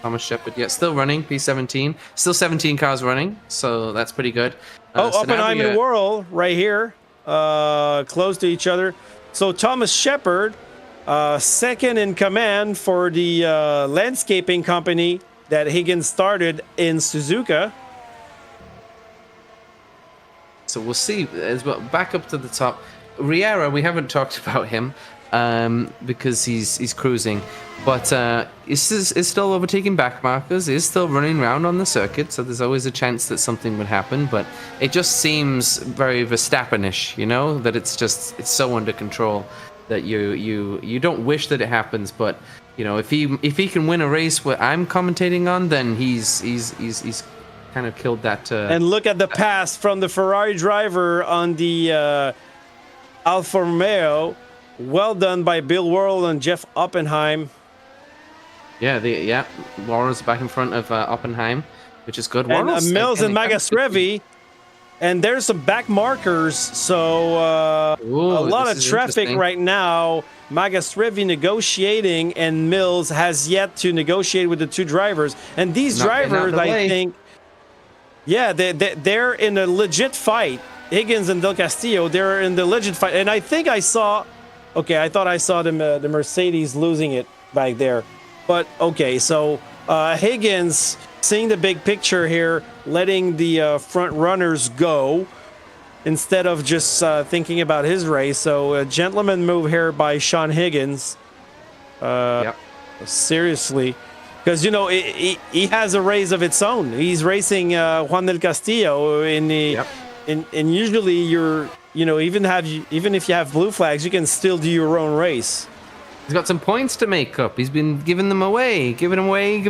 Thomas Shepard, yeah, still running, P17. Still 17 cars running, so that's pretty good. Oppenheim and World right here, close to each other. So Thomas Shepard, second in command for the landscaping company that Higgins started in Suzuka. So we'll see as well. Back up to the top. Riera, we haven't talked about him because he's cruising. But is still overtaking back markers, is still running around on the circuit, so there's always a chance that something would happen. But it just seems very Verstappen-ish, that it's so under control that you don't wish that it happens. But if he can win a race where I'm commentating on, then he's kind of killed that. And look at the pass from the Ferrari driver on the Alfa Romeo. Well done by Bill Worrell and Jeff Oppenheim. Yeah, Warren's back in front of Oppenheim, which is good. And Mills and Magasrevi, and there's some back markers, so a lot of traffic right now. Magasrevi negotiating, and Mills has yet to negotiate with the two drivers. And these drivers, I think, Yeah, they're in a legit fight. Higgins and Del Castillo, they're in the legit fight. And I think I saw, okay, I thought I saw the Mercedes losing it back there. But, okay, so Higgins, seeing the big picture here, letting the front runners go instead of just thinking about his race. So a gentleman move here by Sean Higgins. Yep. Seriously. Because, you know, he has a race of its own. He's racing Juan del Castillo in the... Yep. And usually you're, you know, even if you have blue flags, you can still do your own race. He's got some points to make up. He's been giving them away. Give it away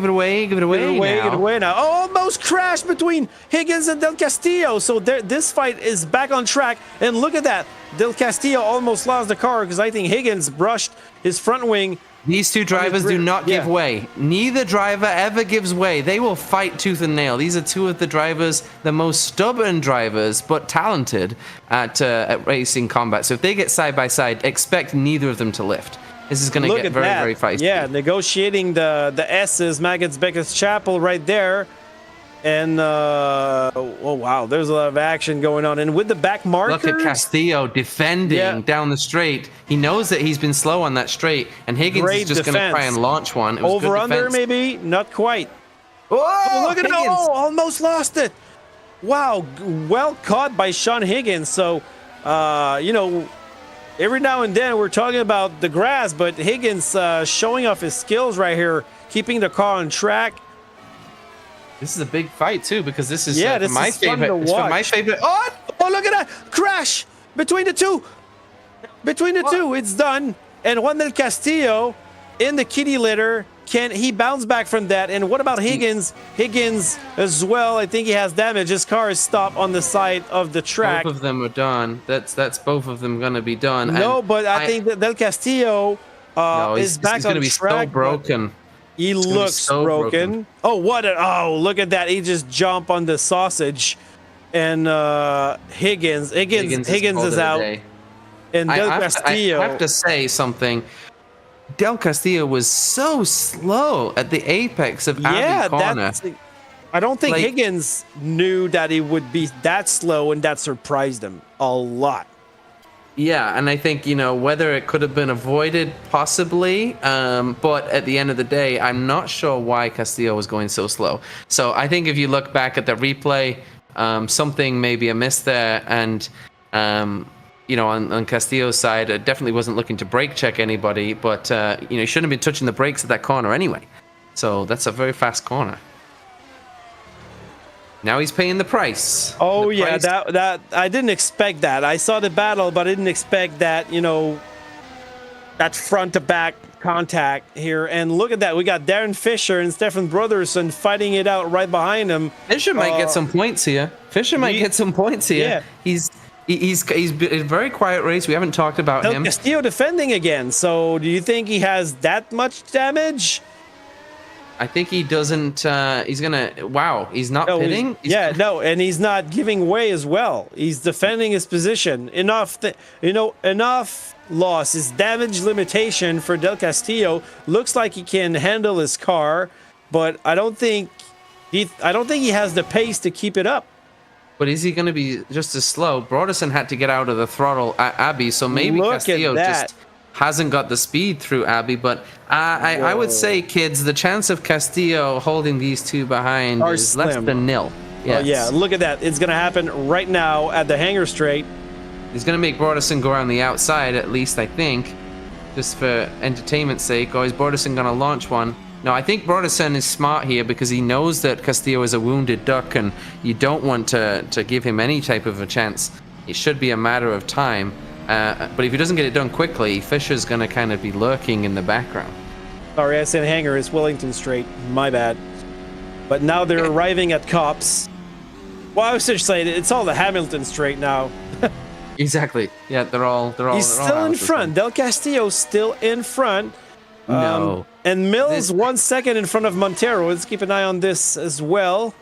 now. Almost crash between Higgins and Del Castillo. So this fight is back on track. And look at that. Del Castillo almost lost the car because I think Higgins brushed his front wing. These two drivers do not give way. Neither driver ever gives way. They will fight tooth and nail. These are two of the drivers, the most stubborn drivers, but talented at racing combat. So if they get side by side, expect neither of them to lift. This is going to get very feisty. Yeah, negotiating the S's, Maggots, Beckett's Chapel right there. And, oh, wow, there's a lot of action going on. And with the back markers... Look at Castillo defending down the straight. He knows that he's been slow on that straight, and Higgins is just going to try and launch one. It was over under, maybe? Not quite. Oh, look at it. Oh, almost lost it. Wow, well caught by Sean Higgins. So, you know, every now and then we're talking about the grass, but Higgins showing off his skills right here, keeping the car on track. This is a big fight too, because this is this my is fun favorite. to It's watch. my favorite. Oh, look at that crash between the two. It's done. And Juan del Castillo in the kitty litter. Can he bounce back from that? And what about Higgins? Higgins as well. I think he has damage. His car is stopped on the side of the track. Both of them are done. That's both of them going to be done. No, and but I think that Del Castillo is back he's on going to be track. so broken. He looks so broken. Oh, look at that. He just jumped on the sausage. And Higgins is out. And Del Castillo. I have to say something. Del Castillo was so slow at the apex of Abbey Corner. I don't think Higgins knew that he would be that slow, and that surprised him a lot. Yeah, and I think, you know, whether it could have been avoided, possibly, but at the end of the day, I'm not sure why Castillo was going so slow. So I think if you look back at the replay, something may be amiss there, and, you know, on Castillo's side, it definitely wasn't looking to brake check anybody, but, you know, he shouldn't have been touching the brakes at that corner anyway. So that's a very fast corner. Now he's paying the price. Oh, yeah, that I didn't expect that. I saw the battle, but I didn't expect that, you know, that front to back contact here. And look at that. We got Darren Fisher and Stefan Brotherson fighting it out right behind him. Fisher might get some points here. Yeah. He's been a very quiet race. We haven't talked about him. Castillo defending again. So do you think he has that much damage? I think he doesn't. He's gonna. Wow, he's not pitting. And he's not giving way as well. He's defending his position. Enough loss is damage limitation for Del Castillo. Looks like he can handle his car, but I don't think he has the pace to keep it up. But is he going to be just as slow? Broderson had to get out of the throttle at Abbey, so maybe Castillo just hasn't got the speed through Abbey. But I would say, kids, the chance of Castillo holding these two behind is less than nil. Yes. Oh, yeah, look at that. It's going to happen right now at the hangar straight. He's going to make Broderson go around the outside, at least, I think, just for entertainment's sake. Or is Broderson going to launch one? No, I think Broderson is smart here because he knows that Castillo is a wounded duck and you don't want to give him any type of a chance. It should be a matter of time. But if he doesn't get it done quickly, Fisher's going to kind of be lurking in the background. Sorry, I said hangar. It's Wellington Straight. My bad. But now they're arriving at Cops. Well, I was just saying, it's all the Hamilton Straight now. Exactly. Yeah, they're all. He's still in front. Del Castillo's still in front. No. And Mills 1 second in front of Montero. Let's keep an eye on this as well.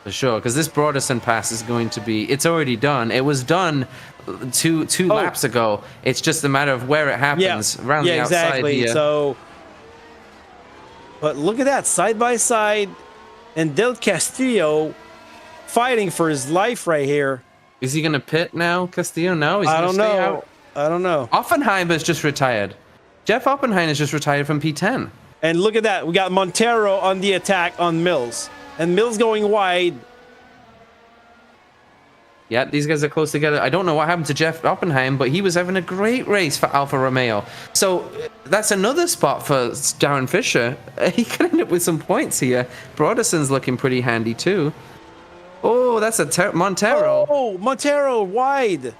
For sure, because this Broderson pass is going to be... It's already done. It was done two laps ago. It's just a matter of where it happens. Around the outside exactly. here. So, but look at that, side by side. And Del Castillo fighting for his life right here. Is he going to pit now, Castillo? No, he's I going to don't stay know. out. I don't know. Oppenheimer's just retired. Jeff Oppenheimer just retired from P10. And look at that. We got Montero on the attack on Mills. And Mills going wide. Yeah, these guys are close together. I don't know what happened to Jeff Oppenheim, but he was having a great race for Alfa Romeo. So that's another spot for Darren Fisher. He could end up with some points here. Broderson's looking pretty handy too. Oh, that's a Montero. Oh, Montero wide.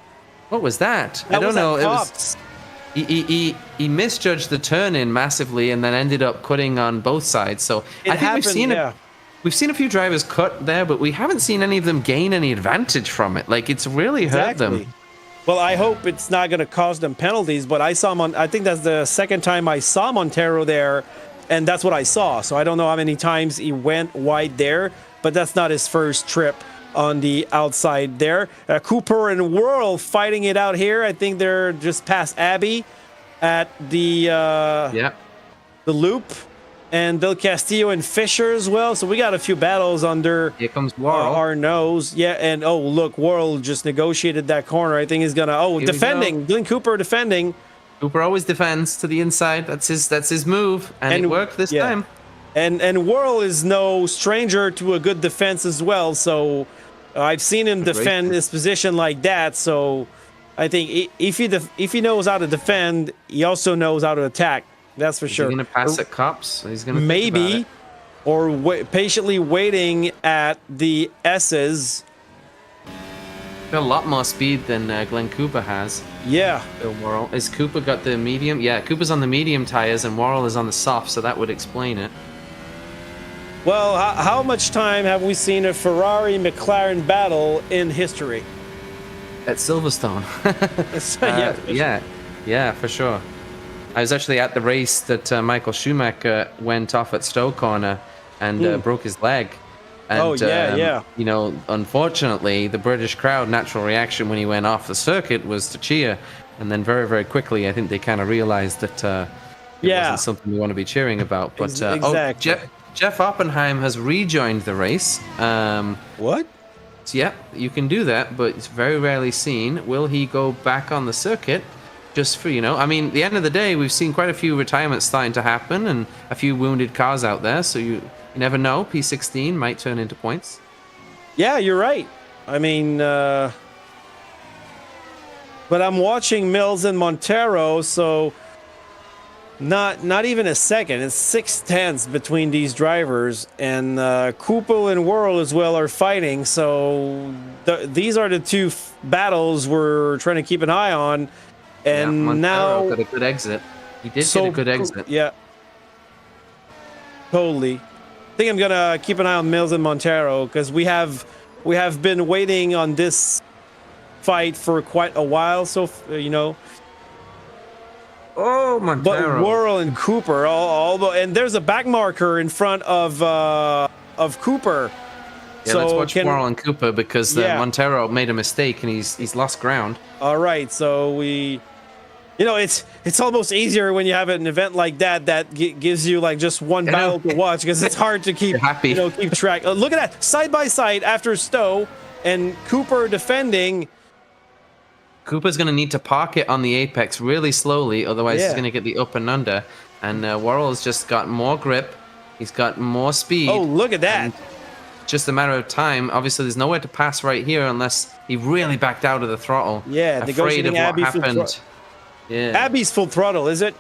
What was that? I That don't was know. at It was Cops. he misjudged the turn in massively and then ended up cutting on both sides. So It I think happened, we've seen a few drivers cut there, but we haven't seen any of them gain any advantage from it. Like it's really hurt them. Well, I hope it's not going to cause them penalties, but I think that's the second time I saw Montero there, and that's what I saw. So I don't know how many times he went wide there, but that's not his first trip on the outside there. Cooper and Worrell fighting it out here. I think they're just past Abbey at the loop. And Del Castillo and Fisher as well. So we got a few battles under Here comes Worrell. our nose. Yeah, and oh, look, Worrell just negotiated that corner. I think he's going to... Oh, Here defending. Glenn Cooper defending. Cooper always defends to the inside. That's his move, and it worked this time. And Worrell is no stranger to a good defense as well. So I've seen him defend his position like that. So I think if he knows how to defend, he also knows how to attack. That's for sure. He's going to pass at Cops. He's going to maybe, or patiently waiting at the S's. Got a lot more speed than Glenn Cooper has. Yeah. Bill Worrell. Has Cooper got the medium? Yeah, Cooper's on the medium tires and Worrell is on the soft, so that would explain it. Well, how much time have we seen a Ferrari-McLaren battle in history? At Silverstone. Yeah, for sure. I was actually at the race that Michael Schumacher went off at Stowe Corner and broke his leg. And, you know, unfortunately, the British crowd natural reaction when he went off the circuit was to cheer. And then very, very quickly, I think they kind of realized that it wasn't something we want to be cheering about. But exactly. Jeff Oppenheim has rejoined the race. What? So yeah, you can do that, but it's very rarely seen. Will he go back on the circuit? Just for, I mean, at the end of the day, we've seen quite a few retirements starting to happen and a few wounded cars out there. So you never know. P16 might turn into points. Yeah, you're right. I mean, but I'm watching Mills and Montero, so not even a second. It's 6/10 between these drivers, and Cooper and Worrell as well are fighting. So these are the two battles we're trying to keep an eye on. And Montero now got a good exit. He did get a good exit. Yeah, totally. I think I'm gonna keep an eye on Mills and Montero because we have been waiting on this fight for quite a while. So Oh, Montero. But Worrell and Cooper, and there's a back marker in front of Cooper. Yeah, so let's watch Worrell and Cooper because Montero made a mistake and he's lost ground. All right, so it's almost easier when you have an event like that gives you like just one battle to watch because it's hard to keep keep track. Look at that side by side after Stowe and Cooper defending. Cooper's going to need to park it on the apex really slowly, otherwise he's going to get the up and under. And Worrell's just got more grip. He's got more speed. Oh, look at that. Just a matter of time. Obviously, there's nowhere to pass right here unless he really backed out of the throttle. Yeah, afraid of what Abbey happened. Yeah. Abbey's full throttle, is it?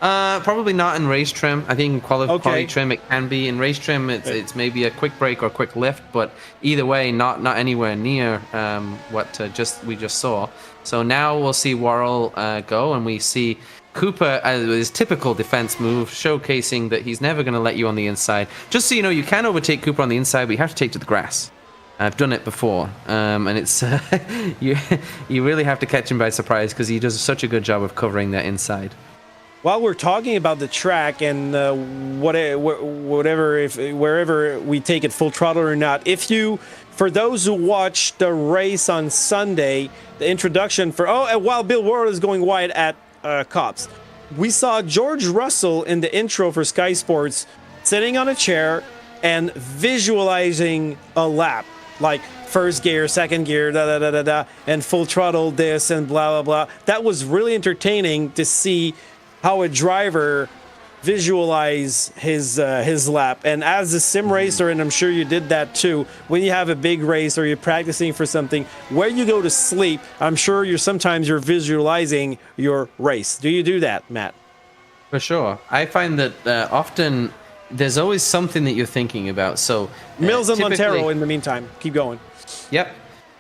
Probably not in race trim. I think in quality trim it can be. In race trim, it's maybe a quick brake or quick lift, but either way, not anywhere near what we just saw. So now we'll see Worrell go, and we see Cooper, with his typical defense move, showcasing that he's never going to let you on the inside. Just so you know, you can overtake Cooper on the inside, but you have to take to the grass. I've done it before, and it's you really have to catch him by surprise because he does such a good job of covering that inside. While we're talking about the track and wherever we take it full throttle or not, for those who watched the race on Sunday, the introduction while Bill Worrell is going wide at Cops, we saw George Russell in the intro for Sky Sports sitting on a chair and visualizing a lap. like first gear, second gear, and full throttle this and blah, blah, blah. That was really entertaining to see how a driver visualize his lap. And as a sim racer, and I'm sure you did that too, when you have a big race or you're practicing for something, where you go to sleep, I'm sure sometimes you're visualizing your race. Do you do that, Matt? For sure. I find that often there's always something that you're thinking about. So Mills and Montero in the meantime. Keep going. Yep.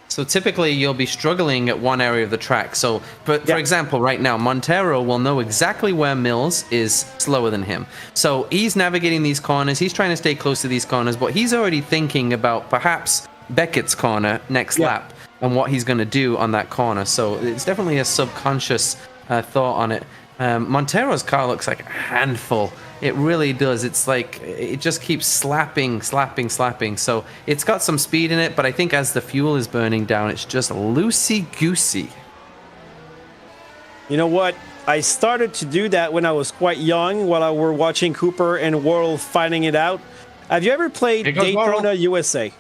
So typically you'll be struggling at one area of the track. So, but for example, right now, Montero will know exactly where Mills is slower than him. So he's navigating these corners. He's trying to stay close to these corners, but he's already thinking about perhaps Beckett's corner next lap and what he's going to do on that corner. So it's definitely a subconscious thought on it. Montero's car looks like a handful. It really does. It's like it just keeps slapping. So it's got some speed in it, but I think as the fuel is burning down, it's just loosey-goosey. You know what? I started to do that when I was quite young, while I were watching Cooper and Worrell fighting it out. Have you ever played Daytona USA?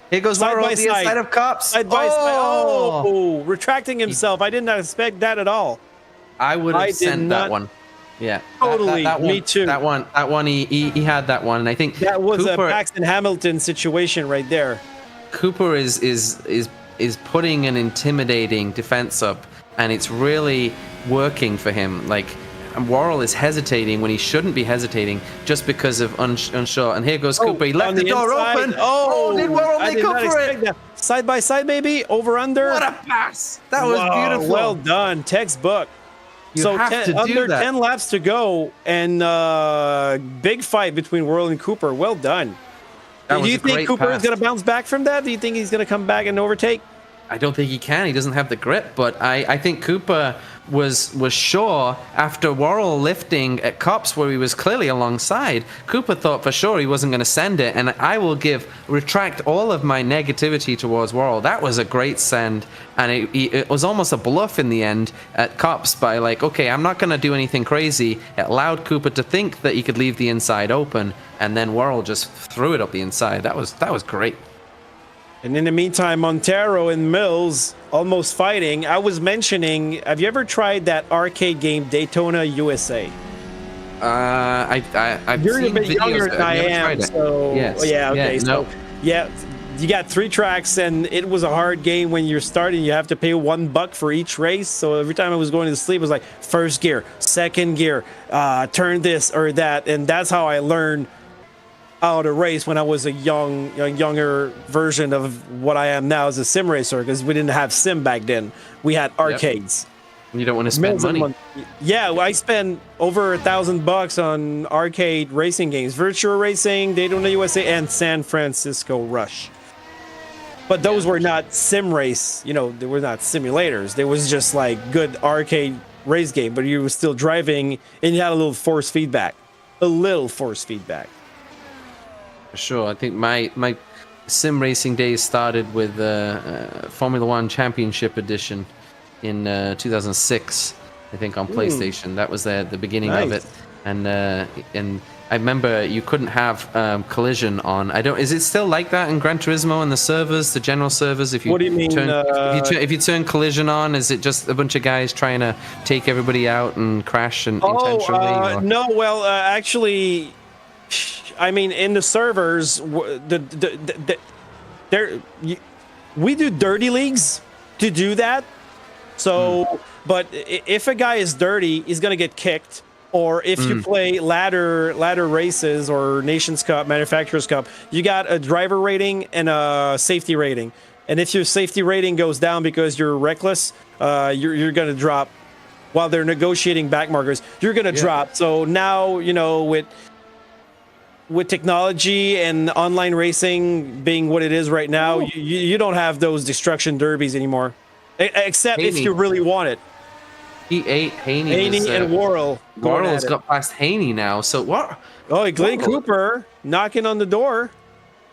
Here goes Worrell on the inside of Cops. Side by side. Oh, retracting himself. I did not expect that at all. I would have sent that one. Yeah, totally. That one, me too. That one. He had that one, and I think that was Cooper, a Paxton Hamilton situation right there. Cooper is putting an intimidating defense up, and it's really working for him. Like Worrell is hesitating when he shouldn't be hesitating just because of unsure. And here goes Cooper. He left the door open. Oh, did Worrell make up for it? That. Side by side, maybe over under. What a pass! That was beautiful. Well done, textbook. You have to under do that. 10 laps to go, and big fight between Worrell and Cooper. Well done. Do you think Cooper is going to bounce back from that? Do you think he's going to come back and overtake? I don't think he can. He doesn't have the grip, but I think Cooper was sure after Worrell lifting at Cops where he was clearly alongside. Cooper thought for sure he wasn't going to send it, and I will retract all of my negativity towards Worrell. That was a great send, and it was almost a bluff in the end at Cops by like, okay, I'm not going to do anything crazy. It allowed Cooper to think that he could leave the inside open, and then Worrell just threw it up the inside. That was great. And in the meantime, Montero and Mills almost fighting. I was mentioning, have you ever tried that arcade game Daytona USA? I've You're seen a bit videos, younger than I am, so yes. yeah, okay. No. So yeah, you got 3 tracks, and it was a hard game when you're starting. You have to pay $1 for each race. So every time I was going to sleep, it was like first gear, second gear, turn this or that, and that's how I learned how to race when I was a younger version of what I am now as a sim racer, because we didn't have sim back then. We had arcades. Yep. You don't want to spend money. Yeah, well, I spent over $1,000 on arcade racing games, Virtua Racing, Daytona USA, and San Francisco Rush. But those were not sim race. They were not simulators. They was just like good arcade race game, but you were still driving, and you had a little force feedback. For sure. I think my sim racing days started with Formula One Championship Edition in 2006, I think, on PlayStation. That was the beginning of it. And I remember you couldn't have collision on. Is it still like that in Gran Turismo and the servers, the general servers? What do you mean? If you turn collision on, is it just a bunch of guys trying to take everybody out and crash and intentionally? No. Well, actually, I mean, in the servers, we do dirty leagues to do that. So, but if a guy is dirty, he's gonna get kicked. Or if you play ladder races or Nations Cup, Manufacturers Cup, you got a driver rating and a safety rating. And if your safety rating goes down because you're reckless, you're gonna drop. While they're negotiating back markers, you're gonna drop. So now, with technology and online racing being what it is right now, you don't have those destruction derbies anymore, except if you really want it. He ate Haney and Worrell. Worrell's got past Haney now. So what? Oh, Glenn Cooper knocking on the door.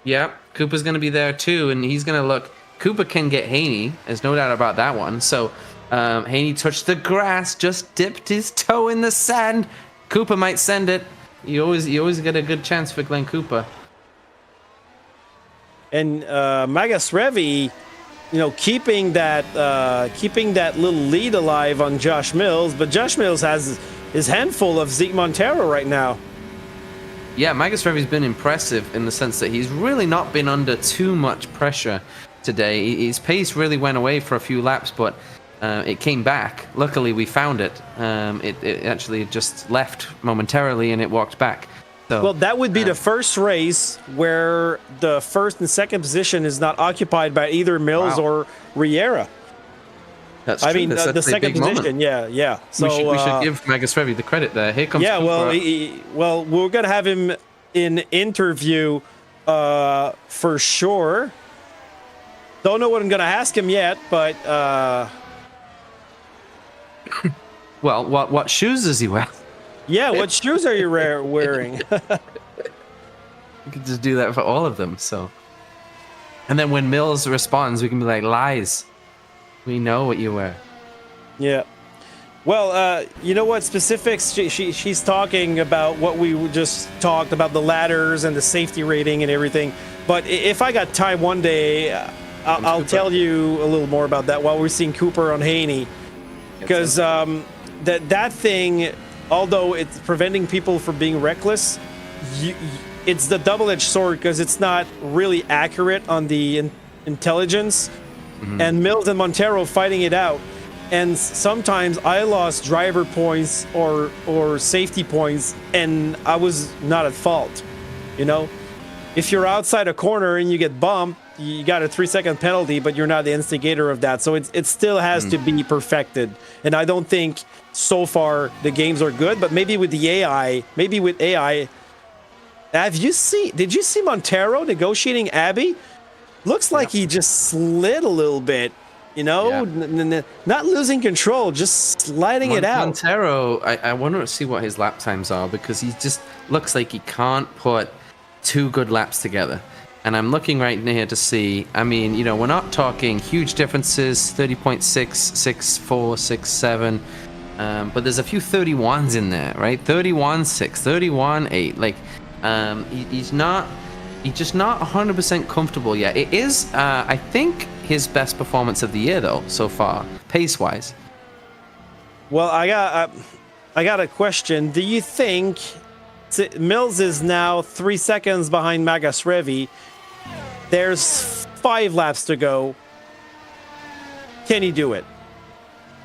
Yeah, Cooper's going to be there too, and he's going to look. Cooper can get Haney. There's no doubt about that one. So Haney touched the grass, just dipped his toe in the sand. Cooper might send it. You always get a good chance for Glenn Cooper. And Magas Revi, keeping that little lead alive on Josh Mills, but Josh Mills has his handful of Zeke Montero right now. Yeah, Magas Revi's been impressive in the sense that he's really not been under too much pressure today. His pace really went away for a few laps, but it came back. Luckily, we found it. It actually just left momentarily, and it walked back. So, well, that would be the first race where the first and second position is not occupied by either Mills or Riera. That's true. I mean, the second position, yeah. So we should give Magas Revi the credit there. Here comes yeah, Cooper. well, we're gonna have him in interview for sure. Don't know what I'm gonna ask him yet, but well, what shoes does he wear? Yeah, what shoes are you wearing? We could just do that for all of them. So, and then when Mills responds, we can be like, lies. We know what you wear. Yeah. Well, you know what specifics? She's talking about what we just talked about, the ladders and the safety rating and everything. But if I got time one day, I'll tell you a little more about that while we're seeing Cooper on Haney. Because that thing, although it's preventing people from being reckless, it's the double-edged sword because it's not really accurate on the intelligence. Mm-hmm. And Mills and Montero fighting it out. And sometimes I lost driver points or safety points, and I was not at fault. If you're outside a corner and you get bumped, you got a 3-second penalty, but you're not the instigator of that. So it still has to be perfected. And I don't think so far the games are good, but maybe with the AI, did you see Montero negotiating Abby? Looks like he just slid a little bit, not losing control, just sliding it out. Montero, I want to see what his lap times are because he just looks like he can't put two good laps together. And I'm looking right here to see, we're not talking huge differences, 30.6, 6.4, 6.7, but there's a few 31s in there, right? 31.6, 31.8. Like, he's just not 100% comfortable yet. It is, I think, his best performance of the year, though, so far, pace-wise. Well, I got a question. Do you think Mills is now 3 seconds behind Magas Revi? There's 5 laps to go. Can he do it?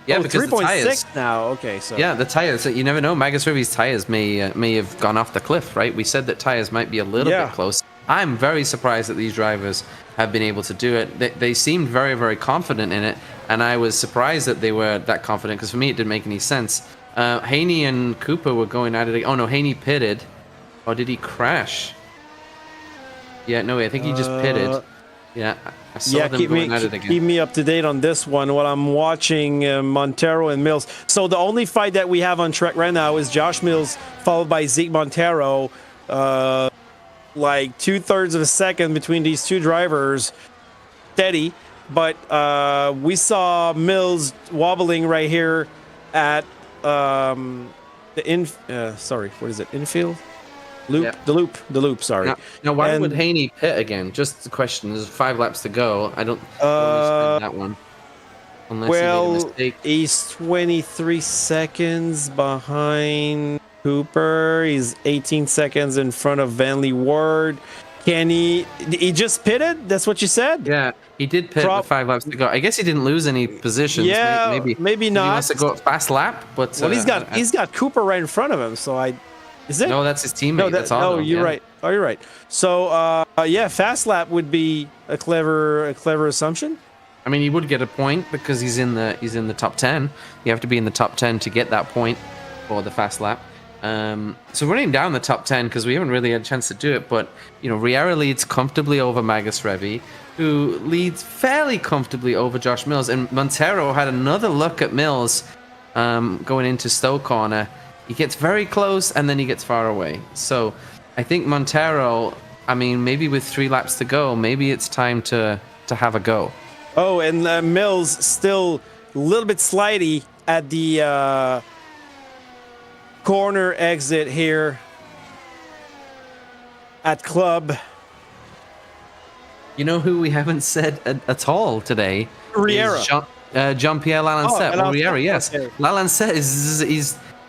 Yeah, because 3.6 now. Okay, so yeah, the tires. You never know. Magas Revi's tires may have gone off the cliff, right? We said that tires might be a little bit close. I'm very surprised that these drivers have been able to do it. They seemed very, very confident in it, and I was surprised that they were that confident because for me it didn't make any sense. Haney and Cooper were going at it. Oh no, Haney pitted. Or did he crash? Yeah, no, I think he just pitted. Yeah, I saw them going at it again. Keep me up to date on this one while I'm watching Montero and Mills. So the only fight that we have on track right now is Josh Mills followed by Zeke Montero. Like 2/3 of a second between these two drivers. Steady. But we saw Mills wobbling right here at infield? Loop? Yep. The loop, sorry. Now why would Haney pit again? Just the question. There's 5 laps to go. I don't understand that one. Unless he made a mistake. He's 23 seconds behind Cooper. He's 18 seconds in front of Vanley Ward. He just pitted? That's what you said? Yeah, he did pit with 5 laps to go. I guess he didn't lose any positions. Yeah, maybe not. He wants to go fast lap, but well, he's got Cooper right in front of him. So is it? No, that's his teammate. No, you're right. Oh, you're right. So fast lap would be a clever assumption. I mean, he would get a point because he's in the top 10. You have to be in the top 10 to get that point for the fast lap. So running down the top 10 because we haven't really had a chance to do it, but Riera leads comfortably over Magas Revi, who leads fairly comfortably over Josh Mills, and Montero had another look at Mills going into Stowe corner. He gets very close and then he gets far away. So I think Montero, maybe with 3 laps to go, maybe it's time to have a go. Oh, and Mills still a little bit slidey at the corner exit here at Club. You know who we haven't said at all today? Riera. Is Jean-Pierre Lalancette. Lalancette, Riera, yes. okay. Lalancette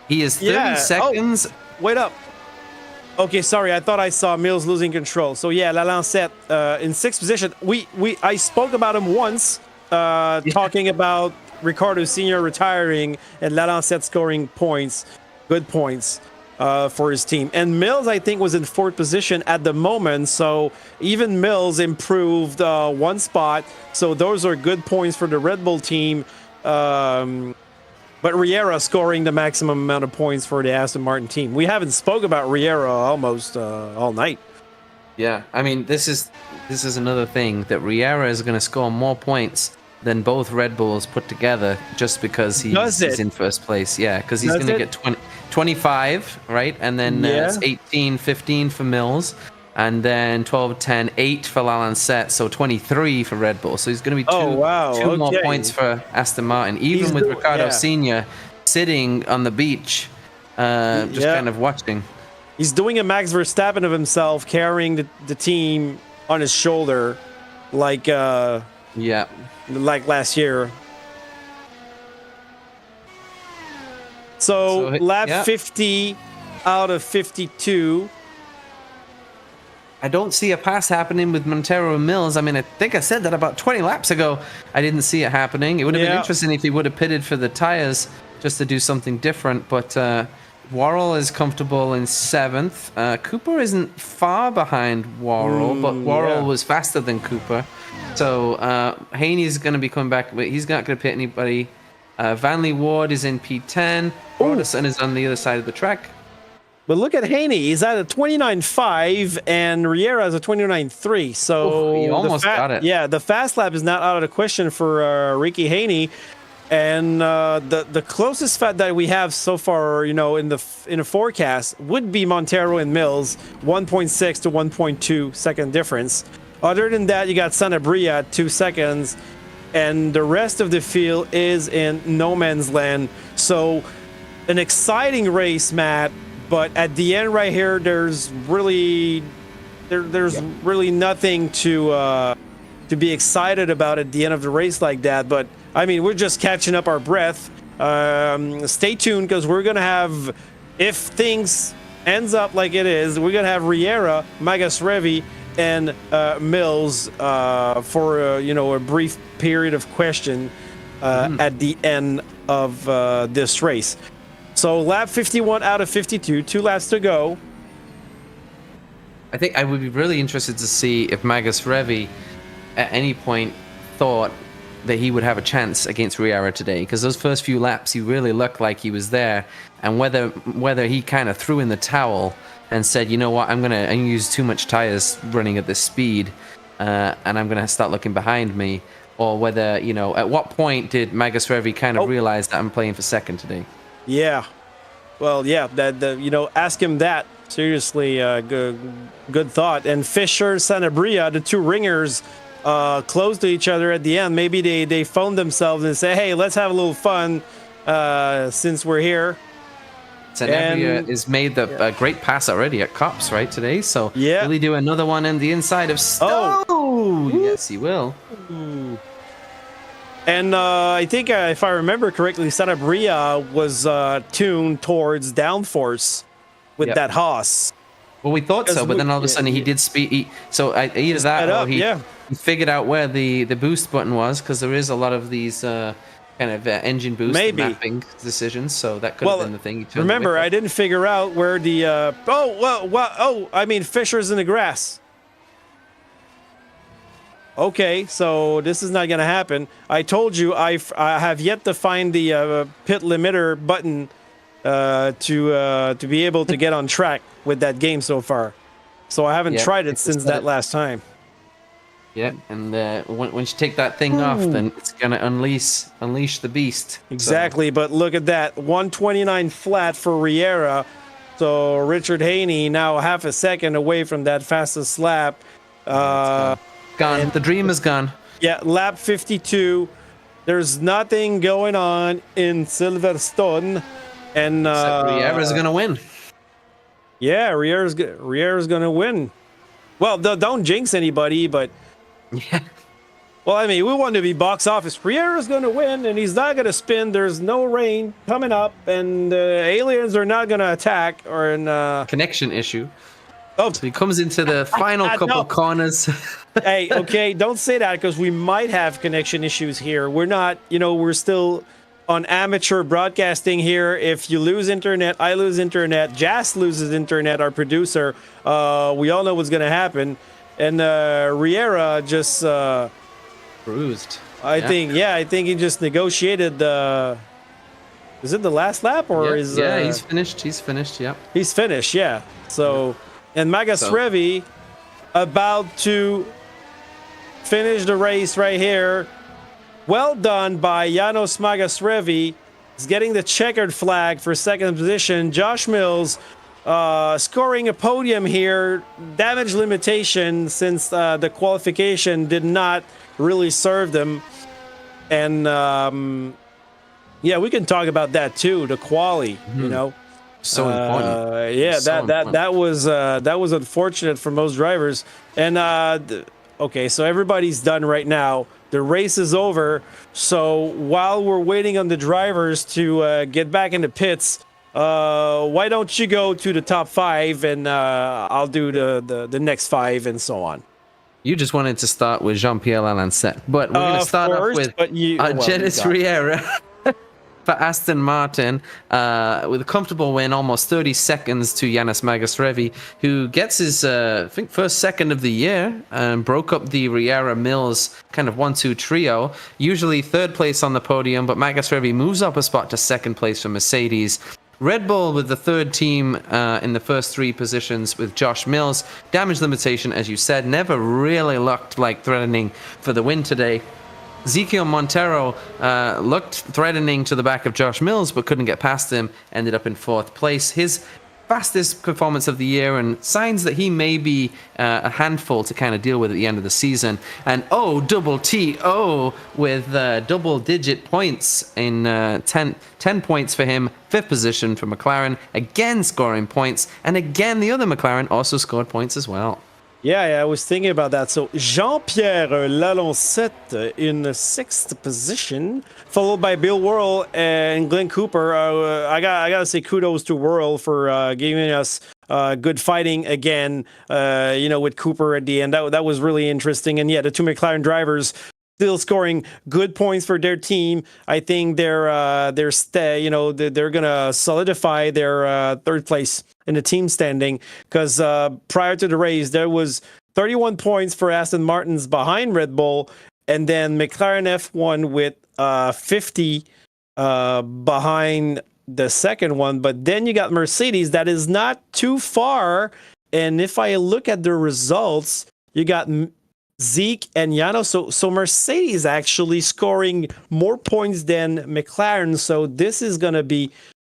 he is 30 Yeah. seconds. Wait up. Okay, sorry. I thought I saw Mills losing control. So yeah, Lalancette in 6th position. I spoke about him once, talking about Ricardo Sr. retiring and Lalancette scoring points, good points for his team. And Mills, I think, was in 4th position at the moment. So even Mills improved 1 spot. So those are good points for the Red Bull team. But Riera scoring the maximum amount of points for the Aston Martin team. We haven't spoke about Riera almost all night. Yeah, I mean, this is another thing that Riera is going to score more points than both Red Bulls put together just because he's in first place. Yeah, because he's going to get 25, right? And then it's 18, 15 for Mills. And then 12, 10, 8 for Lalancette, so 23 for Red Bull. So he's going to be two more points for Aston Martin, even with Ricardo Sr. sitting on the beach, just kind of watching. He's doing a Max Verstappen of himself, carrying the team on his shoulder, like last year. So lap 50 out of 52. I don't see a pass happening with Montero and Mills. I mean, I think I said that about 20 laps ago. I didn't see it happening. It would have been interesting if he would have pitted for the tires just to do something different. But Worrell is comfortable in 7th. Cooper isn't far behind Worrell, but Worrell was faster than Cooper. So Haney's going to be coming back, but he's not going to pit anybody. Vanley Ward is in P10. Broderson is on the other side of the track. But look at Haney. He's at a 29.5 and Riera is a 29.3. So he almost got it. Yeah, the fast lap is not out of the question for Ricky Haney. And the closest fat that we have so far, in the forecast would be Montero and Mills, 1.6 to 1.2 second difference. Other than that, you got Sanabria at 2 seconds, and the rest of the field is in no man's land. So an exciting race, Matt. But at the end right here, there's really nothing to be excited about at the end of the race like that. But I mean, we're just catching up our breath. Stay tuned, because we're gonna have, if things ends up like it is, we're gonna have Riera, Magas Revi, and Mills for a brief period of question at the end of this race. So lap 51 out of 52, 2 laps to go. I think I would be really interested to see if Magas Revi at any point thought that he would have a chance against Riera today, because those first few laps he really looked like he was there, and whether he kind of threw in the towel and said, you know what, I'm gonna use too much tires running at this speed, and I'm gonna start looking behind me, or whether, at what point did Magas Revi kind of realize that I'm playing for second today? Yeah, well, yeah, ask him that. Seriously, good thought. And Fisher, Sanabria, the two ringers, close to each other at the end. Maybe they phone themselves and say, hey, let's have a little fun since we're here. Sanabria has made a great pass already at Cops, right, today? So will he do another one in the inside of Stowe? Oh, yes, he will. Ooh. And I think, if I remember correctly, Sanabria was tuned towards downforce with that Haas. Well, we thought so, but then all of a sudden he did speed. So either that or he figured out where the boost button was, because there is a lot of these kind of engine boost mapping decisions. So that could have been the thing. Remember, I didn't figure out where the Fisher's in the grass. Okay, so this is not going to happen. I told you I have yet to find the pit limiter button to be able to get on track with that game so far. So I haven't tried it since that last time. Yeah, and once you take that thing off, then it's going to unleash the beast. Exactly, but look at that. 129 flat for Riera. So Richard Haney now half a second away from that fastest lap. Gone. The dream is gone. Yeah, lap 52. There's nothing going on in Silverstone, and Riera's gonna win. Yeah, Riera's gonna win. Well, don't jinx anybody, but Yeah. Well, I mean, we want to be box office. Riera's going to win, and he's not going to spin. There's no rain coming up, and aliens are not going to attack. Or in Connection issue. oh, So he comes into the final couple no. corners. Hey, okay, don't say that because we might have connection issues here. We're not, we're still on amateur broadcasting here. If you lose internet, I lose internet. Jas loses internet, our producer. We all know what's going to happen. And Riera just... bruised. I think he just negotiated the... Is it the last lap or is... Yeah, he's finished. He's finished, yeah. He's finished, yeah. So, and Magasrevi about to finish the race right here. Well done by Janos Magasrevi. He's getting the checkered flag for second position. Josh Mills scoring a podium here. Damage limitation since the qualification did not really serve them. And yeah, we can talk about that too. The quali, So important. Yeah, So that was unfortunate for most drivers. And okay, so everybody's done right now. The race is over. So while we're waiting on the drivers to get back into pits, why don't you go to the top 5 and I'll do the next 5 and so on. You just wanted to start with Jean-Pierre Lalancette, but we're going to start off with Jenis Riera for Aston Martin with a comfortable win, almost 30 seconds to Janis Magasrevi, who gets his, I think, first second of the year and broke up the Riera-Mills kind of 1-2 trio. Usually third place on the podium, but Magasrevi moves up a spot to second place for Mercedes. Red Bull with the third team in the first 3 positions with Josh Mills. Damage limitation, as you said, never really looked like threatening for the win today. Ezekiel Montero looked threatening to the back of Josh Mills, but couldn't get past him, ended up in 4th place. His fastest performance of the year, and signs that he may be a handful to kind of deal with at the end of the season. And double TO with double-digit points in 10 points for him, 5th position for McLaren, again scoring points, and again the other McLaren also scored points as well. Yeah, I was thinking about that. So Jean-Pierre Lalancette in the 6th position, followed by Bill Worrell and Glenn Cooper. I gotta say kudos to Worrell for giving us good fighting again. With Cooper at the end, that was really interesting. And yeah, the 2 McLaren drivers still scoring good points for their team. I think they're gonna solidify their 3rd place in the team standing, because prior to the race there was 31 points for Aston Martin's behind Red Bull, and then McLaren F1 with 50 behind the second one. But then you got Mercedes that is not too far, and if I look at the results, you got Zeke and Janos. So Mercedes actually scoring more points than McLaren. So this is going to be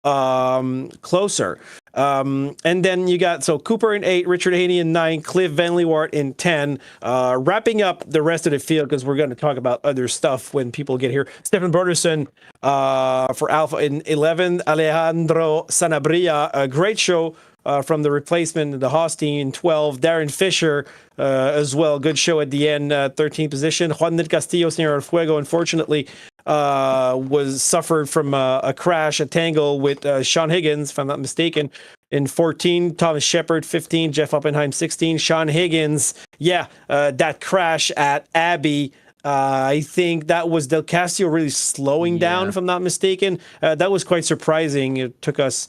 closer. And then you got Cooper in 8, Richard Haney in 9, Cliff Van Leeuwen in 10. Wrapping up the rest of the field, because we're going to talk about other stuff when people get here. Stefan Broderson for Alpha in 11, Alejandro Sanabria, a great show from the replacement, the Haas team in 12. Darren Fisher as well, good show at the end, 13th position. Juan del Castillo, Señor Fuego, unfortunately, suffered from a crash, a tangle with Sean Higgins, if I'm not mistaken, in 14. Thomas Shepard, 15. Jeff Oppenheim, 16. Sean Higgins, that crash at Abbey. I think that was Del Castillo really slowing down, if I'm not mistaken. That was quite surprising. It took us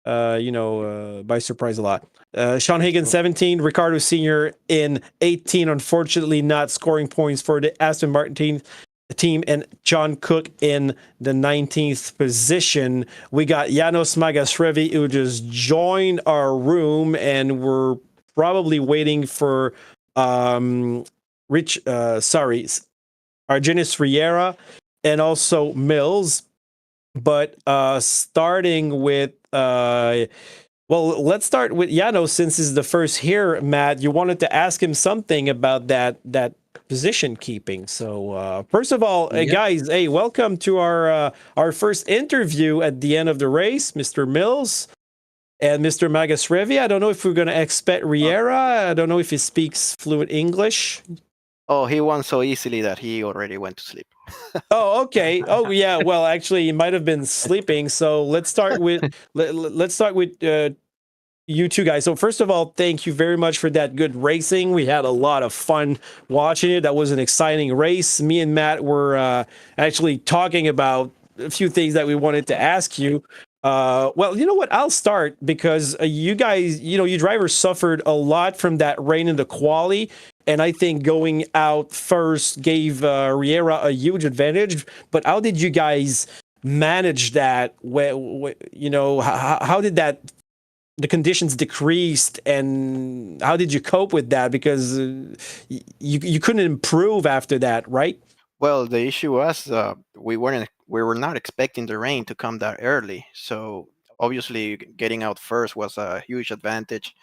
by surprise a lot. Sean Higgins, 17. Ricardo Sr. in 18. Unfortunately, not scoring points for the Aston Martin team, and John Cook in the 19th position. We got Janos Magasrevi, who just joined our room, and we're probably waiting for Argenis Riera and also Mills. But starting with let's start with Janos, since it's the first here. Matt, you wanted to ask him something about that position keeping. So first of all, guys, hey, welcome to our first interview at the end of the race, Mr. Mills and Mr. Magasrevi. I don't know if we're going to expect Riera. I don't know if he speaks fluent English. Oh, he won so easily that he already went to sleep. Oh, okay. Oh, yeah. Well, actually, he might have been sleeping. So let's start with let's start with you two guys. So first of all, thank you very much for that good racing. We had a lot of fun watching it. That was an exciting race. Me and Matt were actually talking about a few things that we wanted to ask you. Well, you know what? I'll start because you guys, you drivers suffered a lot from that rain in the quali. And I think going out first gave Riera a huge advantage. But how did you guys manage that? How did that the conditions decreased, and how did you cope with that? Because you couldn't improve after that, right? Well, the issue was we were not expecting the rain to come that early, so obviously getting out first was a huge advantage.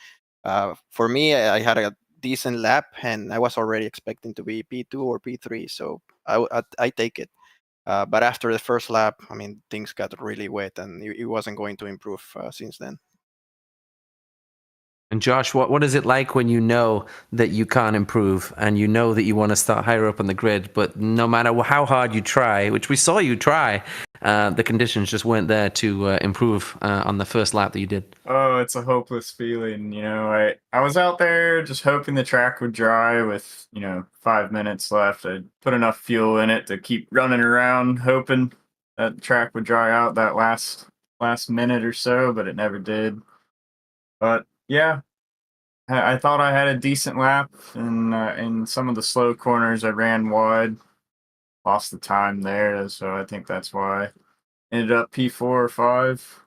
For me, I had a decent lap, and I was already expecting to be P2 or P3, so I take it. But after the first lap, I mean, things got really wet, and it wasn't going to improve since then. And Josh, what is it like when you know that you can't improve and you know that you want to start higher up on the grid, but no matter how hard you try, which we saw you try, the conditions just weren't there to improve on the first lap that you did? Oh, it's a hopeless feeling. I was out there just hoping the track would dry with, 5 minutes left. I'd put enough fuel in it to keep running around, hoping that the track would dry out that last minute or so, but it never did. But yeah, I thought I had a decent lap, and in some of the slow corners I ran wide, lost the time there, so I think that's why I ended up P4 or 5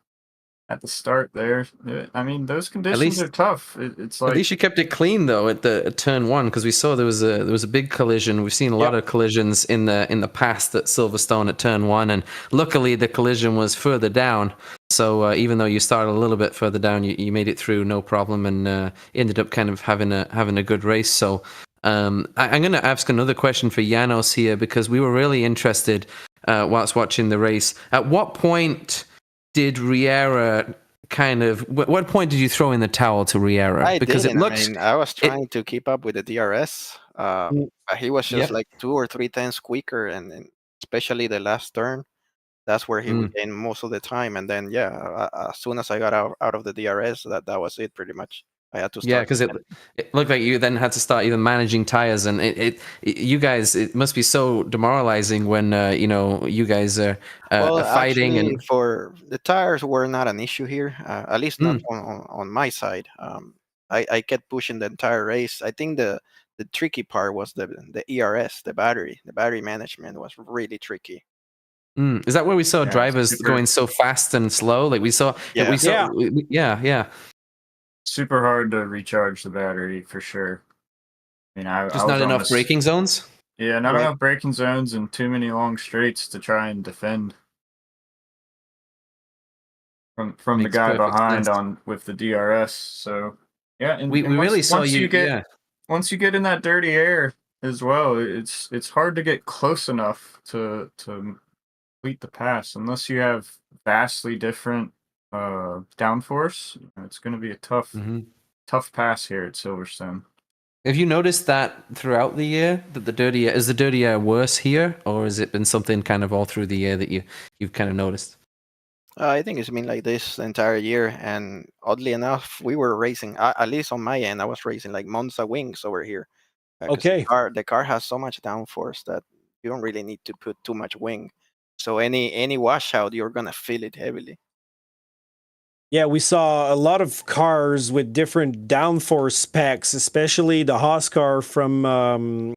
at the start there. I mean, those conditions are tough. It's like, At least you kept it clean though at turn one, because we saw there was a big collision. We've seen a lot of collisions in the past at Silverstone at turn one, and luckily the collision was further down. So even though you started a little bit further down, you made it through no problem, and ended up kind of having a good race. So I'm going to ask another question for Janos here, because we were really interested whilst watching the race. At what point did Riera what point did you throw in the towel to Riera? I Because didn't. it looks, I mean, I was trying to keep up with the DRS. But he was just like 2 or 3 times quicker, and especially the last turn, that's where he would gain most of the time. And then, as soon as I got out of the DRS, that was it pretty much. I had to start. yeah, because it looked like you then had to start even managing tires, and you guys, it must be so demoralizing when you guys are fighting. Actually, And for the tires were not an issue here, at least not on my side. I kept pushing the entire race. I think the tricky part was the ERS, the battery management was really tricky. Is that where we saw drivers super, going so fast and slow? Like we saw, yeah. super hard to recharge the battery for sure. I mean, I Just was not enough braking zones. Yeah, not enough braking zones and too many long straights to try and defend from the guy behind sense. with the DRS. So yeah, and, We really saw you. Once you get in that dirty air as well, it's hard to get close enough to complete the pass unless you have vastly different downforce. It's going to be a tough pass here at Silverstone. Have you noticed that throughout the year that the dirty air worse here, or has it been something kind of all through the year that you've kind of noticed? I think it's been like this the entire year, and oddly enough, we were racing. At least on my end, I was racing like Monza wings over here. 'Cause Okay. the car has so much downforce that you don't really need to put too much wing. So any washout, you're gonna feel it heavily. Yeah, we saw a lot of cars with different downforce specs, especially the Haas car from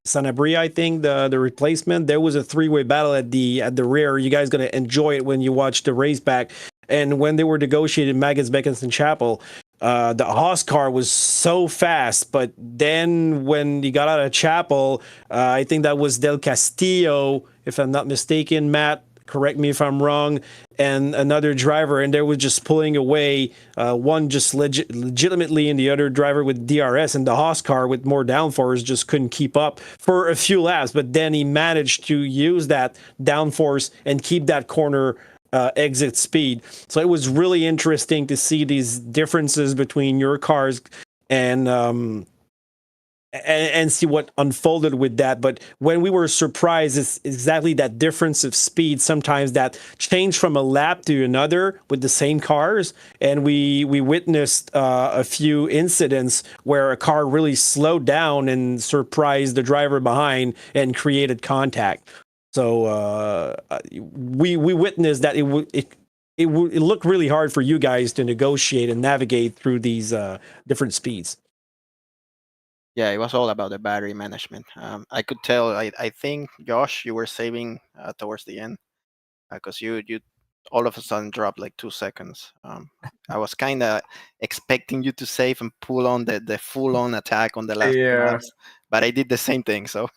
Sanabria, I think, the replacement. There was a three-way battle at the rear. You guys gonna enjoy it when you watch the race back. And when they were negotiating Magus Beckinston Chapel, the Haas car was so fast, but then when he got out of Chapel, I think that was Del Castillo, if I'm not mistaken, Matt. Correct me if I'm wrong, and another driver, and they were just pulling away, one just legitimately, and the other driver with DRS, and the Haas car with more downforce just couldn't keep up for a few laps, but then he managed to use that downforce and keep that corner exit speed. So it was really interesting to see these differences between your cars and and see what unfolded with that. But when we were surprised, it's exactly that difference of speed. Sometimes that change from a lap to another with the same cars, and we witnessed a few incidents where a car really slowed down and surprised the driver behind and created contact. So we witnessed that it looked really hard for you guys to negotiate and navigate through these different speeds. Yeah, it was all about the battery management. I could tell. I think Josh, you were saving towards the end because you all of a sudden dropped like 2 seconds. I was kind of expecting you to save and pull on the full on attack on the last Yeah. laps, but I did the same thing. So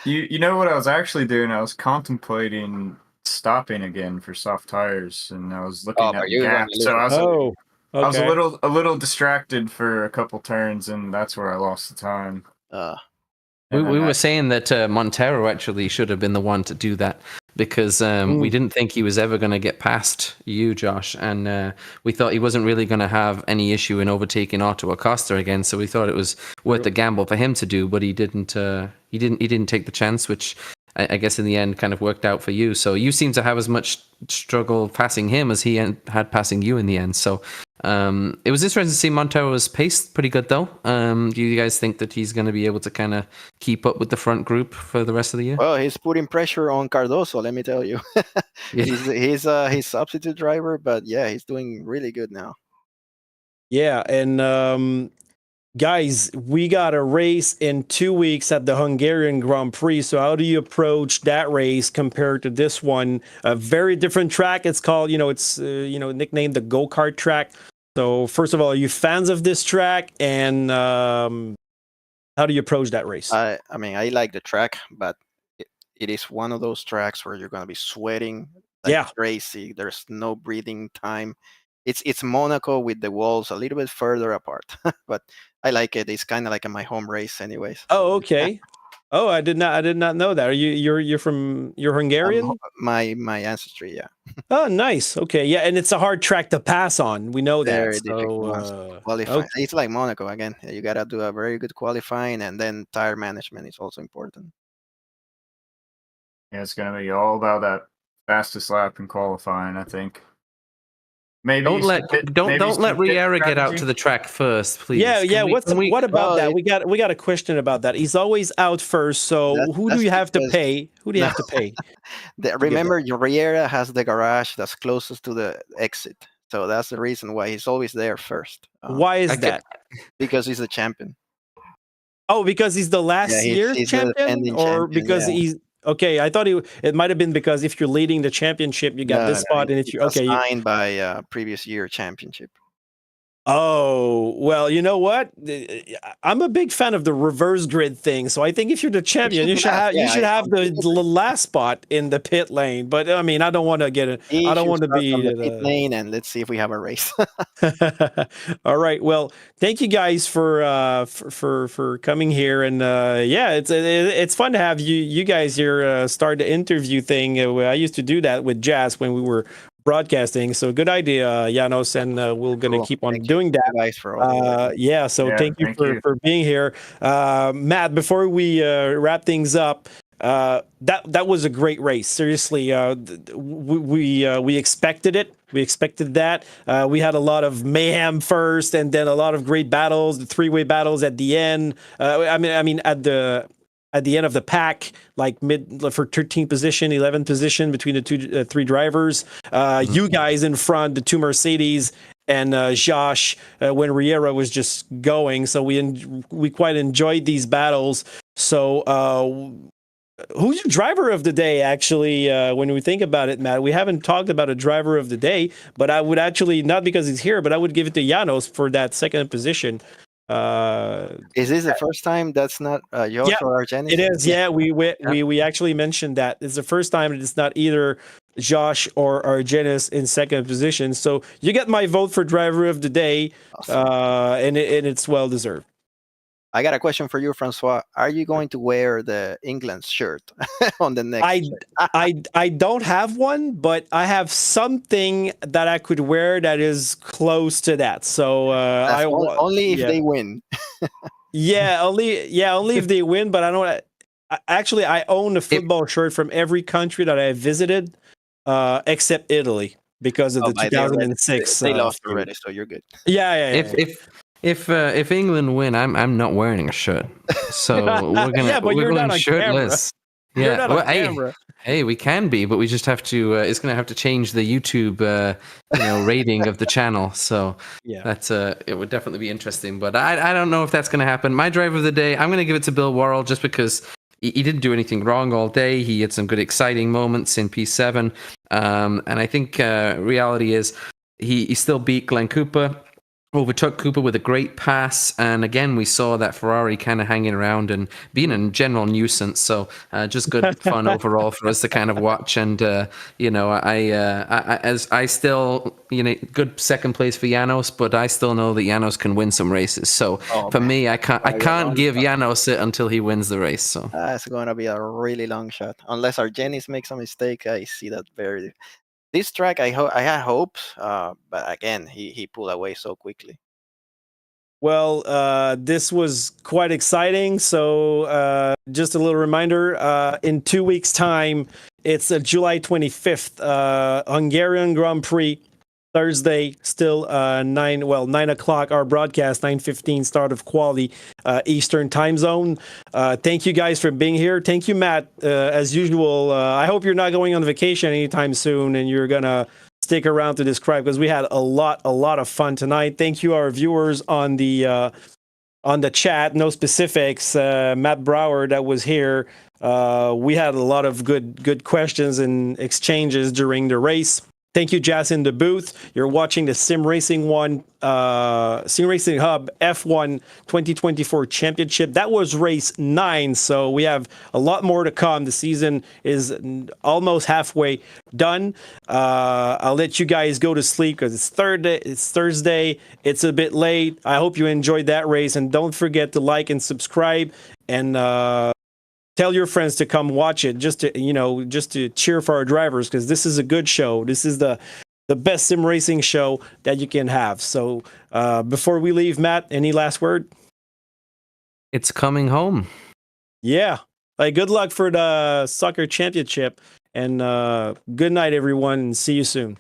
You know what I was actually doing? I was contemplating stopping again for soft tires, and I was looking at but the you were gap. gonna lose So it. I was Oh, I was okay. a little distracted for a couple turns, and that's where I lost the time. We And then were I- saying that Montero actually should have been the one to do that because we didn't think he was ever going to get past you, Josh, and we thought he wasn't really going to have any issue in overtaking Otto Acosta again. So we thought it was worth the gamble for him to do, but he didn't. He didn't take the chance, which I guess in the end kind of worked out for you. So you seem to have as much struggle passing him as he had passing you in the end. So it was interesting to see Montero's pace pretty good though. Do you guys think that he's going to be able to kind of keep up with the front group for the rest of the year? Well, he's putting pressure on Cardoso. Let me tell you, Yeah. he's substitute driver, but yeah, he's doing really good now. Yeah, and guys, we got a race in 2 weeks at the Hungarian Grand Prix. So how do you approach that race compared to this one? A very different track. It's called, it's nicknamed the go-kart track. So first of all, are you fans of this track? And how do you approach that race? I mean, I like the track, but it is one of those tracks where you're gonna be sweating like crazy. There's no breathing time. It's Monaco with the walls a little bit further apart, but I like it. It's kind of like my home race, anyways. Oh, okay. Oh, I did not know that. Are you're Hungarian? My ancestry, yeah. Oh, nice. Okay, yeah, and it's a hard track to pass on. We know that. Very difficult ones. Qualifying. Okay. It's like Monaco again. You gotta do a very good qualifying, and then tire management is also important. Yeah, it's gonna be all about that fastest lap in qualifying, I think. Maybe Don't let Riera get out to the track first, please. Yeah. What about that? We got a question about that. He's always out first. So who do you have to pay? Who do you have to pay? Remember, Riera has the garage that's closest to the exit, so that's the reason why he's always there first. Why is that? Because he's the champion. Oh, because he's the last year's champion, or because he's. Okay, I thought it might have been because if you're leading the championship, you got this spot, and if you're assigned by previous year championship. Oh, well, you know what? I'm a big fan of the reverse grid thing. So I think if you're the champion, you should have the last spot in the pit lane. But I mean, I don't want to get it. I don't want to be in the pit lane, and let's see if we have a race. All right. Well, thank you guys for coming here, and it's fun to have you guys here start the interview thing. I used to do that with Jazz when we were broadcasting. So good idea, Janos, and we're going to keep on doing that. Thanks for all thank you for being here. Matt, before we wrap things up, that was a great race. Seriously, we expected it. We expected that. We had a lot of mayhem first, and then a lot of great battles, the three-way battles at the end. At the end of the pack, like mid for 13th position, 11th position between the three drivers. You guys in front, the two Mercedes, and Josh when Riera was just going. So we quite enjoyed these battles. So who's your driver of the day? Actually, when we think about it, Matt, we haven't talked about a driver of the day, but I would actually, not because he's here, but I would give it to Janos for that second position. Is this the first time that's not Josh or Argenis? It is. Yeah, we actually mentioned that it's the first time it's not either Josh or Argenis in second position. So you get my vote for driver of the day, awesome. and it's well deserved. I got a question for you, Francois. Are you going to wear the England shirt on the next? I don't have one, but I have something that I could wear that is close to that. So only if they win. only if they win. But I don't. Actually, I own a football shirt from every country that I visited, except Italy, because of Oh, the but they already 2006. they lost feud. already, so you're good. If England win, I'm not wearing a shirt. So we're Yeah, but we're you're going not on shirtless. You're Yeah, not well, on camera. hey, we can be, but we just have to. It's going to have to change the YouTube, rating of the channel. So Yeah. that's it would definitely be interesting. But I don't know if that's going to happen. My driver of the day, I'm going to give it to Bill Worrell just because he didn't do anything wrong all day. He had some good, exciting moments in P7, and I think reality is he still beat Glenn Cooper. Overtook Cooper with a great pass, and again we saw that Ferrari kind of hanging around and being a general nuisance. So just good fun overall for us to kind of watch. And I still good second place for Janos, but I still know that Janos can win some races. So for me, I can't give Janos it until he wins the race. So it's going to be a really long shot, unless Argenis makes a mistake. I see that very. This track, I had hopes, but again, he pulled away so quickly. Well, this was quite exciting. So just a little reminder, in 2 weeks' time, it's July 25th, Hungarian Grand Prix, Thursday, still 9 o'clock, our broadcast, 9:15 start of quali, Eastern time zone. Thank you guys for being here. Thank you, Matt. As usual, I hope you're not going on vacation anytime soon and you're going to stick around to describe, because we had a lot of fun tonight. Thank you, our viewers on the chat. No specifics. Matt Brower that was here. We had a lot of good questions and exchanges during the race. Thank you, Jazz, in the booth. You're watching the SimRacingHub F1 2024 Championship. That was race 9, so we have a lot more to come. The season is almost halfway done. I'll let you guys go to sleep because it's Thursday. It's a bit late. I hope you enjoyed that race, and don't forget to like and subscribe, and tell your friends to come watch it, just to cheer for our drivers, because this is a good show. This is the best sim racing show that you can have. So before we leave, Matt, any last word? It's coming home. Yeah. Good luck for the soccer championship, and good night, everyone, and see you soon.